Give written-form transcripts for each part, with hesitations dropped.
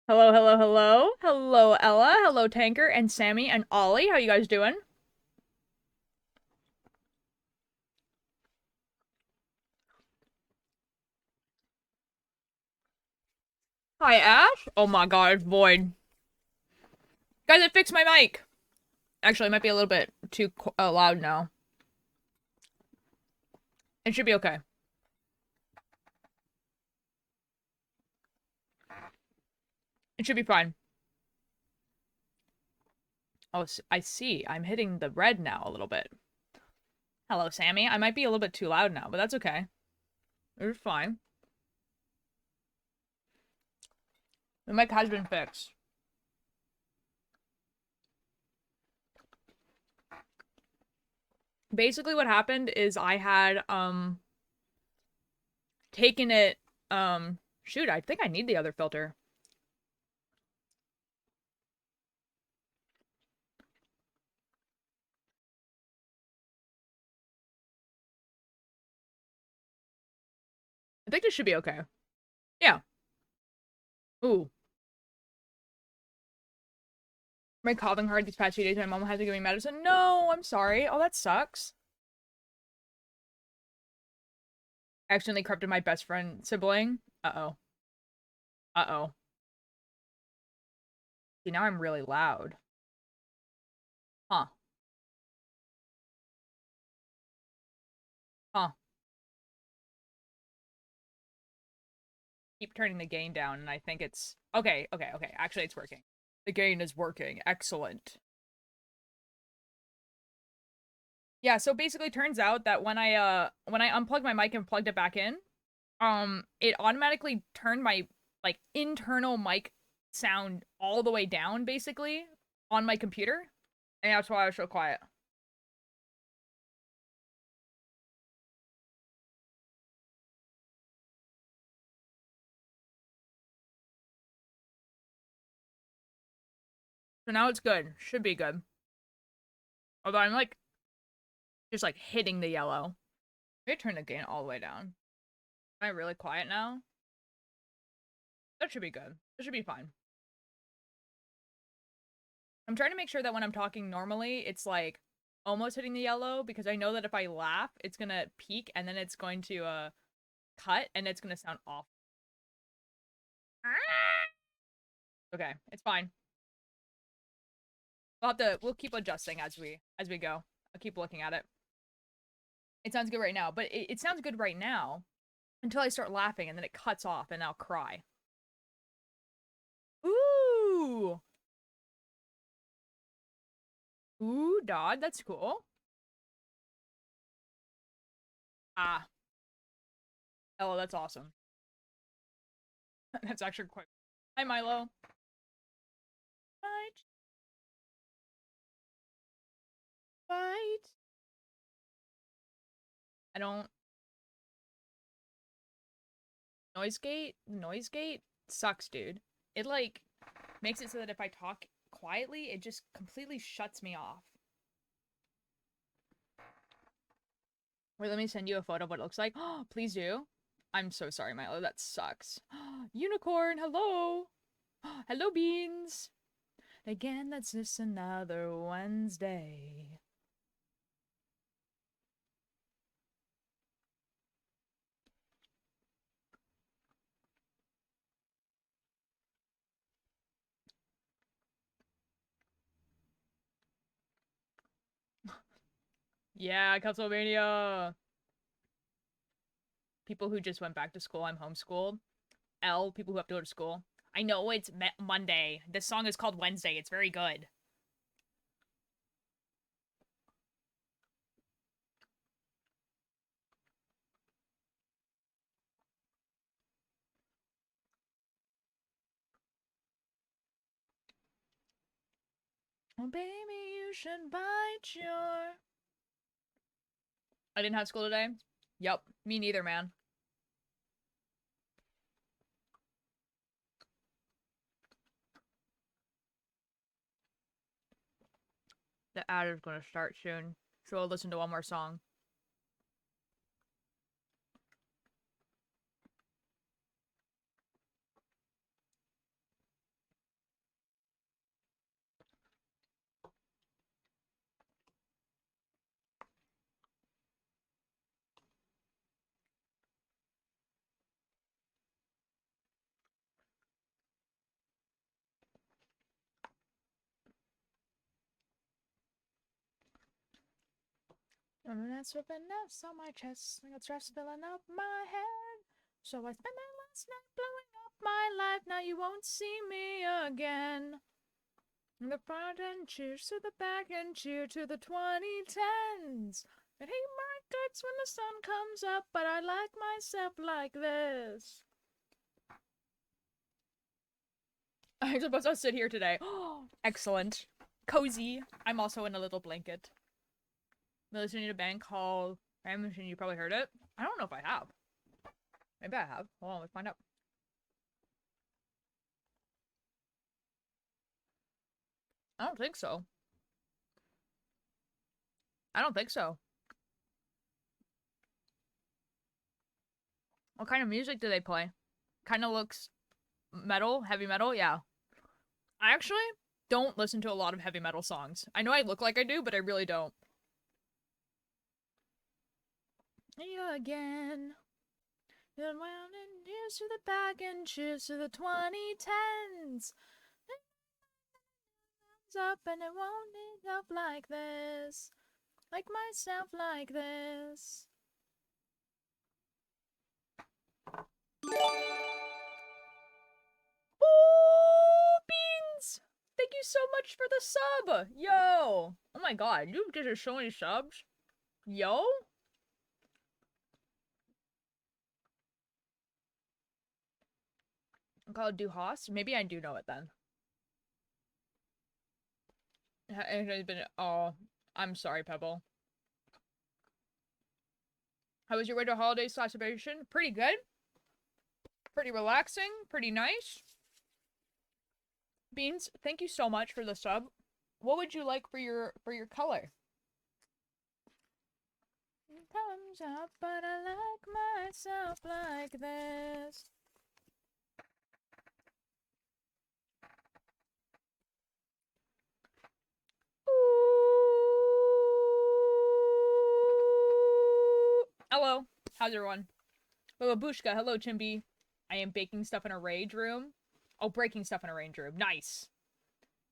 Hello, hello, hello. Hello, Ella. Hello, Tanker and Sammy and Ollie. How you guys doing? Hi, Ash. Oh my god, it's void. Guys, I fixed my mic. Actually, it might be a little bit too loud now. It should be okay. It should be fine. Oh, I see. I'm hitting the red now a little bit. Hello, Sammy. I might be a little bit too loud now, but that's okay. It's fine. The mic has been fixed. Basically, what happened is I had, taken it, shoot, I think I need the other filter. I think this should be okay. Yeah. Ooh. My coughing hard these past few days. My mom had to give me medicine. No, I'm sorry. Oh, that sucks. I accidentally corrupted my best friend sibling. Uh-oh. Uh-oh. See, now I'm really loud. Huh. Huh. Keep turning the gain down, and I think it's... Okay, okay, okay. Actually, it's working. The gain is working. Excellent. Yeah, so basically turns out that when I unplugged my mic and plugged it back in, it automatically turned my, like, internal mic sound all the way down, basically, on my computer. And that's why I was so quiet. So now it's good. Should be good. Although I'm like, just like hitting the yellow. Maybe turn the gain all the way down. Am I really quiet now? That should be good. That should be fine. I'm trying to make sure that when I'm talking normally, it's like almost hitting the yellow because I know that if I laugh, it's gonna peak and then it's going to cut and it's gonna sound off. Okay, it's fine. We'll keep adjusting as we go. I'll keep looking at it. It sounds good right now, but it sounds good right now until I start laughing and then it cuts off and I'll cry. Ooh! Ooh, Dodd, that's cool. Ah, oh, that's awesome. That's actually quite. Hi, Milo. Fight, fight. I don't. Noise gate sucks, dude. It like makes it so that if I talk quietly, it just completely shuts me off. Wait, let me send you a photo of what it looks like. Oh, please do. I'm so sorry, Milo. That sucks. Unicorn, hello. Hello, Beans. Again, that's just another Wednesday. Yeah, Castlevania. People who just went back to school. I'm homeschooled. L, people who have to go to school. I know it's Monday. This song is called Wednesday. It's very good. Oh, baby, you should bite your... I didn't have school today. Yup, me neither, man. The ad is gonna start soon, so I'll listen to one more song. And that's ripping nest on my chest. I got stress filling up my head. So I spent my last night blowing up my life. Now you won't see me again. And the front and cheers to the back and cheer to the 2010s. I hate my guts when the sun comes up, but I like myself like this. I'm supposed to sit here today. Oh, excellent. Cozy. I'm also in a little blanket. I'm listening to a band called Ram Machine. You probably heard it. I don't know if I have. Maybe I have. Hold on, let's find out. I don't think so. I don't think so. What kind of music do they play? Kind of looks metal, heavy metal, yeah. I actually don't listen to a lot of heavy metal songs. I know I look like I do, but I really don't. You again. You're rounding years to the back and cheers to the 2010s. Up and it won't end up like this. Like myself like this. Oh, Beans! Thank you so much for the sub! Yo! Oh my god, you just so many subs. Yo? I'm called Duhas? Maybe I do know it then. It has been. Oh, I'm sorry, Pebble. How was your winter holiday celebration? Pretty good. Pretty relaxing. Pretty nice. Beans, thank you so much for the sub. What would you like for your color? It comes up, but I like myself like this. Hello. How's everyone? Babushka, hello, Chimby. I am baking stuff in a rage room. Oh, breaking stuff in a rage room. Nice.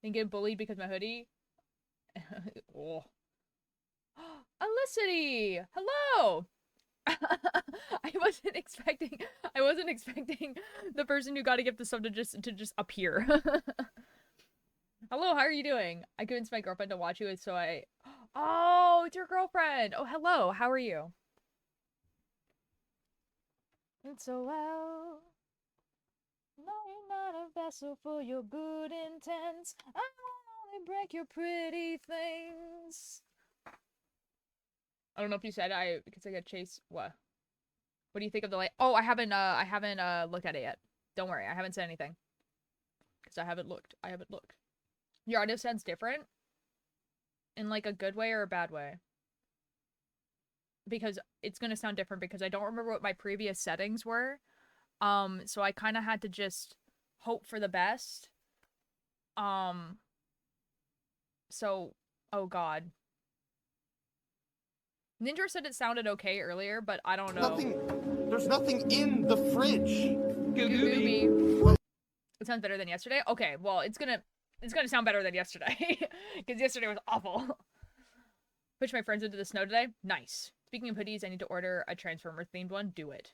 Didn't get bullied because my hoodie. Oh. Elicity! Hello! I wasn't expecting the person who got a gift of stuff to just appear. Hello, how are you doing? I convinced my girlfriend to watch you, so I... Oh, it's your girlfriend! Oh, hello, how are you? It's so well. No, you're not a vessel for your good intents. I will only break your pretty things. I don't know if you said because I got chased. What? What do you think of the light? Oh, I haven't looked at it yet. Don't worry, I haven't said anything. Because I haven't looked. Your audio sounds different? In like a good way or a bad way? Because it's gonna sound different because I don't remember what my previous settings were. So I kind of had to just hope for the best. So, oh god. Ninja said it sounded okay earlier, but I don't know. There's nothing in the fridge. Gooby. It sounds better than yesterday? Okay, well, it's gonna sound better than yesterday. Because yesterday was awful. Push my friends into the snow today? Nice. Speaking of hoodies, I need to order a Transformer-themed one. Do it.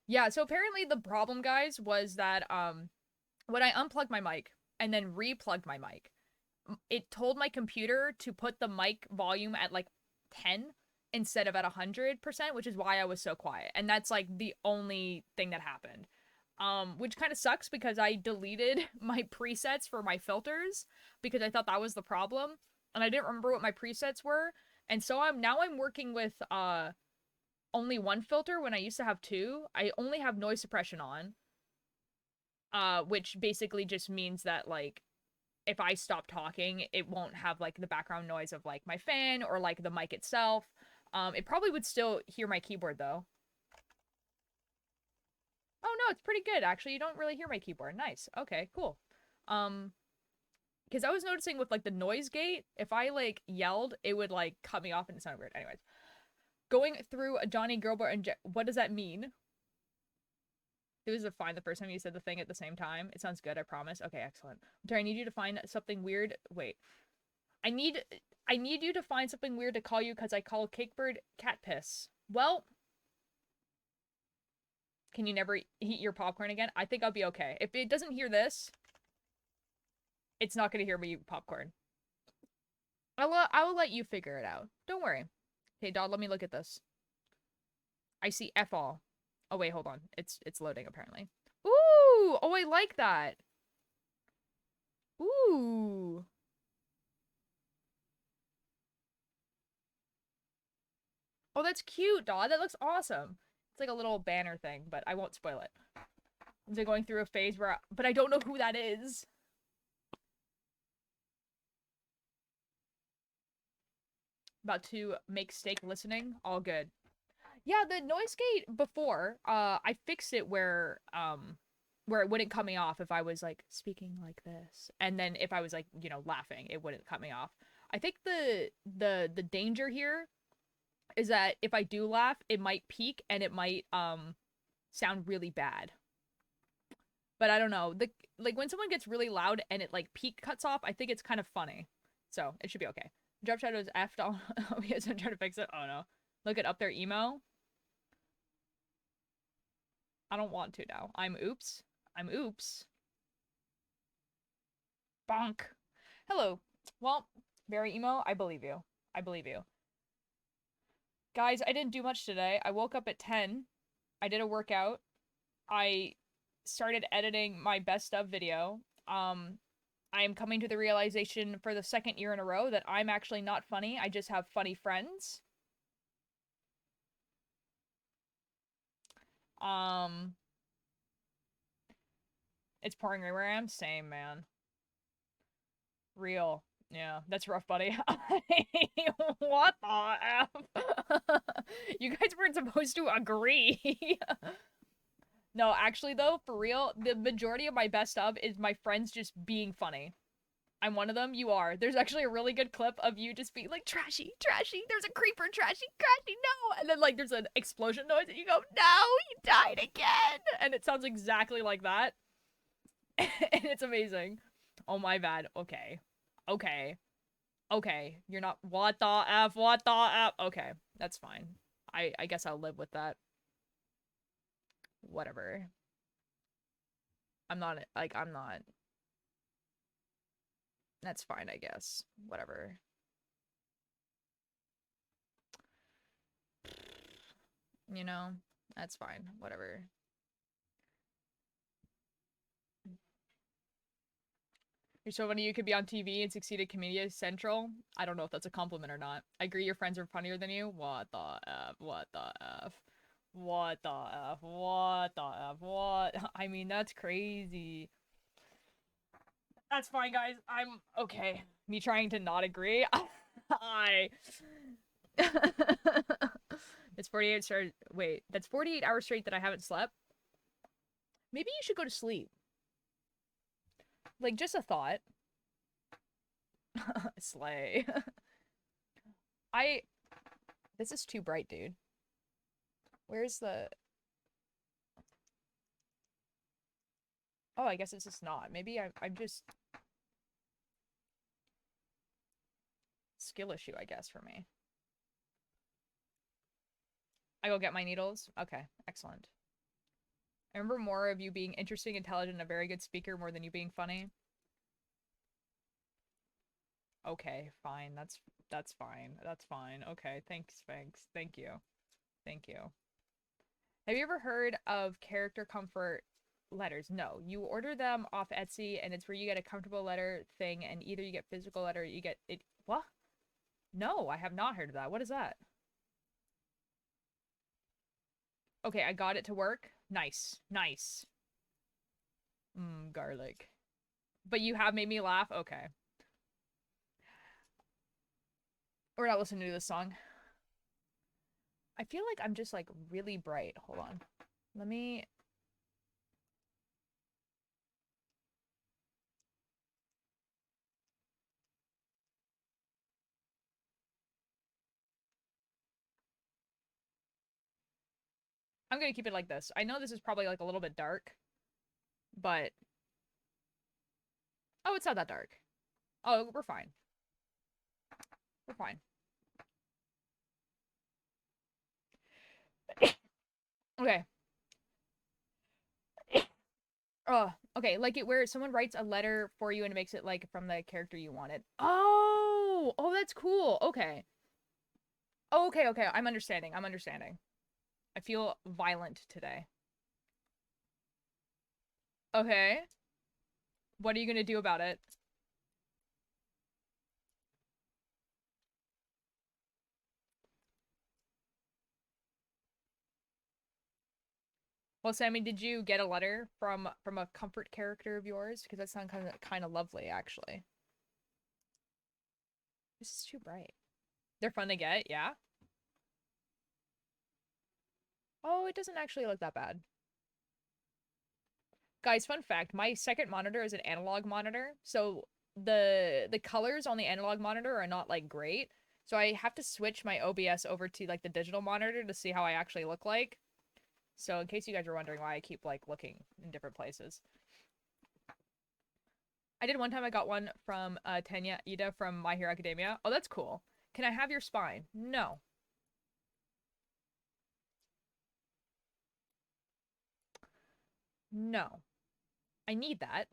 Yeah, so apparently the problem, guys, was that, when I unplugged my mic and then replugged my mic, it told my computer to put the mic volume at, like, 10 instead of at 100%, which is why I was so quiet. And that's, like, the only thing that happened. Which kind of sucks because I deleted my presets for my filters because I thought that was the problem. And I didn't remember what my presets were. And so I'm working with, only one filter when I used to have two. I only have noise suppression on. Which basically just means that, like, if I stop talking, it won't have, like, the background noise of, like, my fan or, like, the mic itself. It probably would still hear my keyboard, though. Oh, no, it's pretty good, actually. You don't really hear my keyboard. Nice. Okay, cool. Because I was noticing with, like, the noise gate, if I, like, yelled, it would, like, cut me off and it sounded weird. Anyways. Going through a Johnny Gilbert and what does that mean? It was fine the first time you said the thing at the same time. It sounds good, I promise. Okay, excellent. Terry, I need you to find something weird. Wait. I need I need you to find something weird to call you because I call Cakebird cat piss. Well, can you never eat your popcorn again? I think I'll be okay. If it doesn't hear this, it's not gonna hear me eat popcorn. I will let you figure it out. Don't worry. Okay, Dodd, let me look at this. I see F all. Oh wait, hold on. It's loading apparently. Ooh! Oh, I like that. Ooh. Oh, that's cute, Dodd. That looks awesome. It's like a little banner thing, but I won't spoil it. I'm going through a phase where but I don't know who that is. About to make steak listening. All good. Yeah, the noise gate before, I fixed it where it wouldn't cut me off if I was like speaking like this. And then if I was like, you know, laughing, it wouldn't cut me off. I think the danger here is that if I do laugh, it might peak and it might sound really bad. But I don't know. The like when someone gets really loud and it like peak cuts off, I think it's kind of funny. So it should be okay. Drop Shadow is effed on because I'm trying to fix it. Oh no. Look it up their emo. I don't want to now. I'm oops. I'm oops. Bonk. Hello. Well, very emo. I believe you. I believe you. Guys, I didn't do much today. I woke up at 10. I did a workout. I started editing my best of video. I am coming to the realization for the second year in a row that I'm actually not funny. I just have funny friends. Um, it's pouring right where I am. Same, man. Real. Yeah, that's rough, buddy. What the F? You guys weren't supposed to agree. No, actually, though, for real, the majority of my best of is my friends just being funny. I'm one of them, you are. There's actually a really good clip of you just being like, trashy, trashy, there's a creeper, trashy, trashy, no! And then, like, there's an explosion noise, and you go, no, he died again! And it sounds exactly like that. And it's amazing. Oh, my bad. Okay. Okay. Okay. You're not. What the F? What the F? Okay. That's fine. I guess I'll live with that. Whatever. I'm not. Like, I'm not. That's fine, I guess. Whatever. You know? That's fine. Whatever. You're so funny you could be on TV and succeed at Comedy Central. I don't know if that's a compliment or not. I agree your friends are funnier than you. What the F? What the F? What the F? What the F? What? I mean, that's crazy. That's fine, guys. I'm okay. Me trying to not agree. I. It's 48 straight. Wait, that's 48 hours straight that I haven't slept. Maybe you should go to sleep. Like, just a thought. Slay. I. This is too bright, dude. Where's the. Oh, I guess it's just not. Maybe I'm just. Skill issue, I guess, for me. I go get my needles? Okay, excellent. I remember more of you being interesting, intelligent, and a very good speaker more than you being funny. Okay, fine. That's fine. That's fine. Okay, thanks, thanks. Thank you. Thank you. Have you ever heard of character comfort letters? No. You order them off Etsy and it's where you get a comfortable letter thing and either you get physical letter or you get it. What? No, I have not heard of that. What is that? Okay, I got it to work. Nice. Nice. Garlic. But you have made me laugh? Okay. We're not listening to this song. I feel like I'm just like really bright. Hold on. Let me. I'm gonna keep it like this. I know this is probably like a little bit dark, but oh, it's not that dark. Oh, we're fine. We're fine. Okay. Okay, like it where someone writes a letter for you and it makes it like from the character you wanted. Oh, that's cool. Okay. Okay, okay. I'm understanding. I'm understanding. I feel violent today. Okay. What are you gonna do about it? Well, Sammy, did you get a letter from a comfort character of yours? Because that sounds kind of lovely, actually. This is too bright. They're fun to get, yeah. Oh, it doesn't actually look that bad. Guys, fun fact, my second monitor is an analog monitor, so the colors on the analog monitor are not like great. So I have to switch my OBS over to like the digital monitor to see how I actually look like. So in case you guys are wondering why I keep like looking in different places. I did one time I got one from Tanya Ida from My Hero Academia. Oh, that's cool. Can I have your spine? No. No. I need that.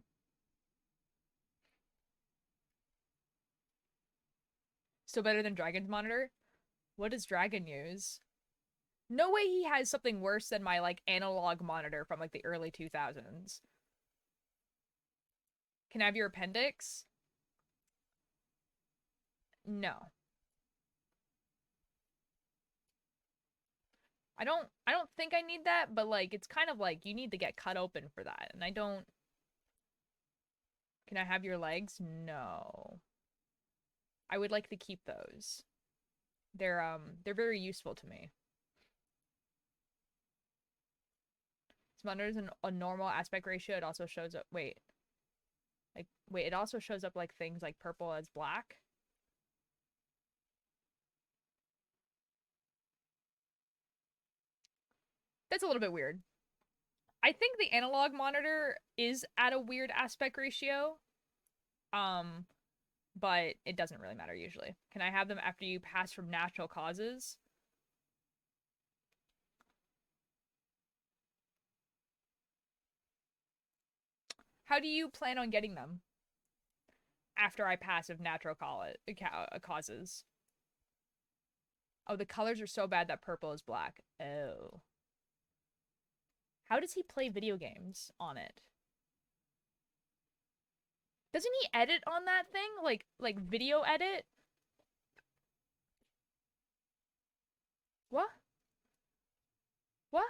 Still better than Dragon's monitor? What does Dragon use? No way he has something worse than my like analog monitor from like the early 2000s. Can I have your appendix? No. I don't think I need that, but like it's kind of like you need to get cut open for that. And I don't. Can I have your legs? No. I would like to keep those. They're very useful to me. This monitor is a normal aspect ratio. It also shows up wait, it also shows up like things like purple as black. That's a little bit weird. I think the analog monitor is at a weird aspect ratio. Um, but it doesn't really matter usually. Can I have them after you pass from natural causes? How do you plan on getting them after I pass of natural causes? Oh, the colors are so bad that purple is black. Oh. How does he play video games on it? Doesn't he edit on that thing? Like video edit? What? What?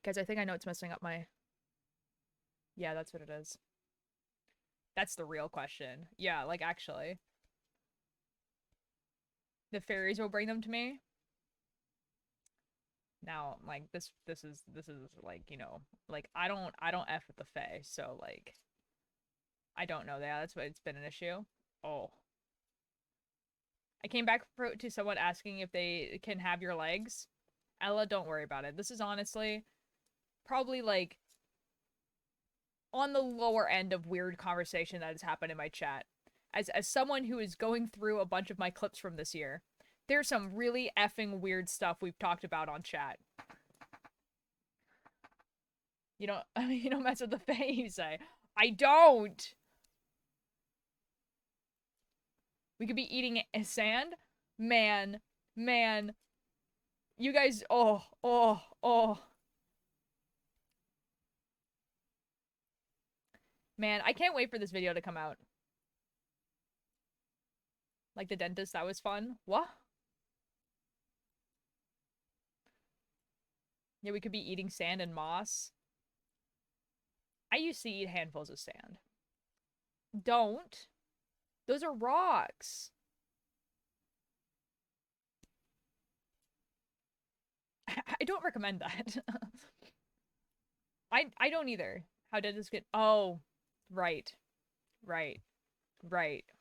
Guys, I think I know it's messing up my... Yeah, that's what it is. That's the real question. Yeah, like actually. The fairies will bring them to me. Now, like this is like, like I don't F with the fae, so like I don't know that. That's why it's been an issue. Oh. I came back to someone asking if they can have your legs. Ella, don't worry about it. This is honestly probably like on the lower end of weird conversation that has happened in my chat. As someone who is going through a bunch of my clips from this year, there's some really effing weird stuff we've talked about on chat. You don't mess with the fae, you say. I don't. We could be eating sand. Man, man. You guys, oh. Man, I can't wait for this video to come out. Like the dentist, that was fun. What? Yeah, we could be eating sand and moss. I used to eat handfuls of sand. Don't. Those are rocks. I don't recommend that. I don't either. How did this get... Oh, right. Right.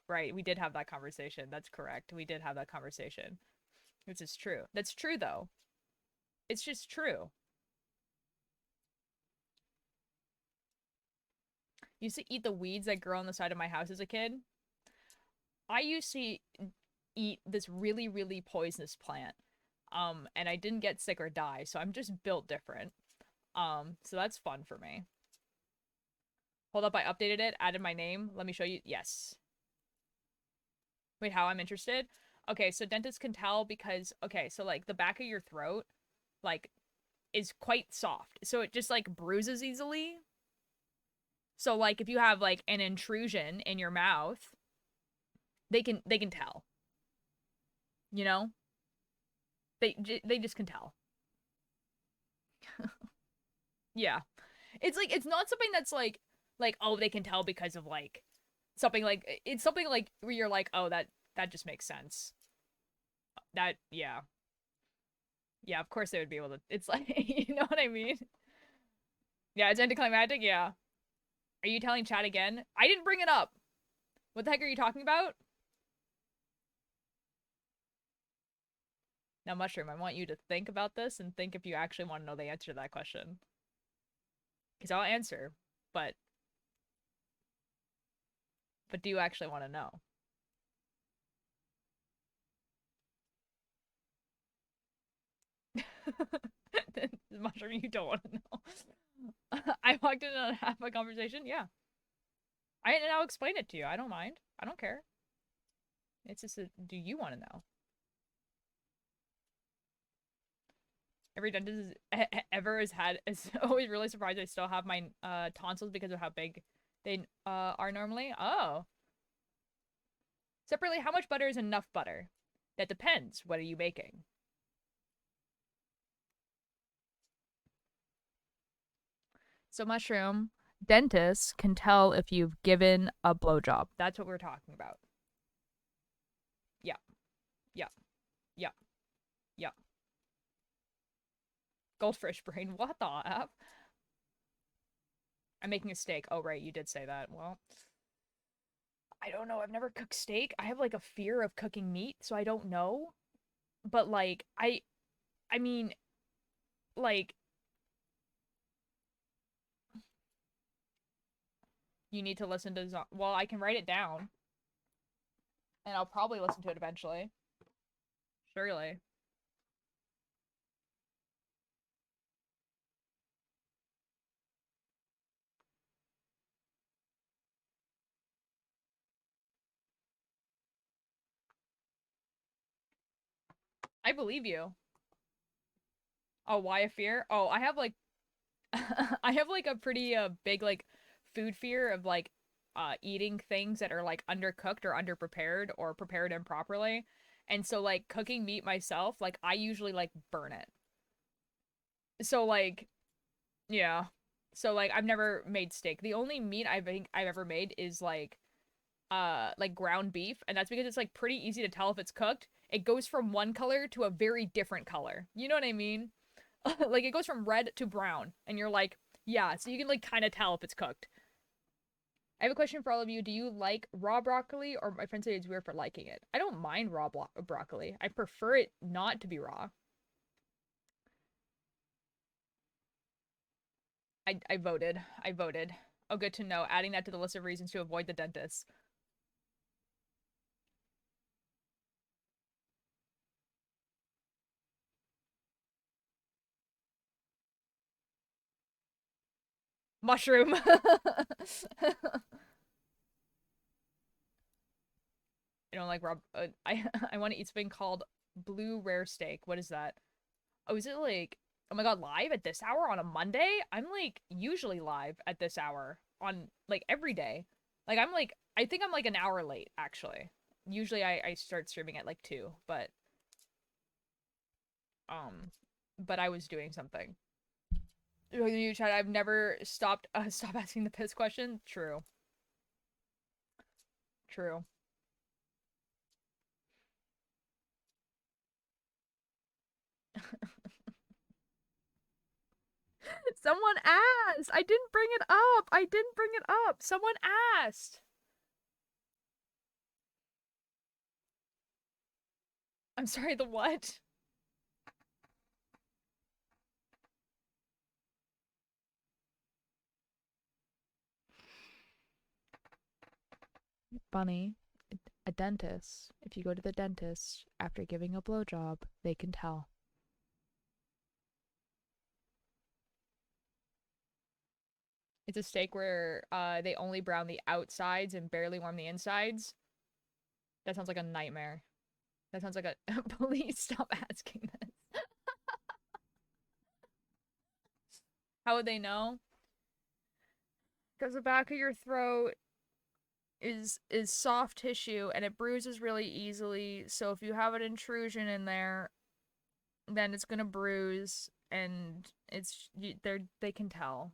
Right. We did have that conversation. That's correct. We did have that conversation. This is true. That's true, though. It's just true. Used to eat the weeds that grow on the side of my house as a kid. I used to eat this really, really poisonous plant. And I didn't get sick or die, so I'm just built different. So that's fun for me. Hold up, I updated it, added my name. Let me show you. Yes. Wait, how I'm interested? Okay, so dentists can tell because, okay, so like the back of your throat, like, is quite soft. So it just like bruises easily. So like if you have like an intrusion in your mouth, they can tell. You know? They just can tell. Yeah. It's like it's not something that's like oh they can tell because of like something like it's something like where you're like oh that just makes sense. That yeah. Yeah, of course they would be able to. It's like you know what I mean? Yeah, it's anticlimactic, yeah. Are you telling chat again? I didn't bring it up. What the heck are you talking about? Now, Mushroom, I want you to think about this and think if you actually want to know the answer to that question. Because I'll answer, but do you actually want to know? Mushroom, you don't want to know. I walked in on half a conversation. Yeah, and I'll explain it to you. I don't mind. I don't care. It's just do you want to know? Every dentist ever has had is always really surprised I still have my tonsils because of how big they are normally. Oh. Separately, how much butter is enough butter? That depends. What are you making? So, Mushroom, dentists can tell if you've given a blowjob. That's what we're talking about. Yeah, yeah, yeah, yeah. Goldfish brain. What the F? I'm making a steak. Oh, right, you did say that. Well, I don't know. I've never cooked steak. I have like a fear of cooking meat, so I don't know. But like, I mean, like, you need to listen to. Well, I can write it down, and I'll probably listen to it eventually. Surely. I believe you. Oh, why a fear? Oh, I have like I have like a pretty big like food fear of like eating things that are like undercooked or underprepared or prepared improperly. And so like cooking meat myself, like I usually like burn it. So like yeah. So like I've never made steak. The only meat I think I've ever made is like ground beef, and that's because it's like pretty easy to tell if it's cooked. It goes from one color to a very different color. You know what I mean? Like it goes from red to brown, and you're like, yeah, so you can like kind of tell if it's cooked. I have a question for all of you. Do you like raw broccoli, or my friend said it's weird for liking it? I don't mind raw broccoli. I prefer it not to be raw. I voted. I voted. Oh, good to know. Adding that to the list of reasons to avoid the dentist. Mushroom. I don't like raw. I want to eat something called blue rare steak. What is that? Oh, is it like, oh my God, live at this hour on a Monday? I'm like usually live at this hour on like every day. Like I'm like, I think I'm like an hour late actually. Usually I start streaming at like 2, um, but I was doing something. You chat, I've never stopped, stop asking the piss question. True. True. Someone asked. I didn't bring it up. I didn't bring it up. Someone asked. I'm sorry, the what? Bunny. A dentist, if you go to the dentist after giving a blowjob, they can tell. It's a steak where they only brown the outsides and barely warm the insides. That sounds like a nightmare. That sounds like a please stop asking this. How would they know? Because the back of your throat is soft tissue and it bruises really easily. So if you have an intrusion in there, then it's gonna bruise, and they can tell.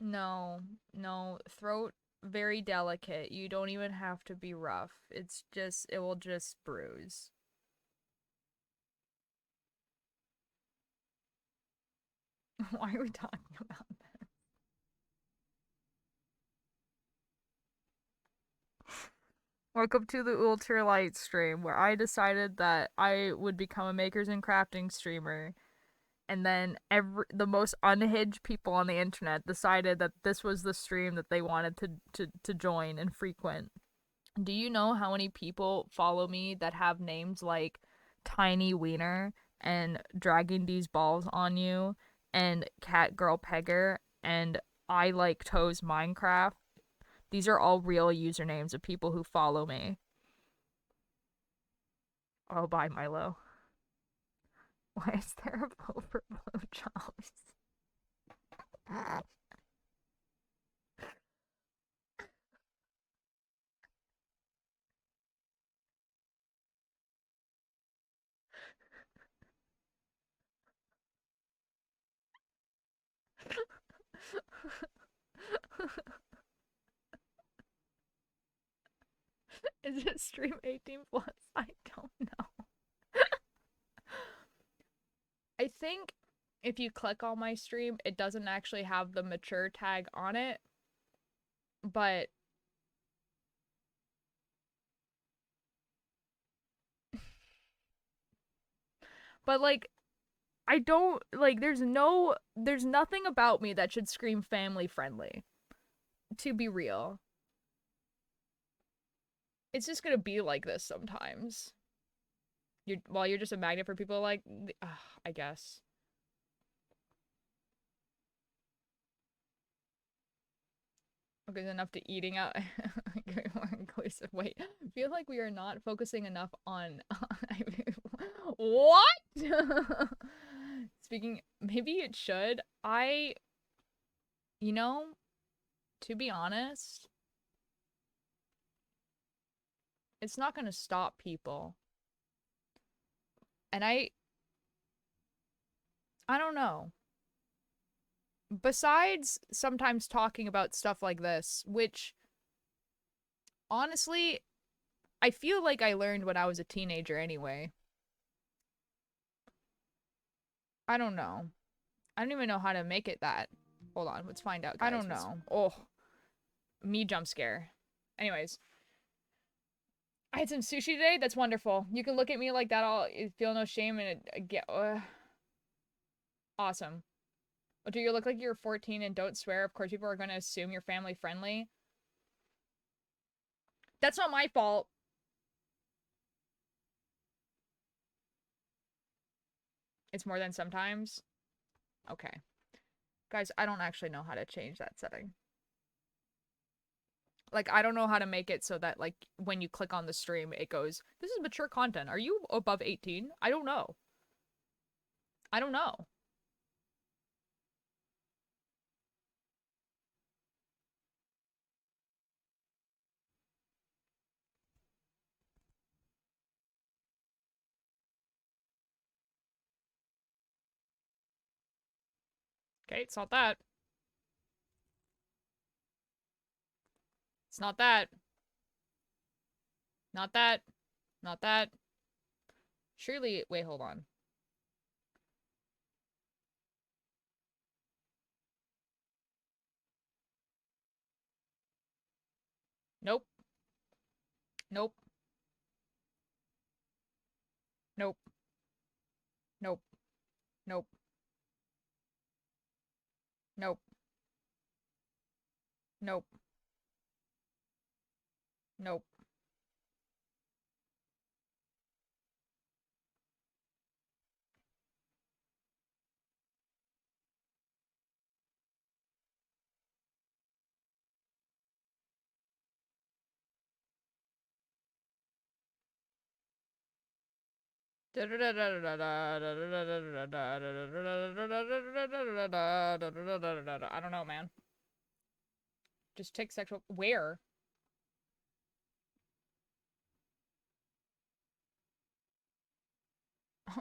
No, no, throat very delicate. You don't even have to be rough. It will just bruise. Why are we talking about that? Welcome to the ultralight stream where I decided that I would become a makers and crafting streamer, and then the most unhinged people on the internet decided that this was the stream that they wanted to join and frequent. Do you know how many people follow me that have names like Tiny Wiener and Dragging These Balls on You and Cat Girl Pegger and I Like Toes Minecraft? These are all real usernames of people who follow me. Oh, bye, Milo. Why is there a vote for blowjobs? Is it stream 18 plus? I don't know. I think if you click on my stream, it doesn't actually have the mature tag on it, but like I don't like there's nothing about me that should scream family friendly, to be real. It's just going to be like this sometimes. You're just a magnet for people like I guess. Okay, enough to eating out. More inclusive. Wait, I feel like we are not focusing enough on. What? Speaking, maybe it should. You know, to be honest, it's not gonna stop people. And I don't know. Besides sometimes talking about stuff like this, which honestly, I feel like I learned when I was a teenager anyway. I don't know. I don't even know how to make it that. Hold on, let's find out, guys. I don't know. Oh, me jump scare. Anyways, I had some sushi today. That's wonderful. You can look at me like that. I'll feel no shame and get awesome. Oh, do you look like you're 14 and don't swear? Of course, people are going to assume you're family friendly. That's not my fault. It's more than sometimes. Okay. Guys, I don't actually know how to change that setting. Like, I don't know how to make it so that, like, when you click on the stream, it goes, this is mature content. Are you above 18? I don't know. I don't know. Okay, it's not that. It's not that. Not that. Not that. Surely, wait, hold on. Nope. Nope. Nope. Nope. Nope. Nope. Nope. I don't know, man. Just tick sexual. Where?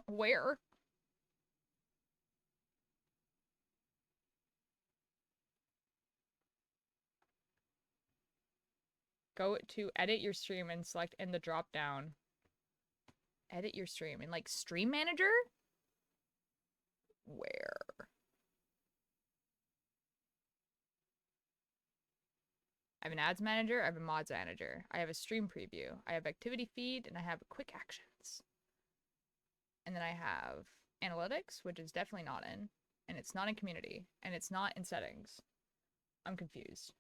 Where? Go to edit your stream and select in the drop down. Edit your stream in like stream manager? Where? I have an ads manager, I have a mods manager, I have a stream preview, I have activity feed, and I have quick actions. And then I have analytics, which is definitely not in, and it's not in community, and it's not in settings. I'm confused.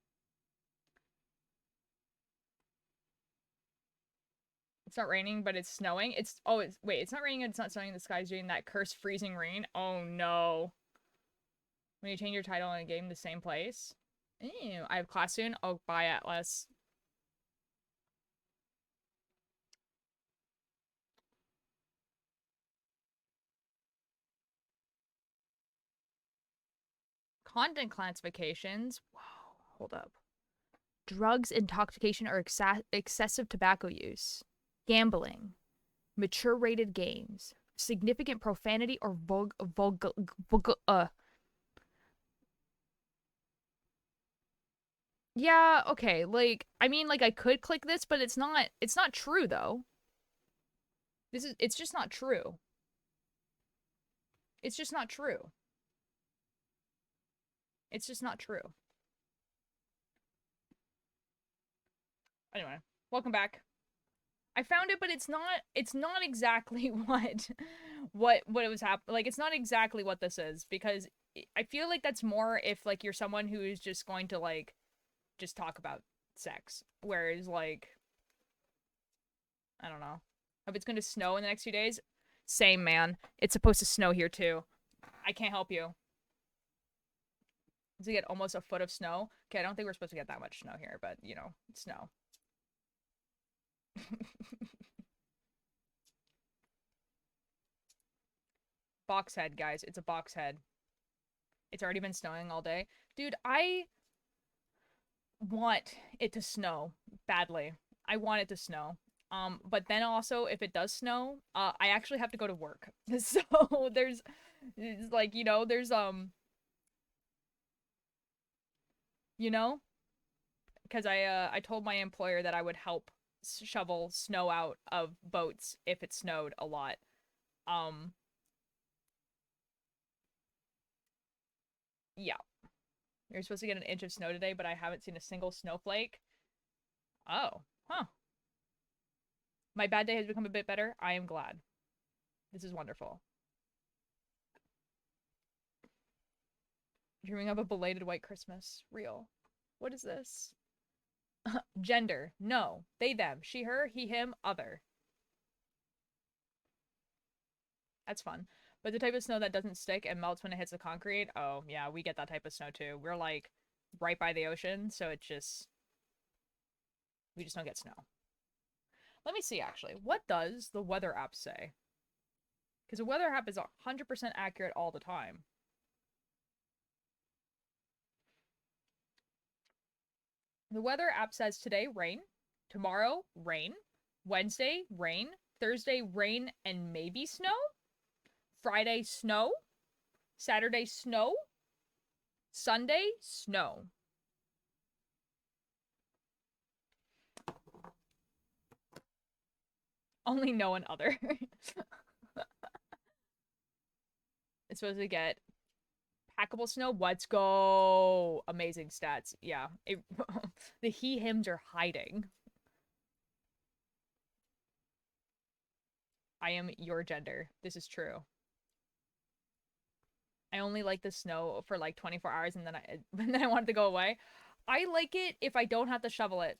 It's not raining, but it's snowing. It's wait, it's not raining and it's not snowing. The sky's doing that cursed freezing rain. Oh no. When you change your title in a game, the same place. Ew, I have class soon. Oh, bye, Atlas. Content classifications. Whoa, hold up. Drugs, intoxication, or excessive tobacco use. Gambling. Mature rated games. Significant profanity or Yeah, okay. Like, I mean, like I could click this, but it's not true though. It's just not true. It's just not true. It's just not true. Anyway, welcome back. I found it, but it's not exactly what it was happening. Like, it's not exactly what this is, because I feel like that's more if like you're someone who is just going to like just talk about sex. Whereas like, I don't know. If it's going to snow in the next few days, same, man. It's supposed to snow here too. I can't help you. To get almost a foot of snow. Okay, I don't think we're supposed to get that much snow here, but you know, snow. Box head, guys. It's a box head. It's already been snowing all day. Dude, I want it to snow badly. I want it to snow. But then also if it does snow, I actually have to go to work. So there's like, you know, because I told my employer that I would help shovel snow out of boats if it snowed a lot. Um, yeah. You're supposed to get an inch of snow today, but I haven't seen a single snowflake. Oh, huh. My bad day has become a bit better. I am glad. This is wonderful. Dreaming of a belated white Christmas. Real. What is this? Gender. No. They, them. She, her, he, him, other. That's fun. But the type of snow that doesn't stick and melts when it hits the concrete, oh, yeah, we get that type of snow too. We're like right by the ocean, so we just don't get snow. Let me see, actually. What does the weather app say? Because the weather app is 100% accurate all the time. The weather app says today, rain. Tomorrow, rain. Wednesday, rain. Thursday, rain and maybe snow. Friday, snow. Saturday, snow. Sunday, snow. Only no and other. It's supposed to get packable snow. Let's go. Amazing stats. Yeah. The he, hims are hiding. I am your gender. This is true. I only like the snow for like 24 hours and then and then I want it to go away. I like it if I don't have to shovel it.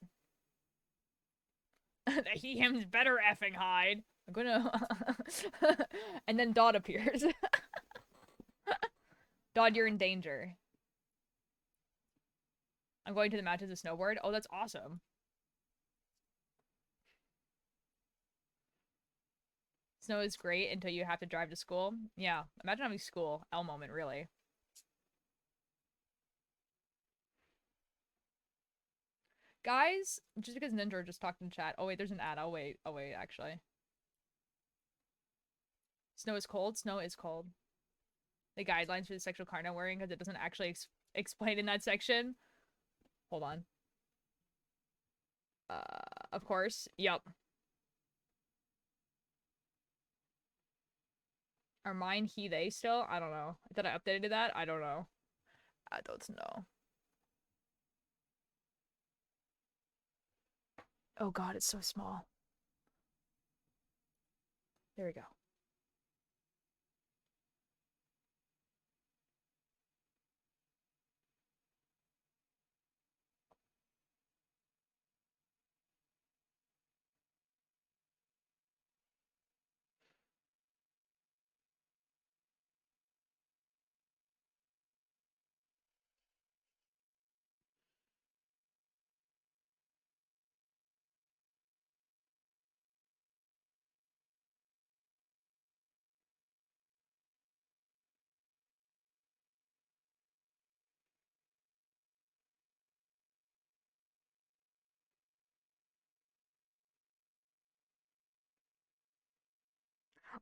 He him's better effing hide. I'm gonna and then Dodd appears. Dodd, you're in danger. I'm going to the mountains to snowboard. Oh, that's awesome. Snow is great until you have to drive to school. Yeah, imagine having school. L moment, really. Guys, just because Ninja just talked in chat. Oh wait, there's an ad. I'll wait. Oh wait, actually. Snow is cold. Snow is cold. The guidelines for the sexual car not wearing because it doesn't actually explain in that section. Hold on. Of course. Yup. Are mine he, they still? I don't know. Did I updated that? I don't know. I don't know. Oh god, it's so small. There we go.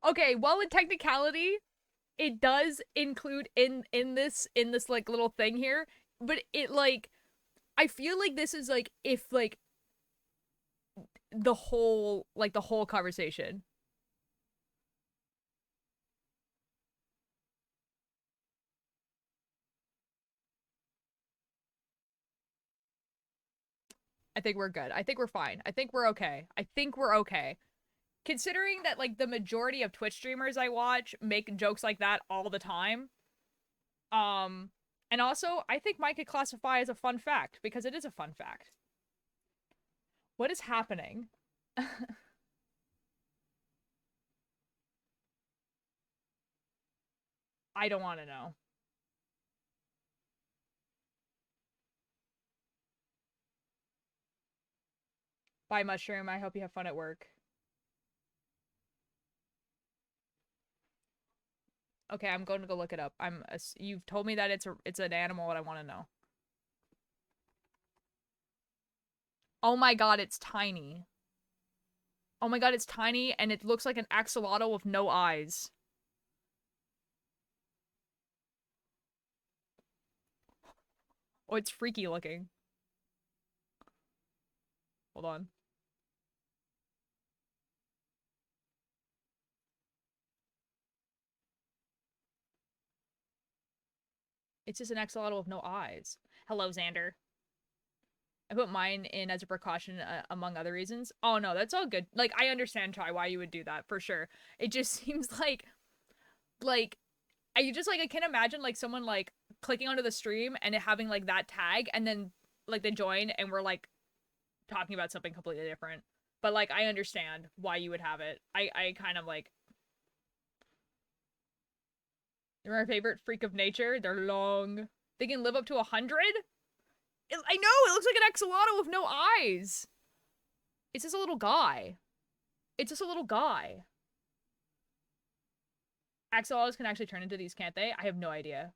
Okay, well in technicality, it does include in this like little thing here, but it like I feel like this is like if like the whole conversation. I think we're good. I think we're fine. I think we're okay. I think we're okay. Considering that like the majority of Twitch streamers I watch make jokes like that all the time. Um and also I think mine could classify as a fun fact because it is a fun fact. What is happening? I don't want to know. Bye mushroom. I hope you have fun at work. Okay, I'm going to go look it up. You've told me that it's an animal and I want to know. Oh my god, it's tiny. Oh my god, it's tiny and it looks like an axolotl with no eyes. Oh, it's freaky looking. Hold on. It's just an axolotl with no eyes. Hello, Xander. I put mine in as a precaution among other reasons. Oh no, that's all good. Like I understand Chai why you would do that for sure. It just seems like I just like I can imagine like someone like clicking onto the stream and it having like that tag and then like they join and we're like talking about something completely different. But like I understand why you would have it. I kind of like they're my favorite freak of nature. They're long. They can live up to 100? I know, it looks like an axolotl with no eyes. It's just a little guy. It's just a little guy. Axolotls can actually turn into these, can't they? I have no idea.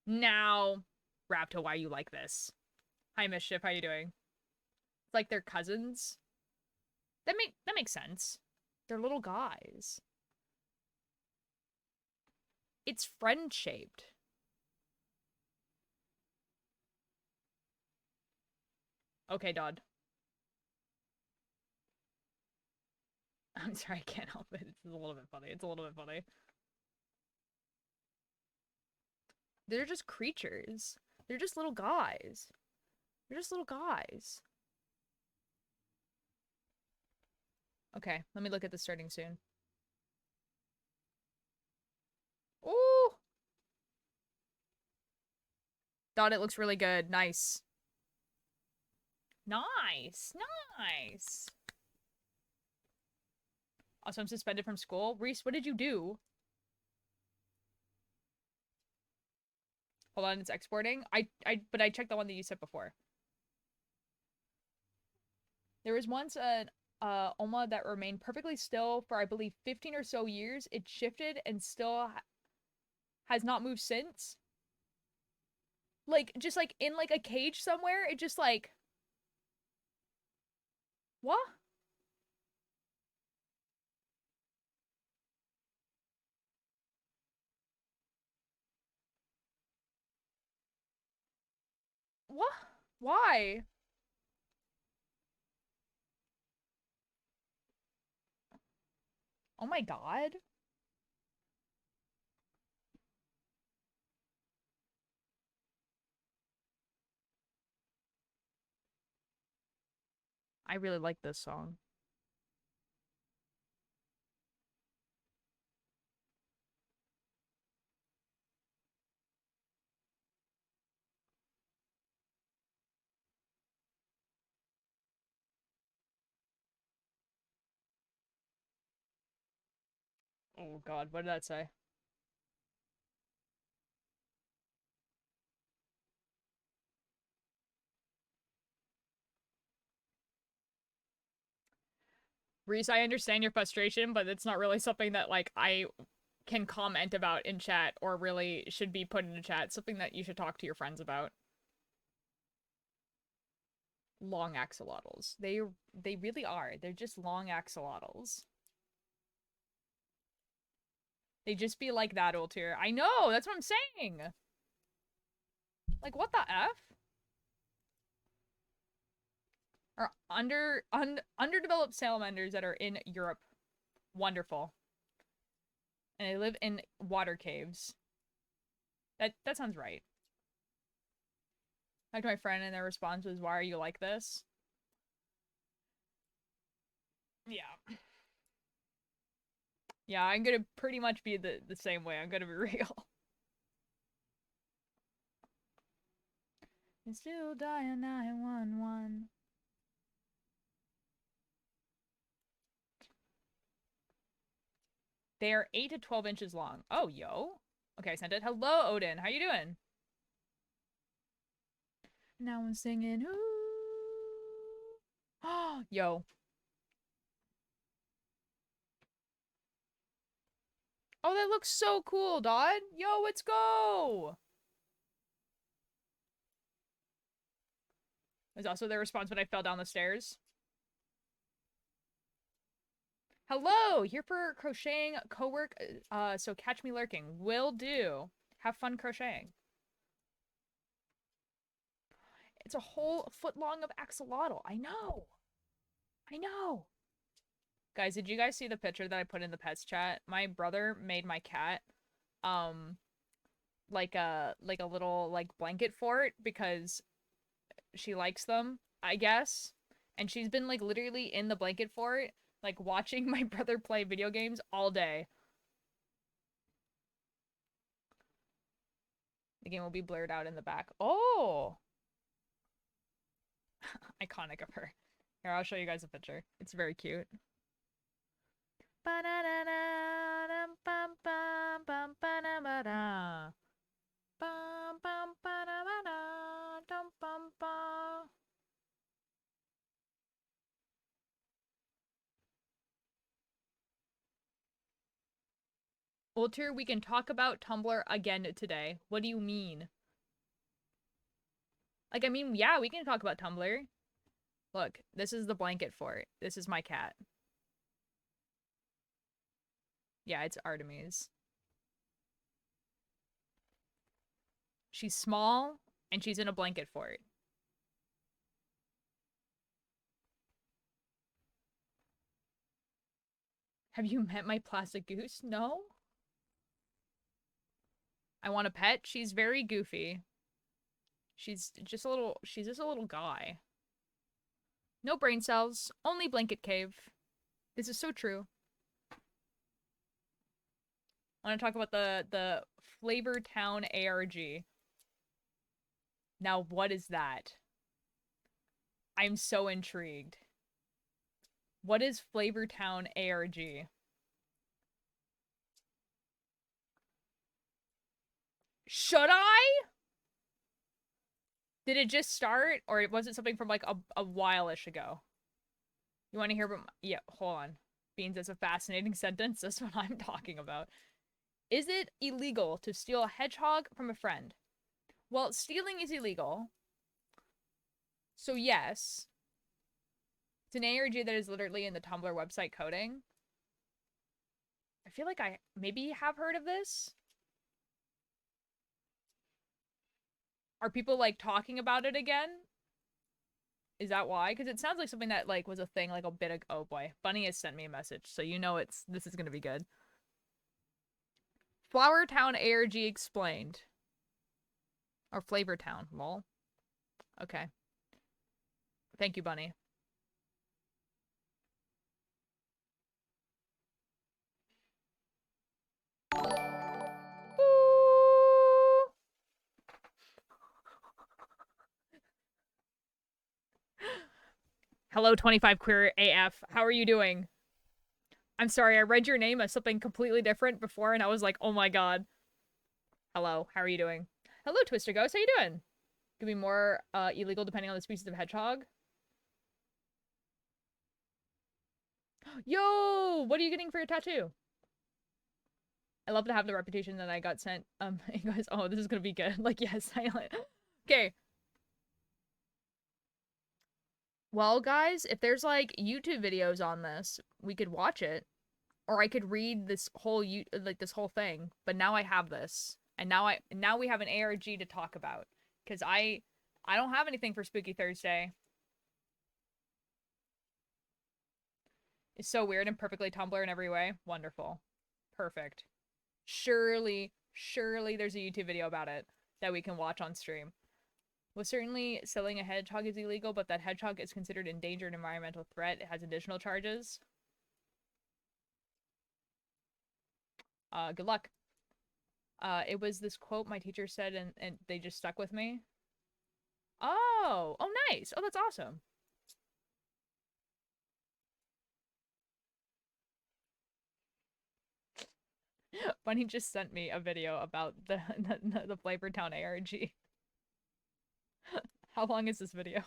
Now, Rapto, why you like this? Hi, Mischief, how you doing? It's like they're cousins. That makes sense. They're little guys. It's friend-shaped. Okay, Dodd. I'm sorry, I can't help it. It's a little bit funny. It's a little bit funny. They're just creatures. They're just little guys. They're just little guys. Okay, let me look at this starting soon. Ooh! Thought it looks really good. Nice. Nice. Nice. Also, I'm suspended from school. Reese, what did you do? Hold on, it's exporting. But I checked the one that you said before. There was once an Oma that remained perfectly still for, I believe, 15 or so years. It shifted and still has not moved since. Like, just like in like a cage somewhere. It just like... What? What? Why? Oh my god. I really like this song. Oh god, what did that say? Reese, I understand your frustration, but it's not really something that like I can comment about in chat or really should be put in a chat. It's something that you should talk to your friends about. Long axolotls. They really are. They're just long axolotls. They just be like that, Ultir. I know, that's what I'm saying. Like, what the F? Are underdeveloped salamanders that are in Europe. Wonderful. And they live in water caves. That sounds right. Talked to my friend and their response was, why are you like this? Yeah. Yeah, I'm gonna pretty much be the same way. I'm gonna be real. And still dial 911. They are 8 to 12 inches long. Oh, yo. Okay, I sent it. Hello, Odin. How you doing? Now I'm singing. Ooh. Oh, yo. Oh, that looks so cool, Dodd. Yo, let's go. There's also their response when I fell down the stairs. Hello, here for crocheting co-work. So catch me lurking. Will do. Have fun crocheting. It's a whole foot long of axolotl. I know. I know. Guys, did you guys see the picture that I put in the pets chat? My brother made my cat um like a little like blanket fort because she likes them, I guess. And she's been like literally in the blanket fort, like watching my brother play video games all day. The game will be blurred out in the back. Oh, iconic of her. Here, I'll show you guys a picture. It's very cute. Ulter, we can talk about Tumblr again today. What do you mean? Like, I mean, yeah, we can talk about Tumblr. Look, this is the blanket fort. This is my cat. Yeah, it's Artemis. She's small, and she's in a blanket fort. Have you met my plastic goose? No? I want a pet? She's very goofy. She's just a little guy. No brain cells, only blanket cave. This is so true. I want to talk about the Flavor Town ARG. Now, what is that? I'm so intrigued. What is Flavortown ARG? Should I? Did it just start, or was it something from like a while-ish ago? You want to hear about? Yeah, hold on. Beans, that's a fascinating sentence. That's what I'm talking about. Is it illegal to steal a hedgehog from a friend? Well, stealing is illegal. So yes. It's an ARG that is literally in the Tumblr website coding. I feel like I maybe have heard of this. Are people like talking about it again? Is that why? Because it sounds like something that like was a thing like a bit of, oh boy. Bunny has sent me a message, so you know this is gonna be good. Flower Town ARG explained. Or Flavor Town, lol. Okay. Thank you, Bunny. Hello, 25 Queer AF. How are you doing? I'm sorry, I read your name as something completely different before, and I was like, oh my god. Hello, how are you doing? Hello, Twister Ghost, how you doing? Could be more illegal depending on the species of hedgehog. Yo, what are you getting for your tattoo? I love to have the reputation that I got sent. You guys, oh, this is gonna be good. Like, yes, silent. Okay. Well, guys, if there's like YouTube videos on this, we could watch it, or I could read this whole this whole thing. But now I have this, and now we have an ARG to talk about, because I don't have anything for Spooky Thursday. It's so weird and perfectly Tumblr in every way. Wonderful, perfect. Surely there's a YouTube video about it that we can watch on stream. Well, certainly selling a hedgehog is illegal, but that hedgehog is considered endangered environmental threat. It has additional charges. Good luck. It was this quote my teacher said, and they just stuck with me. Oh, nice. Oh, that's awesome. Bunny just sent me a video about the Flavortown ARG. How long is this video?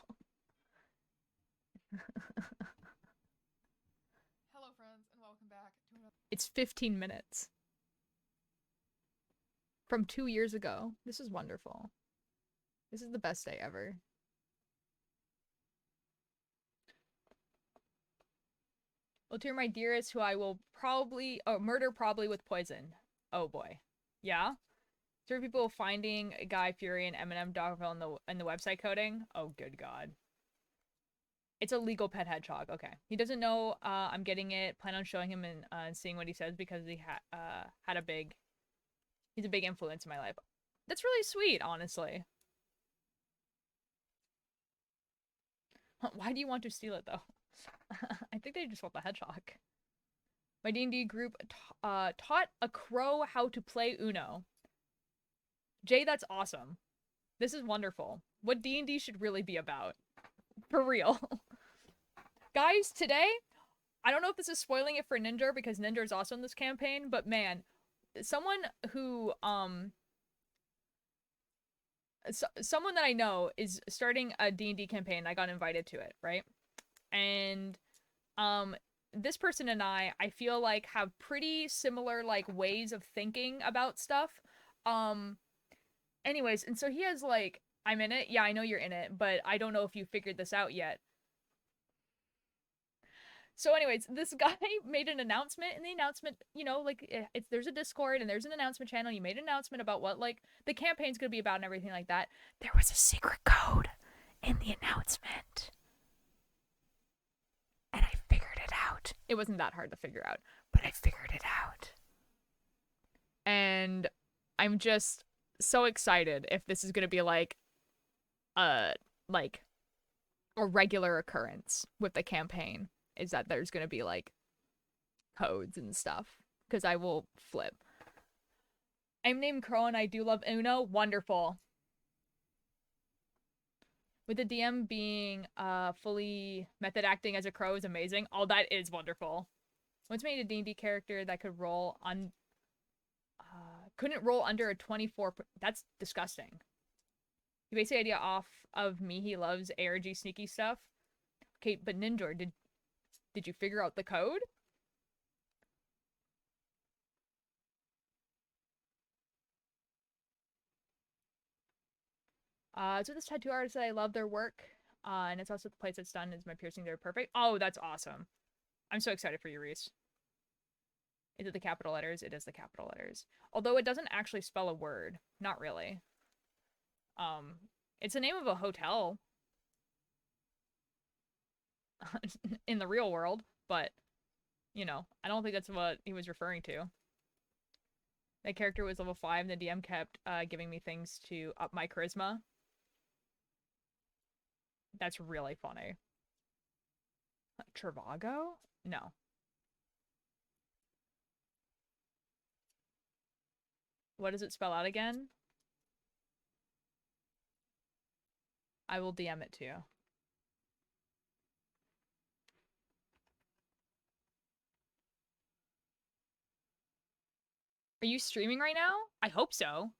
Hello, friends, and welcome back to another. It's 15 minutes. From 2 years ago. This is wonderful. This is the best day ever. Well, to my dearest, who I will probably murder probably with poison. Oh boy. Yeah? Three people finding Guy Fury and Eminem Dogville in the website coding. Oh good god. It's a legal pet hedgehog. Okay. He doesn't know I'm getting it. Plan on showing him and seeing what he says, because he had a big he's a big influence in my life. That's really sweet, honestly. Why do you want to steal it though? I think they just want the hedgehog. My D&D group taught a crow how to play Uno. Jay, that's awesome. This is wonderful. What D&D should really be about. For real. Guys, today, I don't know if this is spoiling it for Ninja, because Ninja is also in this campaign, but man, someone who, someone that I know is starting a D&D campaign. I got invited to it, right? And, this person and I feel like have pretty similar, like, ways of thinking about stuff. Anyways, and so he has, like, I'm in it. Yeah, I know you're in it, but I don't know if you figured this out yet. So anyways, this guy made an announcement, and the announcement, you know, like, there's a Discord and there's an announcement channel. You made an announcement about what, like, the campaign's gonna be about and everything like that. There was a secret code in the announcement. And I figured it out. It wasn't that hard to figure out, but I figured it out. And I'm just so excited if this is gonna be like a regular occurrence with the campaign, is that there's gonna be like codes and stuff, because I will flip. I'm named Crow and I do love Uno. Wonderful. With the DM being fully method acting as a crow is amazing. Oh, that is wonderful. Once made a D&D character that could roll on couldn't roll under a 24. That's disgusting. He based the idea off of me. He loves ARG sneaky stuff. Okay, but Ninjor, did you figure out the code? So this tattoo artist that I love their work. And it's also the place it's done is my piercing. They're perfect. Oh, that's awesome. I'm so excited for you, Reese. Is it the capital letters? It is the capital letters. Although it doesn't actually spell a word. Not really. It's the name of a hotel. In the real world, but, you know, I don't think that's what he was referring to. That character was level 5, and the DM kept giving me things to up my charisma. That's really funny. Travago? No. What does it spell out again? I will DM it to you. Are you streaming right now? I hope so.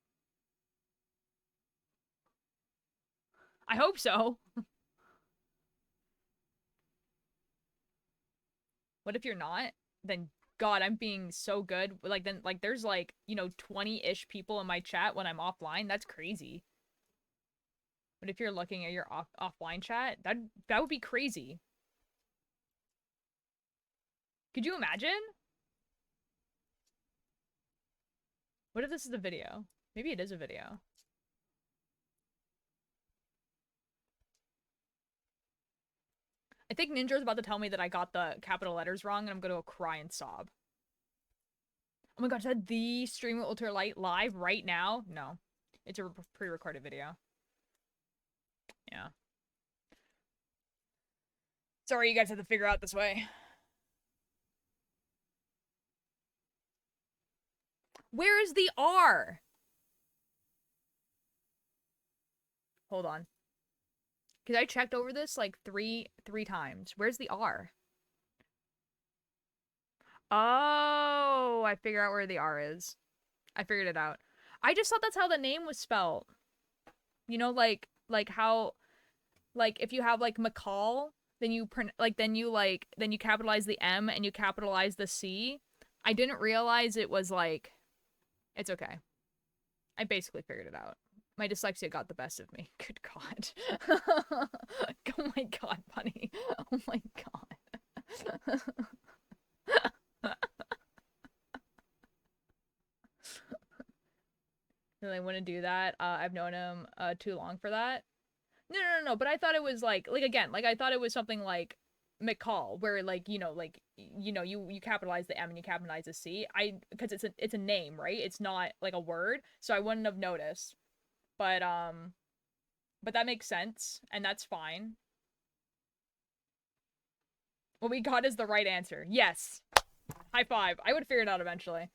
I hope so. What if you're not? Then God, I'm being so good. Like then like there's like, you know, 20-ish people in my chat when I'm offline. That's crazy. But if you're looking at your offline chat, that would be crazy. Could you imagine? What if this is a video? Maybe it is a video. I think Ninja's about to tell me that I got the capital letters wrong and I'm gonna go cry and sob. Oh my gosh, is that the stream with Ultralight live right now? No. It's a pre-recorded video. Yeah. Sorry you guys had to figure out this way. Where is the R? Hold on. Because I checked over this like three times. Where's the R? Oh, I figure out where the R is. I figured it out. I just thought that's how the name was spelled. You know, like how, like if you have like McCall, then you then you capitalize the M and you capitalize the C. I didn't realize it was like, it's okay. I basically figured it out. My dyslexia got the best of me. Good God. Oh my God, bunny. Oh my God. And I wouldn't do that. I've known him too long for that. No. But I thought it was like again, like I thought it was something like McCall, where like you capitalize the M and you capitalize the C. Because it's a name, right? It's not like a word, so I wouldn't have noticed. But that makes sense, and that's fine. What we got is the right answer. Yes. High five. I would figure it out eventually.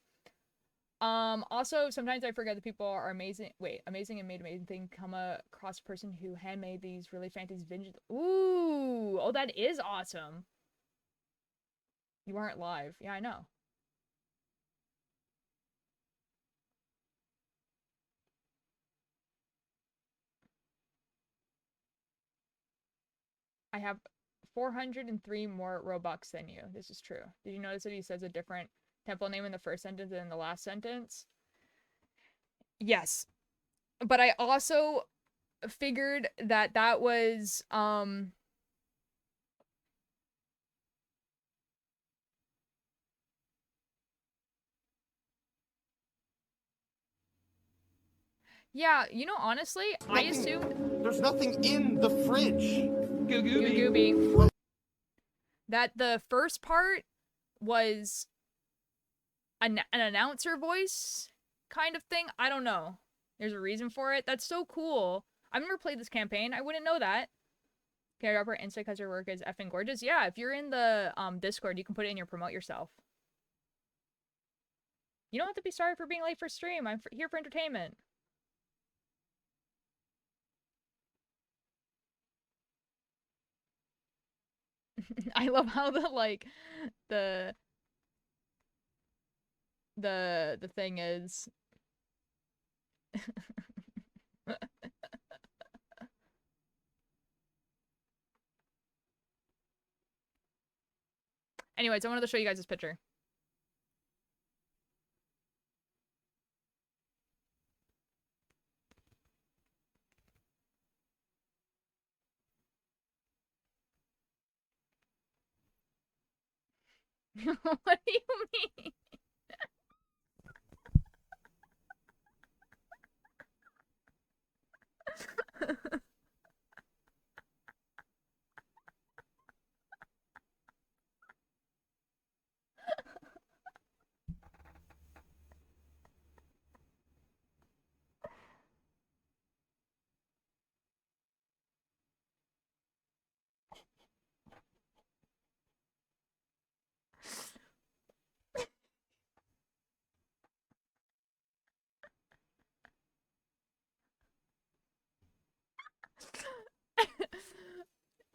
Also, sometimes I forget that people are amazing. Wait, amazing and made amazing thing. Come across a person who handmade these really fancy vintage. Ooh, oh, that is awesome. You aren't live. Yeah, I know. I have 403 more Robux than you. This is true. Did you notice that he says a different temple name in the first sentence than in the last sentence? Yes. But I also figured that that was, yeah, you know, honestly, I assumed There's nothing in the fridge. Gooby. That the first part was an announcer voice kind of thing. I don't know. There's a reason for it. That's so cool. I've never played this campaign. I wouldn't know that. Carry up her Insta because her work is effing gorgeous. Yeah, if you're in the Discord, you can put it in your promote yourself. You don't have to be sorry for being late for stream. I'm here for entertainment. I love how the the thing is. Anyways, I wanted to show you guys this picture. What do you mean?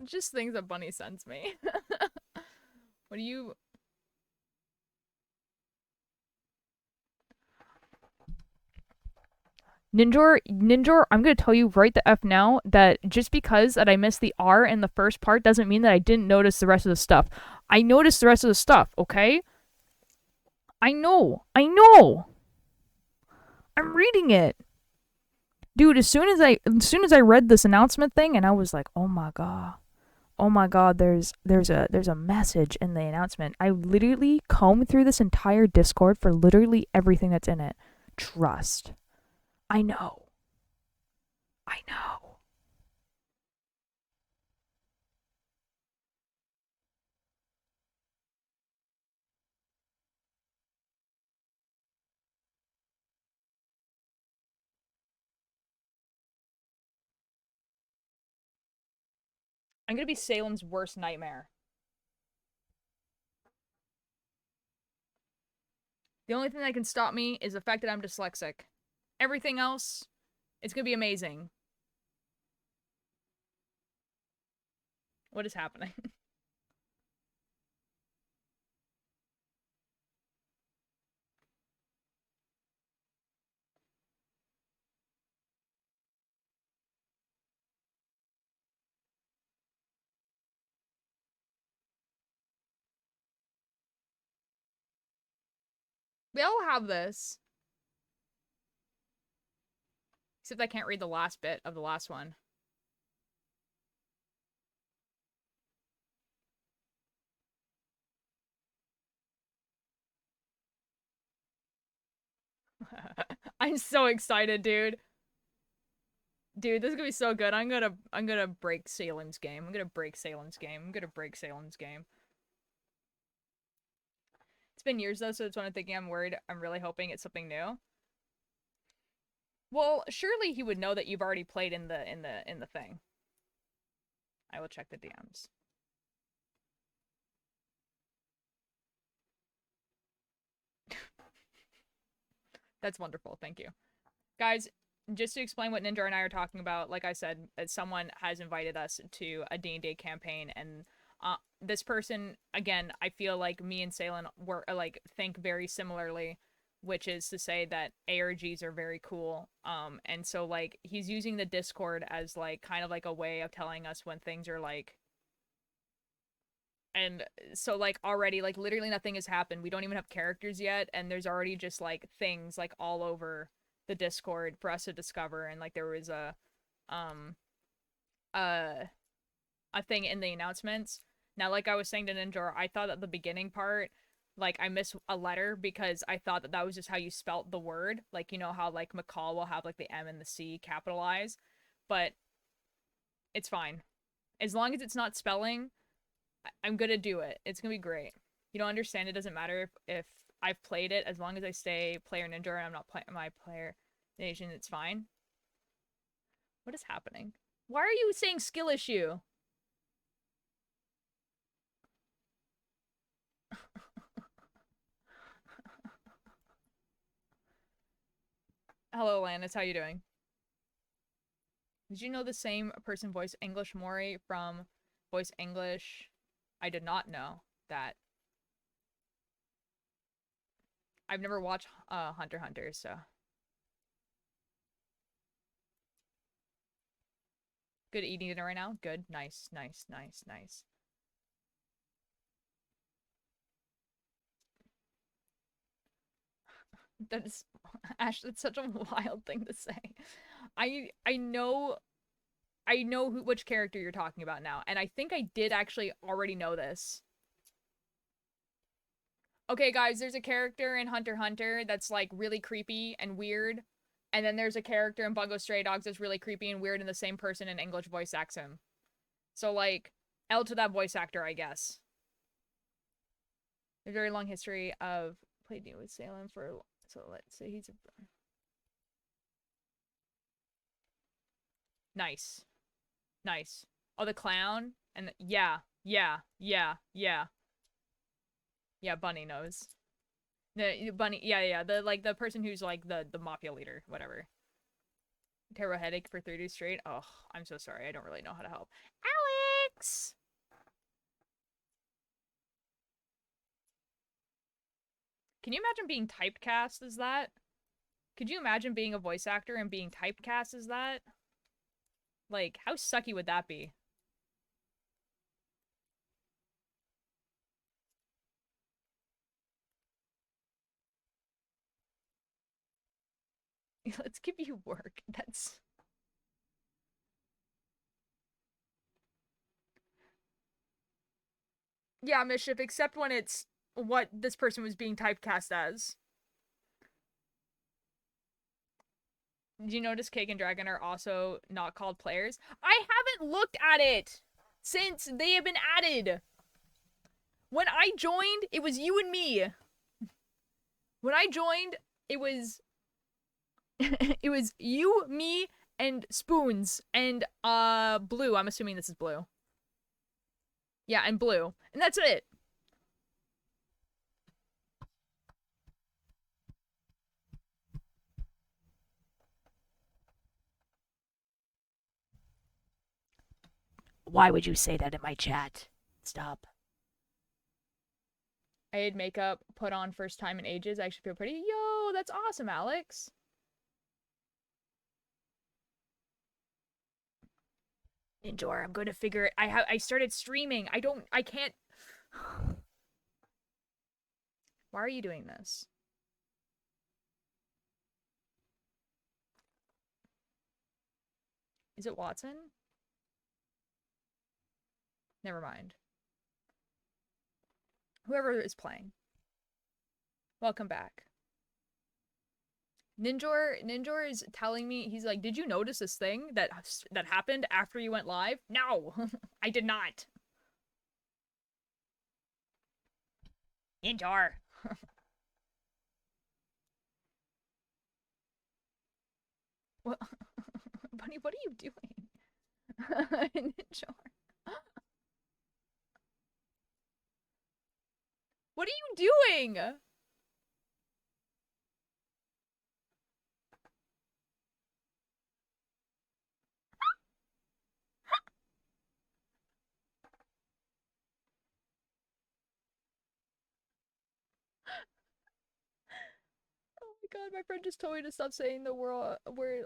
Just things that Bunny sends me. What do you... Ninjor, I'm gonna tell you right the F now that just because that I missed the R in the first part doesn't mean that I didn't notice the rest of the stuff. I noticed the rest of the stuff, okay? I know. I'm reading it. Dude, as soon as I read this announcement thing and I was like, "Oh my god. Oh my god, there's a message in the announcement." I literally combed through this entire Discord for literally everything that's in it. Trust. I know. I know. I'm gonna be Salem's worst nightmare. The only thing that can stop me is the fact that I'm dyslexic. Everything else, it's gonna be amazing. What is happening? We all have this. Except I can't read the last bit of the last one. I'm so excited, dude. Dude, this is gonna be so good. I'm gonna break Salem's game. I'm gonna break Salem's game. I'm gonna break Salem's game. It's been years though, so it's when I'm thinking I'm worried. I'm really hoping it's something new. Well, surely he would know that you've already played in the thing. I will check the DMs. That's wonderful. Thank you. Guys, just to explain what Ninja and I are talking about, like I said, someone has invited us to a D&D campaign, and this person, again, I feel like me and Salen were like think very similarly, which is to say that ARGs are very cool. And so like he's using the Discord as like kind of like a way of telling us when things are like, and so like already like literally nothing has happened. We don't even have characters yet, and there's already just like things like all over the Discord for us to discover. And like there was um a a thing in the announcements. Now, like I was saying to Ninja, I thought at the beginning part, like I missed a letter because I thought that that was just how you spelt the word. Like you know how like McCall will have like the M and the C capitalized, but it's fine as long as it's not spelling. I'm gonna do it. It's gonna be great. You don't understand. It doesn't matter if I've played it, as long as I stay player ninja and I'm not my player nation. It's fine. What is happening? Why are you saying skill issue? Hello, Lannis. How you doing? Did you know the same person voiced English Mori from Voice English I did not know that. I've never watched Hunter x Hunter, so. Good eating dinner right now? Good. Nice, nice, nice, nice. That is Ash, that's such a wild thing to say. I know which character you're talking about now, and I think I did actually already know this. Okay, guys, there's a character in Hunter x Hunter that's like really creepy and weird, and then there's a character in Bungo Stray Dogs that's really creepy and weird, and the same person in English voice acts him. So like, L to that voice actor, I guess. A very long history of played New with Salem for, so let's say he's a nice. Nice. Oh, the clown? And yeah, yeah, yeah, yeah. Yeah, Bunny knows. The Bunny, yeah, yeah, the like the person who's like the mafia leader, whatever. Terrible headache for 3 days straight. Oh, I'm so sorry. I don't really know how to help. Alex! Can you imagine being typecast as that? Could you imagine being a voice actor and being typecast as that? Like, how sucky would that be? Let's give you work. That's... Yeah, Mischief, except when it's what this person was being typecast as. Did you notice Cake and Dragon are also not called players? I haven't looked at it since they have been added. When I joined, it was you and me. When I joined, it was it was you, me, and Spoons and Blue. I'm assuming this is Blue. Yeah, and Blue. And that's it. Why would you say that in my chat? Stop. I had makeup put on first time in ages. I actually feel pretty. Yo, that's awesome, Alex. Ninjor, I'm going to figure it. I started streaming. I can't. Why are you doing this? Is it Watson? Never mind. Whoever is playing. Welcome back. Ninjor is telling me, he's like, did you notice this thing that happened after you went live? No, I did not. Ninjor. What? Bunny, what are you doing? Ninjor. What are you doing? Oh my god, my friend just told me to stop saying the word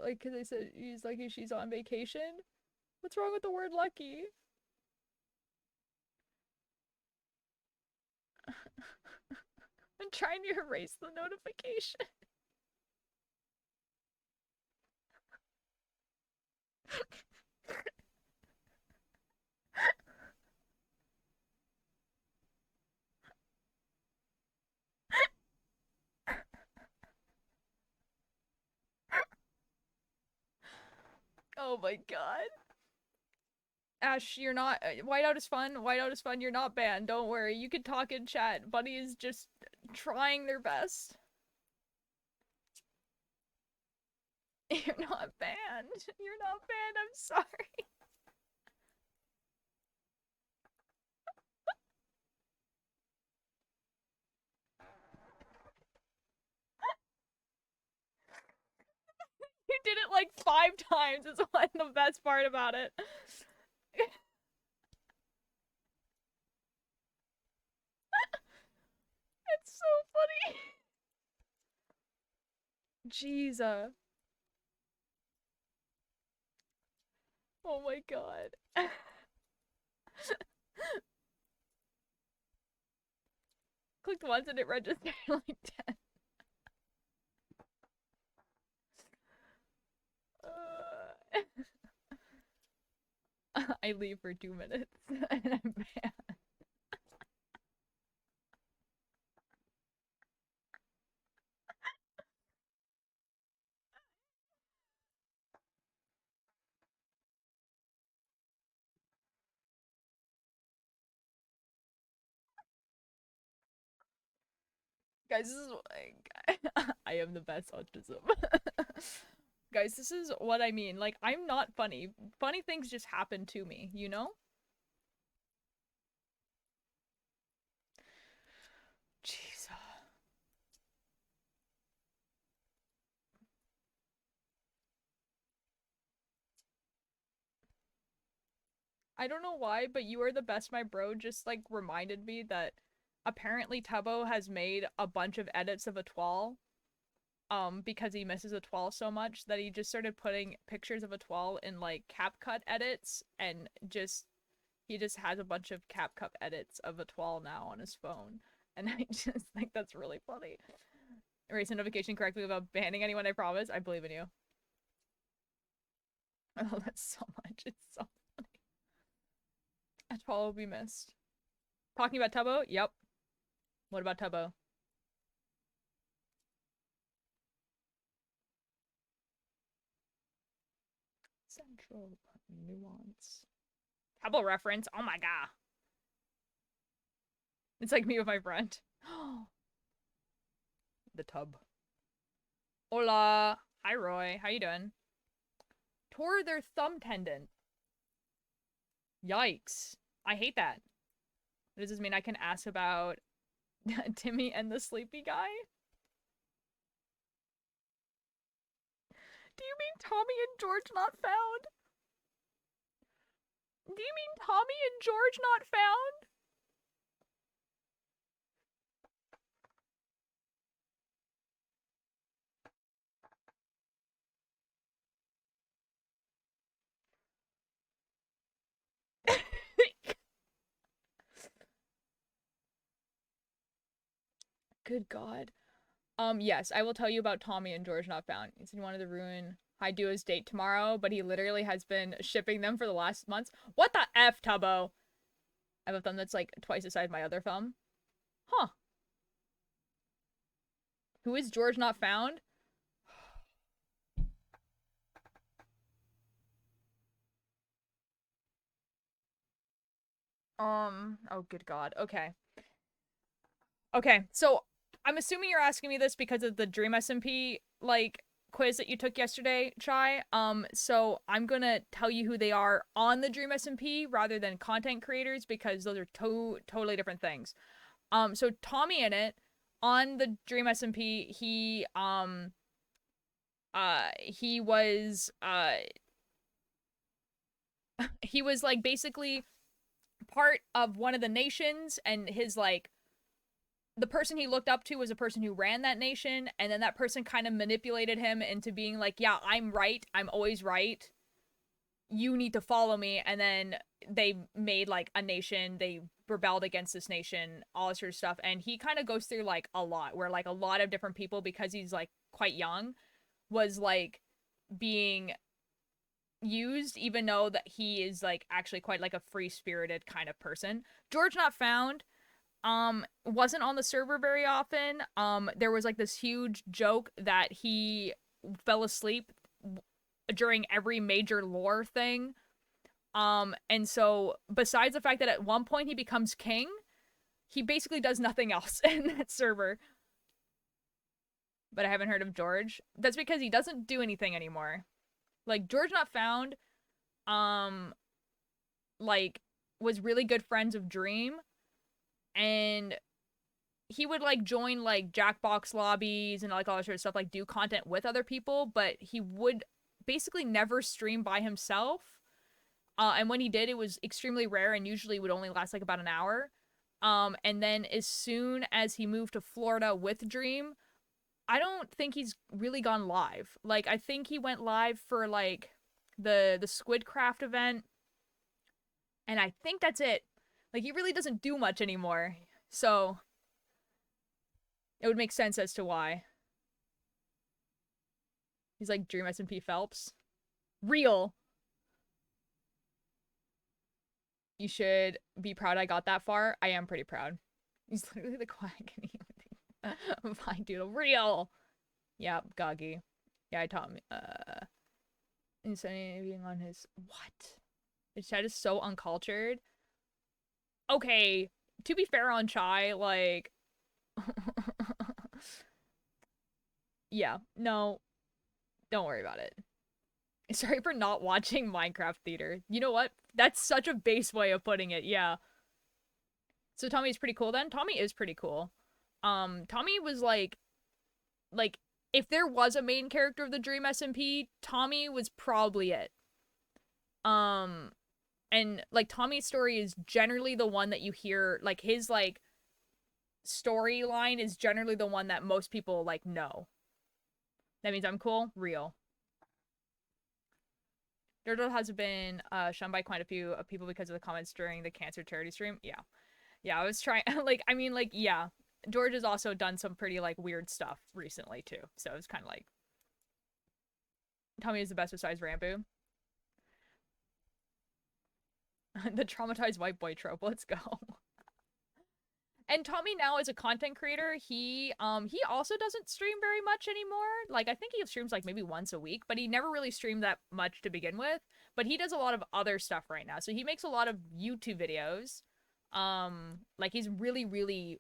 like, because they said he's lucky she's on vacation. What's wrong with the word lucky? I'm trying to erase the notification. Oh my god. Ash, you're not. Whiteout is fun. Whiteout is fun. You're not banned. Don't worry. You can talk in chat. Buddy is just trying their best. You're not banned. You're not banned. I'm sorry. You did it like 5 times. Is what the best part about it. funny. Jeez. Oh my god. Clicked once and it registered like 10. I leave for 2 minutes and I'm banned. Guys, this is I am the best autism. Guys, this is what I mean. Like, I'm not funny. Funny things just happen to me, you know? Jeez. I don't know why, but You Are the Best, My Bro just, like, reminded me that apparently Tubbo has made a bunch of edits of Etoile, because he misses Etoile so much that he just started putting pictures of Etoile in, like, CapCut edits, and he just has a bunch of CapCut edits of Etoile now on his phone. And I just think that's really funny. Erase a notification correctly without banning anyone, I promise. I believe in you. I love that so much. It's so funny. Etoile will be missed. Talking about Tubbo? Yep. What about Tubbo? Central nuance. Tubbo reference? Oh my god. It's like me with my friend. The tub. Hola. Hi, Roy. How you doing? Tore their thumb tendon. Yikes. I hate that. Does this mean I can ask about Timmy and the sleepy guy? Do you mean Tommy and George not found? Do you mean Tommy and George not found? Good God. Yes, I will tell you about Tommy and George not found. He said he wanted to ruin High Duo's date tomorrow, but he literally has been shipping them for the last months. What the F, Tubbo? I have a thumb that's like twice the size of my other thumb. Huh. Who is George not found? Oh good God. Okay. Okay, so I'm assuming you're asking me this because of the Dream SMP, like, quiz that you took yesterday, Chai. So I'm gonna tell you who they are on the Dream SMP rather than content creators because those are totally different things. So Tommy in it, on the Dream SMP, he was like basically part of one of the nations, and his like the person he looked up to was a person who ran that nation, and then that person kind of manipulated him into being like, yeah, I'm right, I'm always right, you need to follow me. And then they made like a nation, they rebelled against this nation, all this sort of stuff. And he kind of goes through like a lot where like a lot of different people, because he's like quite young, was like being used, even though that he is like actually quite like a free-spirited kind of person. George Not Found wasn't on the server very often. There was like this huge joke that he fell asleep during every major lore thing. And so besides the fact that at one point he becomes king, he basically does nothing else in that server. But I haven't heard of George. That's because he doesn't do anything anymore. Like George Not Found, like was really good friends of Dream, and he would like join like Jackbox lobbies and like all that sort of stuff, like do content with other people, but he would basically never stream by himself. And when he did, it was extremely rare and usually would only last like about an hour. And then as soon as he moved to Florida with Dream, I don't think he's really gone live. Like, I think he went live for, like, the Squidcraft event, and I think that's it. Like, he really doesn't do much anymore. So, it would make sense as to why. He's like Dream SMP Phelps. Real. You should be proud I got that far. I am pretty proud. He's literally the quack. Fine doodle. Real. Yep, Goggy. Yeah, I taught me. Insanity being on his. What? His chat is so uncultured. Okay, to be fair on Chai, like. Yeah, no. Don't worry about it. Sorry for not watching Minecraft Theater. You know what? That's such a base way of putting it, yeah. So Tommy's pretty cool then? Tommy is pretty cool. Tommy was like, if there was a main character of the Dream SMP, Tommy was probably it. And, like, Tommy's story is generally the one that you hear, like, his, like, storyline is generally the one that most people, like, know. That means I'm cool? Real. Dirtle has been shunned by quite a few people because of the comments during the cancer charity stream. Yeah. Yeah, I was trying, like, I mean, like, yeah. George has also done some pretty, like, weird stuff recently, too. So it's kind of like... Tommy is the best besides Rambo. The traumatized white boy trope. Let's go. And Tommy now as a content creator, he also doesn't stream very much anymore. Like, I think he streams like maybe once a week, but he never really streamed that much to begin with. But he does a lot of other stuff right now. So he makes a lot of YouTube videos. Like, he's really, really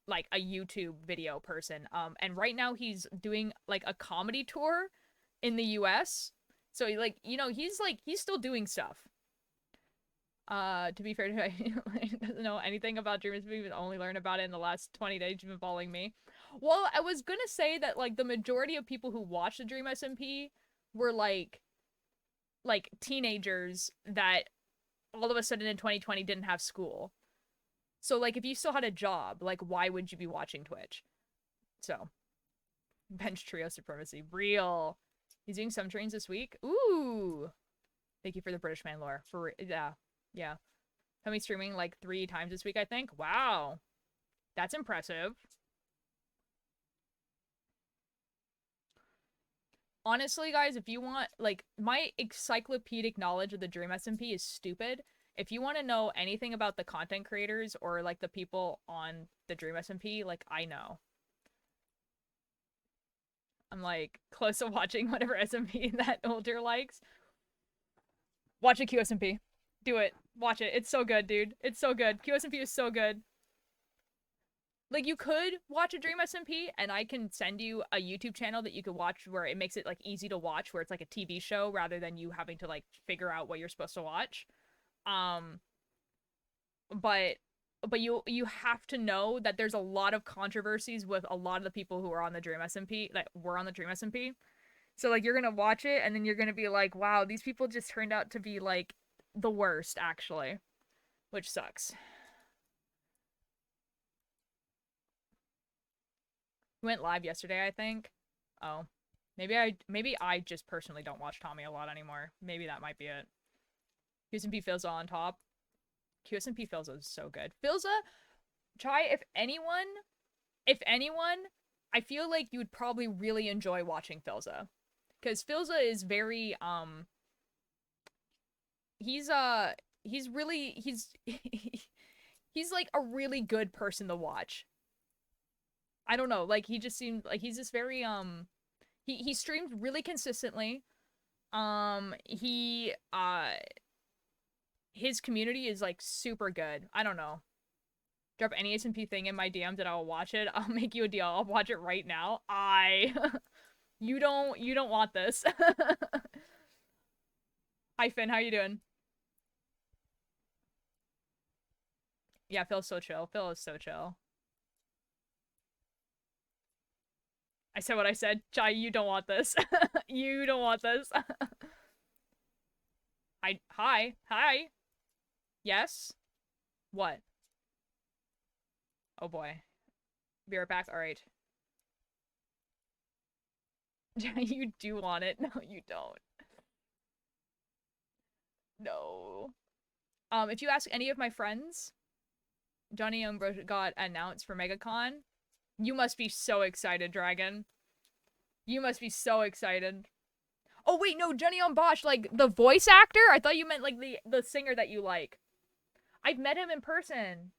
like a YouTube video person. And right now he's doing like a comedy tour in the US. So he, like, you know, he's still doing stuff. To be fair to him, he doesn't know anything about Dream SMP, but only learned about it in the last 20 days you've been following me. Well, I was gonna say that, like, the majority of people who watched the Dream SMP were, like teenagers that all of a sudden in 2020 didn't have school. So, like, if you still had a job, like, why would you be watching Twitch? So, bench trio supremacy. Real. He's doing some trains this week. Ooh. Thank you for the British man lore. Yeah. Yeah. Tommy's streaming like 3 times this week, I think. Wow. That's impressive. Honestly, guys, if you want, like, my encyclopedic knowledge of the Dream SMP is stupid. If you want to know anything about the content creators or, like, the people on the Dream SMP, like, I know. I'm, like, close to watching whatever SMP that older likes. Watch a QSMP. Do it. Watch it. It's so good, dude. It's so good. QSMP is so good. Like, you could watch a Dream SMP, and I can send you a YouTube channel that you could watch where it makes it, like, easy to watch, where it's like a TV show rather than you having to, like, figure out what you're supposed to watch. But you have to know that there's a lot of controversies with a lot of the people who are on the Dream SMP, that were on the Dream SMP. So, like, you're gonna watch it, and then you're gonna be like, wow, these people just turned out to be, like, the worst, actually. Which sucks. We went live yesterday, I think. Oh. Maybe I just personally don't watch Tommy a lot anymore. Maybe that might be it. QSMP Filza on top. QSMP Filza is so good. Filza, try, if anyone, I feel like you would probably really enjoy watching Filza. Because Filza is very, he's really, he's like a really good person to watch. I don't know, like, he just seemed like he's just very, he streams really consistently. His community is, like, super good. I don't know. Drop any SMP thing in my DMs and I'll watch it. I'll make you a deal. I'll watch it right now. You don't want this. Hi, Finn. How you doing? Yeah, Phil's so chill. Phil is so chill. I said what I said. Chai, you don't want this. You don't want this. Hi. Yes? What? Oh boy. Be right back. All right. You do want it? No, you don't. No. If you ask any of my friends, Johnny Youngbro got announced for MegaCon. You must be so excited, Dragon. You must be so excited. Oh wait, no, Johnny Young Bosch, like the voice actor? I thought you meant like the singer that you like. I've met him in person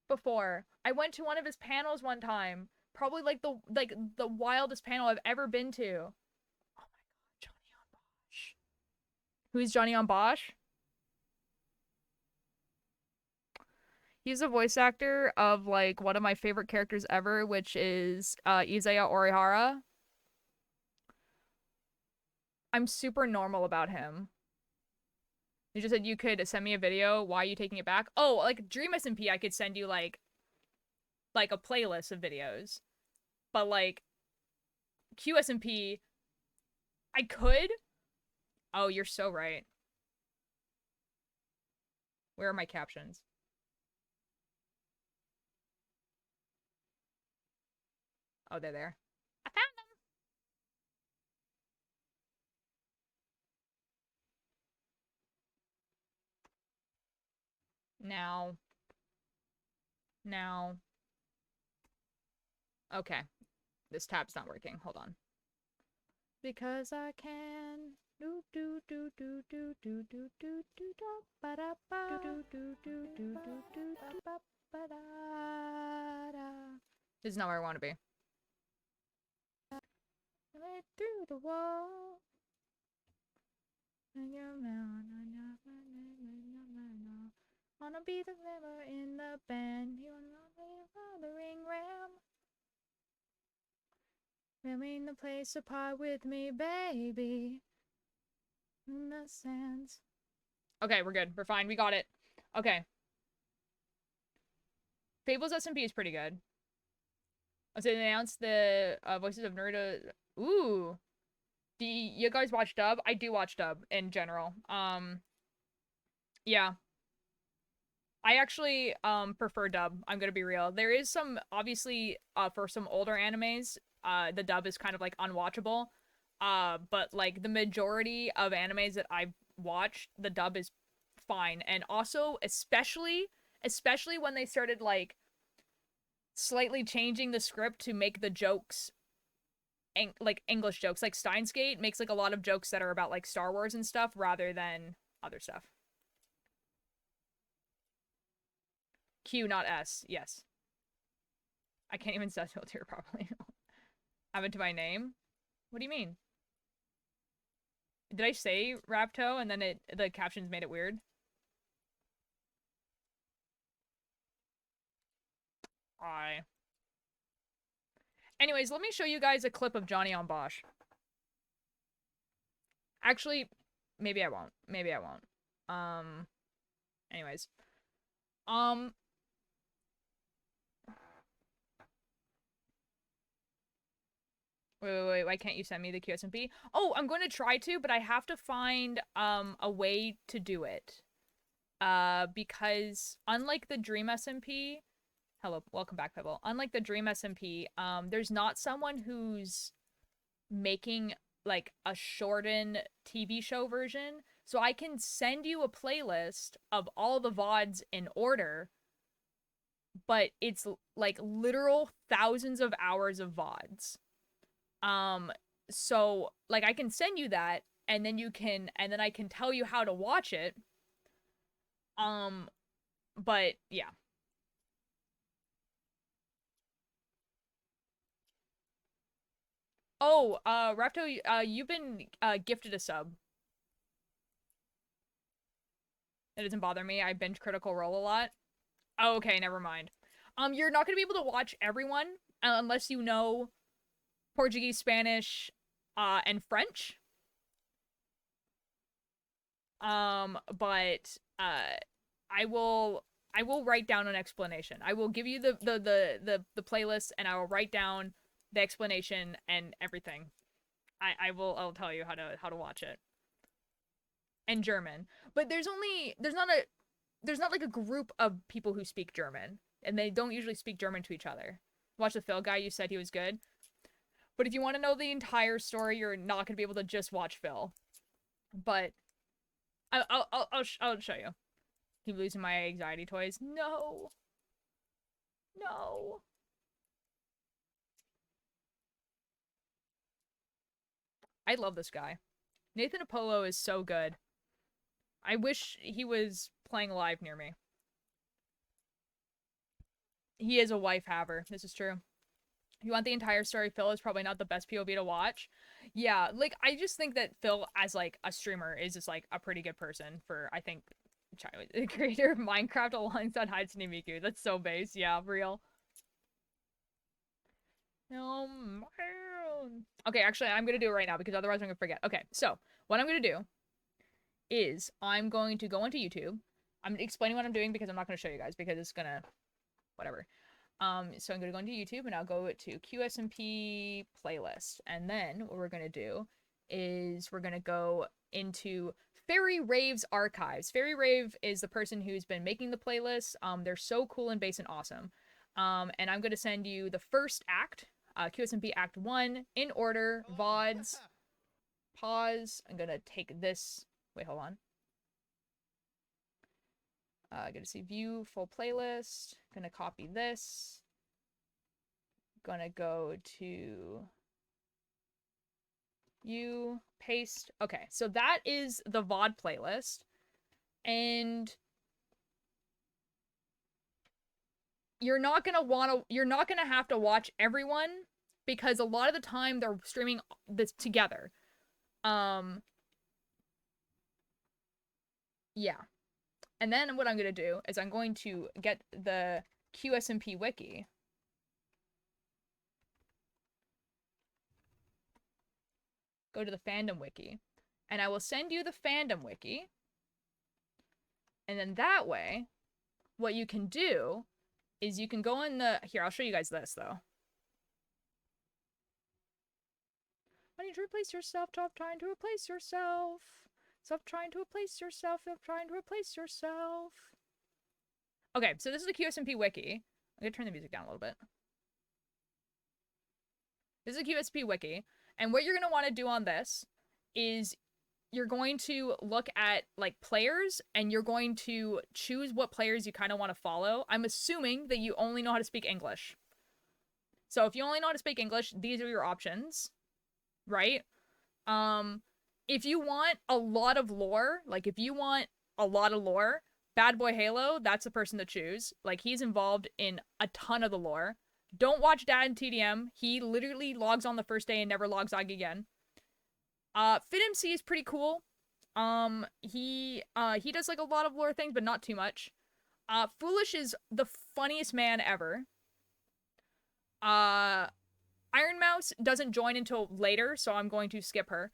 before. I went to one of his panels one time. Probably like the wildest panel I've ever been to. Oh my god, Johnny Young Bosch. Who's Johnny Young Bosch? He's a voice actor of like one of my favorite characters ever, which is Izaya Orihara. I'm super normal about him. You just said you could send me a video. Why are you taking it back? Oh, like Dream SMP, I could send you like a playlist of videos. But like QSMP, I could. Oh, you're so right. Where are my captions? Oh, they're there. I found them. Now. Now. Okay. This tab's not working. Hold on. Because I can. Do do do do do do do do do do ba da ba do do do do do do ba ba da da. This is not where I want to be. Right through the wall. Wanna be the member in the band. You wanna be the ring ram. Remain the place apart with me, baby. In the sands. Okay, we're good. We're fine. We got it. Okay. Fable's SMP is pretty good. So they announced the voices of Naruto. Ooh. Do you guys watch dub? I do watch dub in general. Yeah. I actually prefer dub. I'm gonna be real. There is some obviously for some older animes, the dub is kind of like unwatchable. But like the majority of animes that I've watched, the dub is fine. And also especially when they started like slightly changing the script to make the jokes like English jokes. Like Steins Gate makes like a lot of jokes that are about like Star Wars and stuff rather than other stuff. Q, not S. Yes. I can't even set filter properly. Add it to my name? What do you mean? Did I say Rapto and then the captions made it weird? Anyways, let me show you guys a clip of Johnny on Bosch. Actually, maybe I won't. Maybe I won't. Anyways. Wait, why can't you send me the QSMP? Oh, I'm going to try to, but I have to find a way to do it. Because unlike the Dream SMP, hello, welcome back, Pebble. Unlike the Dream SMP, there's not someone who's making like a shortened TV show version. So I can send you a playlist of all the VODs in order, but it's like literal thousands of hours of VODs. So like I can send you that and then I can tell you how to watch it. But yeah. Oh, Rapto, you've been gifted a sub. It doesn't bother me. I binge Critical Role a lot. Oh, okay, never mind. You're not gonna be able to watch everyone unless you know Portuguese, Spanish, and French. But I will write down an explanation. I will give you the playlist and I will write down the explanation and everything. I'll tell you how to watch it. And German. But there's not like a group of people who speak German. and they don't usually speak German to each other. Watch the Phil guy, you said he was good. But if you want to know the entire story, you're not going to be able to just watch Phil. But I'll show you. Keep losing my anxiety toys. No. No. I love this guy. Nathan Apollo is so good. I wish he was playing live near me. He is a wife haver. This is true. If you want the entire story, Phil is probably not the best POV to watch. Yeah, like, I just think that Phil, as, like, a streamer, is just, like, a pretty good person for, I think, the creator of Minecraft alongside Hatsune Miku. That's so base. Yeah, real. Oh, man. Okay, actually, I'm gonna do it right now because otherwise I'm gonna forget. Okay, so, what I'm gonna do is I'm going to go onto YouTube. I'm explaining what I'm doing because I'm not gonna show you guys because it's gonna... whatever. So I'm gonna go into YouTube and I'll go to QSMP playlist. And then what we're gonna do is we're gonna go into Fairy Rave's archives. Fairy Rave is the person who's been making the playlist. They're so cool and bass and awesome. And I'm gonna send you the first act, QSMP Act 1, in order, VODs. Pause. I'm gonna take this. Wait, hold on. Gonna see view full playlist. Gonna copy this. Gonna go to you, paste. Okay, so that is the VOD playlist. And you're not gonna have to watch everyone because a lot of the time they're streaming this together. Yeah. And then what I'm going to do is I'm going to get the QSMP wiki. Go to the fandom wiki. And I will send you the fandom wiki. And then that way, what you can do is you can go in the... Here, I'll show you guys this, though. I need to replace yourself. Stop trying to replace yourself. Stop trying to replace yourself. Stop trying to replace yourself. Okay, so this is the QSMP wiki. I'm gonna turn the music down a little bit. This is a QSMP wiki. And what you're gonna want to do on this is you're going to look at, like, players, and you're going to choose what players you kind of want to follow. I'm assuming that you only know how to speak English. So if you only know how to speak English, these are your options, right? If you want a lot of lore, like, if you want a lot of lore, Bad Boy Halo, that's the person to choose. Like, he's involved in a ton of the lore. Don't watch Dad and TDM. He literally logs on the first day and never logs on again. FitMC is pretty cool. He does, like, a lot of lore things, but not too much. Foolish is the funniest man ever. Iron Mouse doesn't join until later, so I'm going to skip her.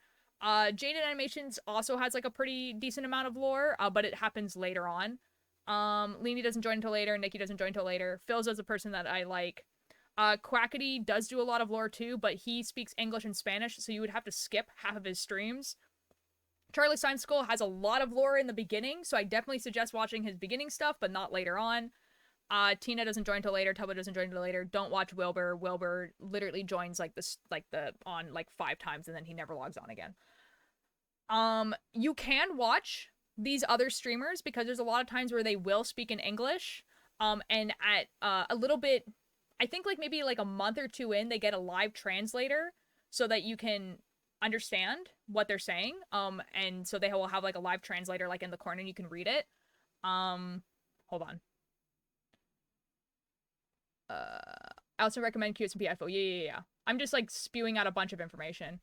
Jaded Animations also has, like, a pretty decent amount of lore, but it happens later on. Leany doesn't join until later. Nikki doesn't join until later. Phil's is a person that I like. Quackity does do a lot of lore too, but he speaks English and Spanish, so you would have to skip half of his streams. Charlie Science School has a lot of lore in the beginning, so I definitely suggest watching his beginning stuff, but not later on. Tina doesn't join till later. Tubbo doesn't join till later. Don't watch Wilbur. Wilbur literally joins, like, this, like, on, like, 5 times, and then he never logs on again. You can watch these other streamers because there's a lot of times where they will speak in English. And at, a little bit, I think, like, maybe, like, a month or 2 in, they get a live translator so that you can understand what they're saying. And so they will have, like, a live translator, like, in the corner and you can read it. Hold on. I also recommend QSMP IFO. Yeah. I'm just, like, spewing out a bunch of information.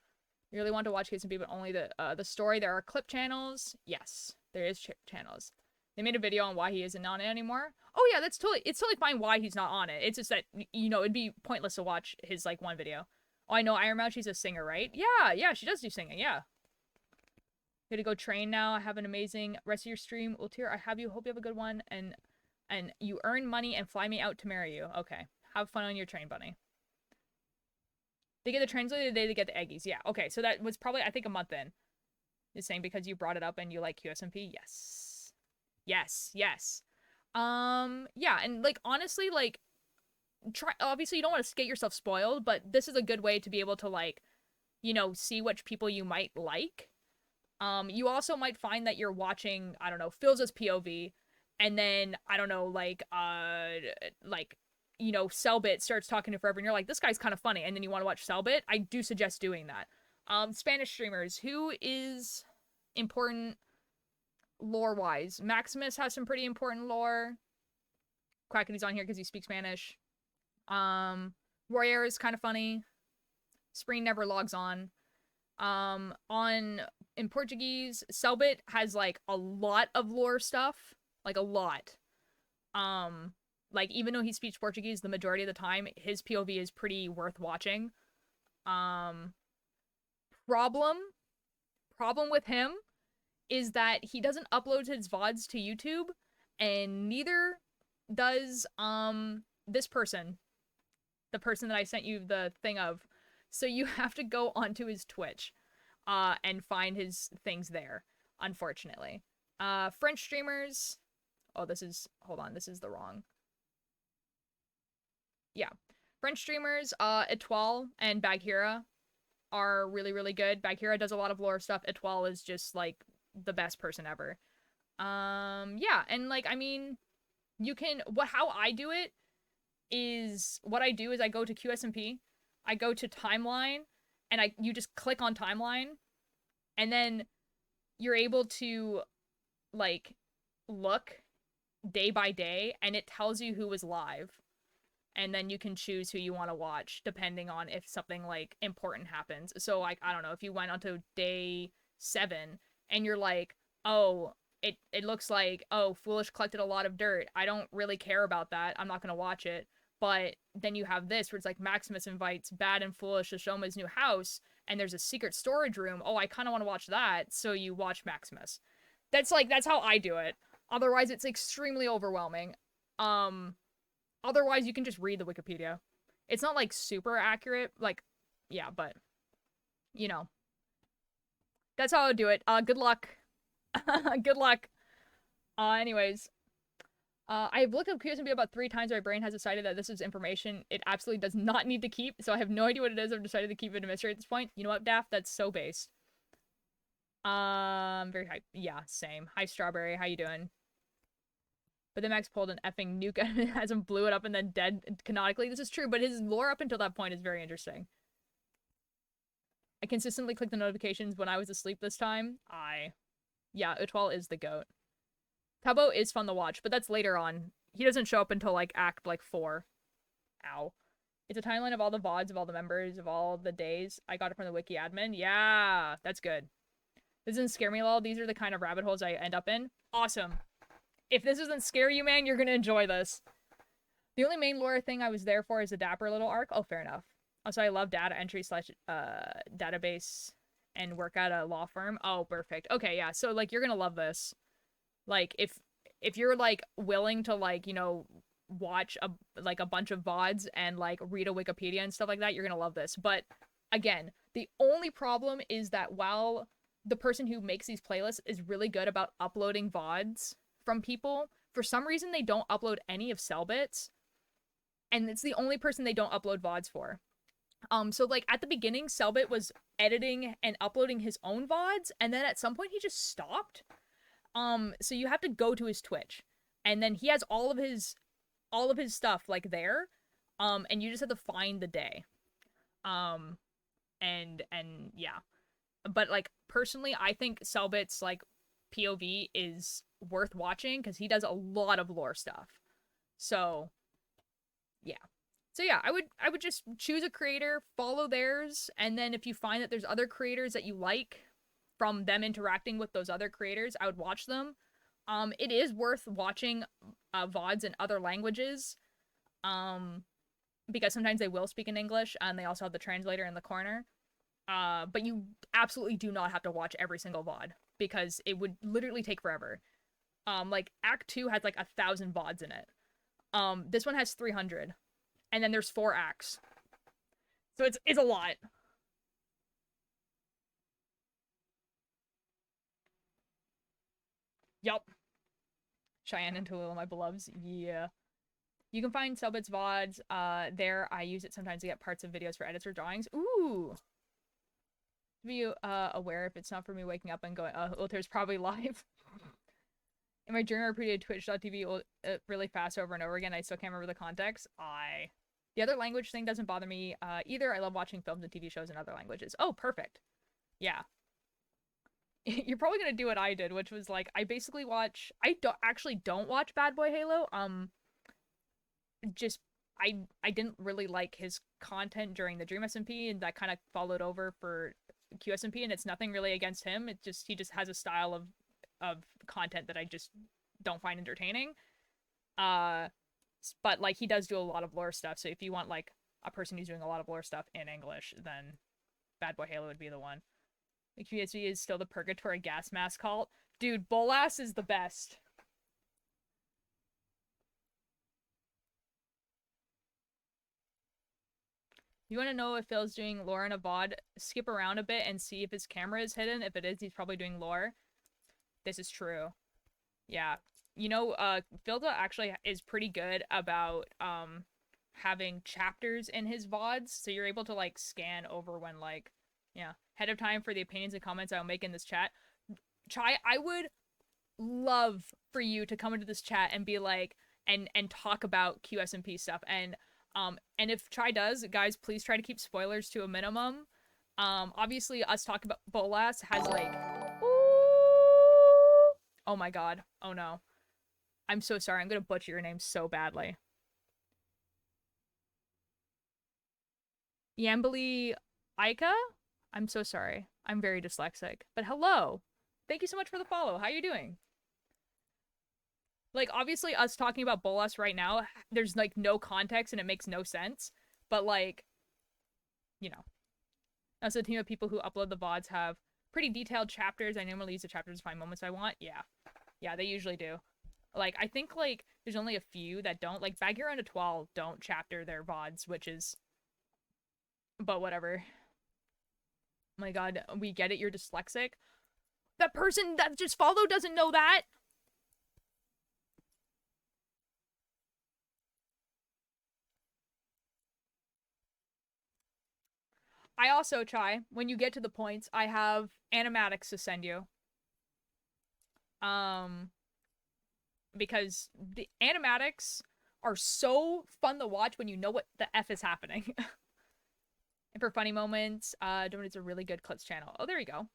You really want to watch QSMP, but only the story. There are clip channels. Yes, there is channels. They made a video on why he isn't on it anymore. Oh yeah, it's totally fine why he's not on it. It's just that, you know, it'd be pointless to watch his, like, one video. Oh, I know Iron Mouse, she's a singer, right? Yeah, she does do singing, yeah. Gonna go train now. Have an amazing rest of your stream. Ultir, I have you. Hope you have a good one. And you earn money and fly me out to marry you. Okay. Have fun on your train, bunny. They get the translator the day they get the eggies. Yeah, okay. So that was probably, I think, a month in. Just saying because you brought it up and you like QSMP. Yes. Yeah, and like honestly, like try obviously you don't want to get yourself spoiled, but this is a good way to be able to like, you know, see which people you might like. You also might find that you're watching, I don't know, Phil's POV, and then I don't know, like you know, Selbit starts talking to forever, and you're like, this guy's kind of funny, and then you want to watch Selbit. I do suggest doing that. Spanish streamers, who is important lore wise? Maximus has some pretty important lore. Quackity's on here because he speaks Spanish. Warrior is kind of funny. Spring never logs on. On in Portuguese, Selbit has like a lot of lore stuff, like a lot. Like even though he speaks Portuguese the majority of the time, his POV is pretty worth watching. Um, problem problem with him is that he doesn't upload his VODs to YouTube, and neither does this person, the person that I sent you the thing of. So you have to go onto his Twitch and find his things there, unfortunately. French streamers. Oh, this is, hold on, this is the wrong. Yeah. French streamers, Etoile and Bagheera are really, really good. Bagheera does a lot of lore stuff. Etoile is just like the best person ever. Yeah, and like, I mean, you can, how I do it is, what I do is I go to QSMP, I go to timeline, and you just click on timeline, and then you're able to like look day by day, and it tells you who was live, and then you can choose who you want to watch depending on if something like important happens. So like, I don't know, if you went onto day 7 and you're like, oh, it looks like, oh, Foolish collected a lot of dirt, I don't really care about that, I'm not gonna watch it. But then you have this where it's like Maximus invites Bad and Foolish to show him his new house, and there's a secret storage room. Oh, I kind of want to watch that, so you watch Maximus. That's how I do it. Otherwise, it's extremely overwhelming. Otherwise, you can just read the Wikipedia. It's not like super accurate, like, yeah, but you know, that's how I would do it. Good luck. Good luck. Anyways, I've looked up QSMB about 3 times. My brain has decided that this is information it absolutely does not need to keep, so I have no idea what it is. I've decided to keep it a mystery at this point. You know what, Daft? That's so based. Very high. Yeah, same. Hi, Strawberry. How you doing? But then Max pulled an effing nuke and has him blew it up and then dead canonically. This is true, but his lore up until that point is very interesting. I consistently click the notifications when I was asleep this time. Yeah, Etoile is the goat. Tubbo is fun to watch, but that's later on. He doesn't show up until like act like 4. Ow. It's a timeline of all the VODs of all the members of all the days. I got it from the wiki admin. Yeah, that's good. This doesn't scare me at all. These are the kind of rabbit holes I end up in. Awesome. If this doesn't scare you, man, you're gonna enjoy this. The only main lore thing I was there for is the Dapper little arc. Oh, fair enough. Also, I love data entry / database and work at a law firm. Oh, perfect. Okay, yeah. So like, you're gonna love this. Like, if you're like willing to like, you know, watch a bunch of VODs and like read a Wikipedia and stuff like that, you're gonna love this. But again, the only problem is that while the person who makes these playlists is really good about uploading VODs from people, for some reason they don't upload any of Selbit's, and it's the only person they don't upload VODs for. So like at the beginning, Selbit was editing and uploading his own VODs, and then at some point he just stopped. So you have to go to his Twitch, and then he has all of his stuff like there, and you just have to find the day. And yeah. But like personally, I think Selbit's like POV is worth watching because he does a lot of lore stuff. So yeah. So yeah, I would just choose a creator, follow theirs, and then if you find that there's other creators that you like from them interacting with those other creators, I would watch them. It is worth watching VODs in other languages. Because sometimes they will speak in English and they also have the translator in the corner. But you absolutely do not have to watch every single VOD because it would literally take forever. Like Act 2 has like 1,000 VODs in it. This one has 300. And then there's 4 acts. So it's a lot. Yup. Cheyenne and Tallulah, my beloveds. Yeah. You can find Selbit's VODs there. I use it sometimes to get parts of videos for edits or drawings. Ooh. Be aware if it's not for me waking up and going, Ulter's probably live. In my dream, I repeated twitch.tv really fast over and over again. I still can't remember the context. The other language thing doesn't bother me either. I love watching films and TV shows in other languages. Oh, perfect. Yeah. You're probably gonna do what I did, which was like, I basically watch, I don't watch Bad Boy Halo. Just, I didn't really like his content during the Dream SMP, and that kind of followed over for QSMP, and it's nothing really against him. He just has a style of content that I just don't find entertaining. But like, he does do a lot of lore stuff, so if you want like a person who's doing a lot of lore stuff in English, then Bad Boy Halo would be the one. The QSB is still the purgatory gas mask cult. Dude, Bolas is the best. You want to know if Phil's doing lore in a VOD? Skip around a bit and see if his camera is hidden. If it is, he's probably doing lore. This is true. Yeah. You know, Philda actually is pretty good about having chapters in his VODs, so you're able to like scan over when like, yeah, ahead of time for the opinions and comments I'll make in this chat. Chai, I would love for you to come into this chat and be like, and talk about QSMP stuff. And if Chai does, guys, please try to keep spoilers to a minimum. Obviously us talking about Bolas has like, oh my god, oh no. I'm so sorry, I'm gonna butcher your name so badly. Yambly Aika? I'm so sorry. I'm very dyslexic. But hello! Thank you so much for the follow. How you doing? Like, obviously, us talking about Bolas right now, there's, like, no context and it makes no sense. But, like, you know. As a team of people who upload the VODs have pretty detailed chapters. I normally use the chapters to find moments I want. Yeah. Yeah, they usually do. Like, I think, like, there's only a few that don't. Like, Bagheera and Etoile don't chapter their VODs, which is... But whatever. Oh my god, we get it, you're dyslexic. That person that just followed doesn't know that! I also, Chai, when you get to the points, I have animatics to send you. Because the animatics are so fun to watch when you know what the F is happening. And for funny moments, donates a really good clips channel. Oh, there you go.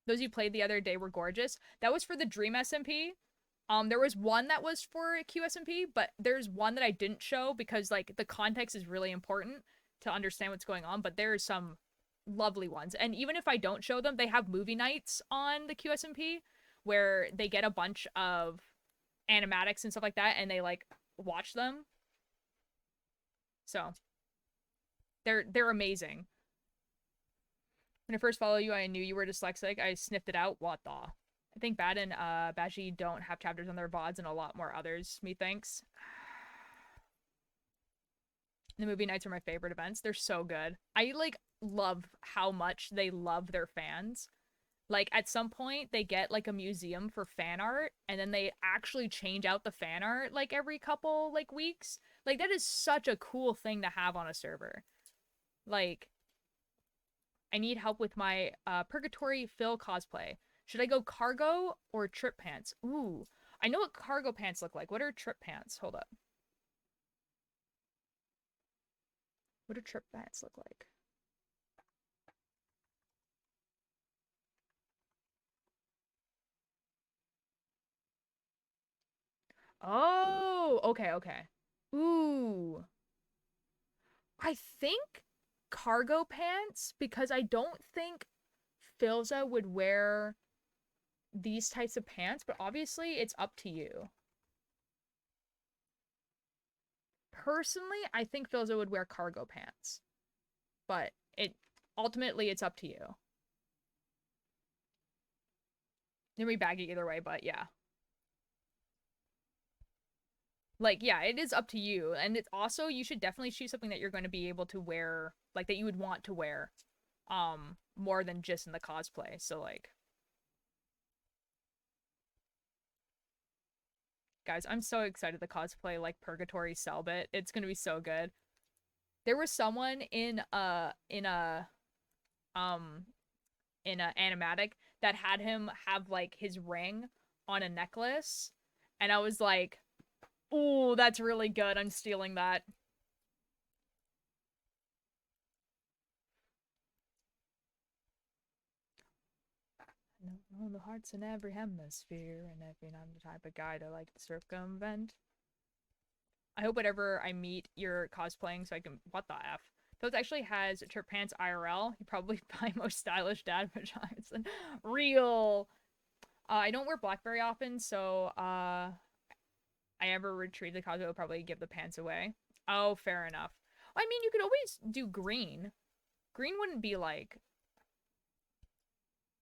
Those you played the other day were gorgeous. That was for the Dream SMP. There was one that was for QSMP, but there's one that I didn't show because, like, the context is really important to understand what's going on, but there's some lovely ones. And even if I don't show them, they have movie nights on the QSMP where they get a bunch of animatics and stuff like that, and they, like, watch them. So, they're amazing. When I first followed you, I knew you were dyslexic. I sniffed it out. What the? I think Bad and Bashi don't have chapters on their VODs, and a lot more others, methinks. The movie nights are my favorite events. They're so good. I, like, love how much they love their fans. Like, at some point, they get, like, a museum for fan art, and then they actually change out the fan art, like, every couple, like, weeks. Like, that is such a cool thing to have on a server. Like, I need help with my Purgatory Phil cosplay. Should I go cargo or trip pants? Ooh, I know what cargo pants look like. What are trip pants? Hold up. What do trip pants look like? Oh, okay, okay. Ooh. I think cargo pants, because I don't think Philza would wear these types of pants, but obviously it's up to you. Personally, I think Philza would wear cargo pants, but ultimately it's up to you. It'll be baggy either way, but yeah. Like, yeah, it is up to you. And it's also, you should definitely choose something that you're going to be able to wear, like, that you would want to wear, more than just in the cosplay. So, like, Guys, I'm so excited to cosplay like Purgatory Selbit. It's gonna be so good. There was someone um in a animatic that had him have like his ring on a necklace, and I was like, "Ooh, that's really good. I'm stealing that." No, the heart's in every hemisphere, and if you're not the type of guy to like to circumvent. I hope whatever I meet, you're cosplaying so I can. What the f? Those actually has Trip Pants IRL. You probably buy most stylish dad pajamas. Real. I don't wear black very often, so I ever retrieve the cosplay, will probably give the pants away. Oh, fair enough. I mean, you could always do green. Green wouldn't be like.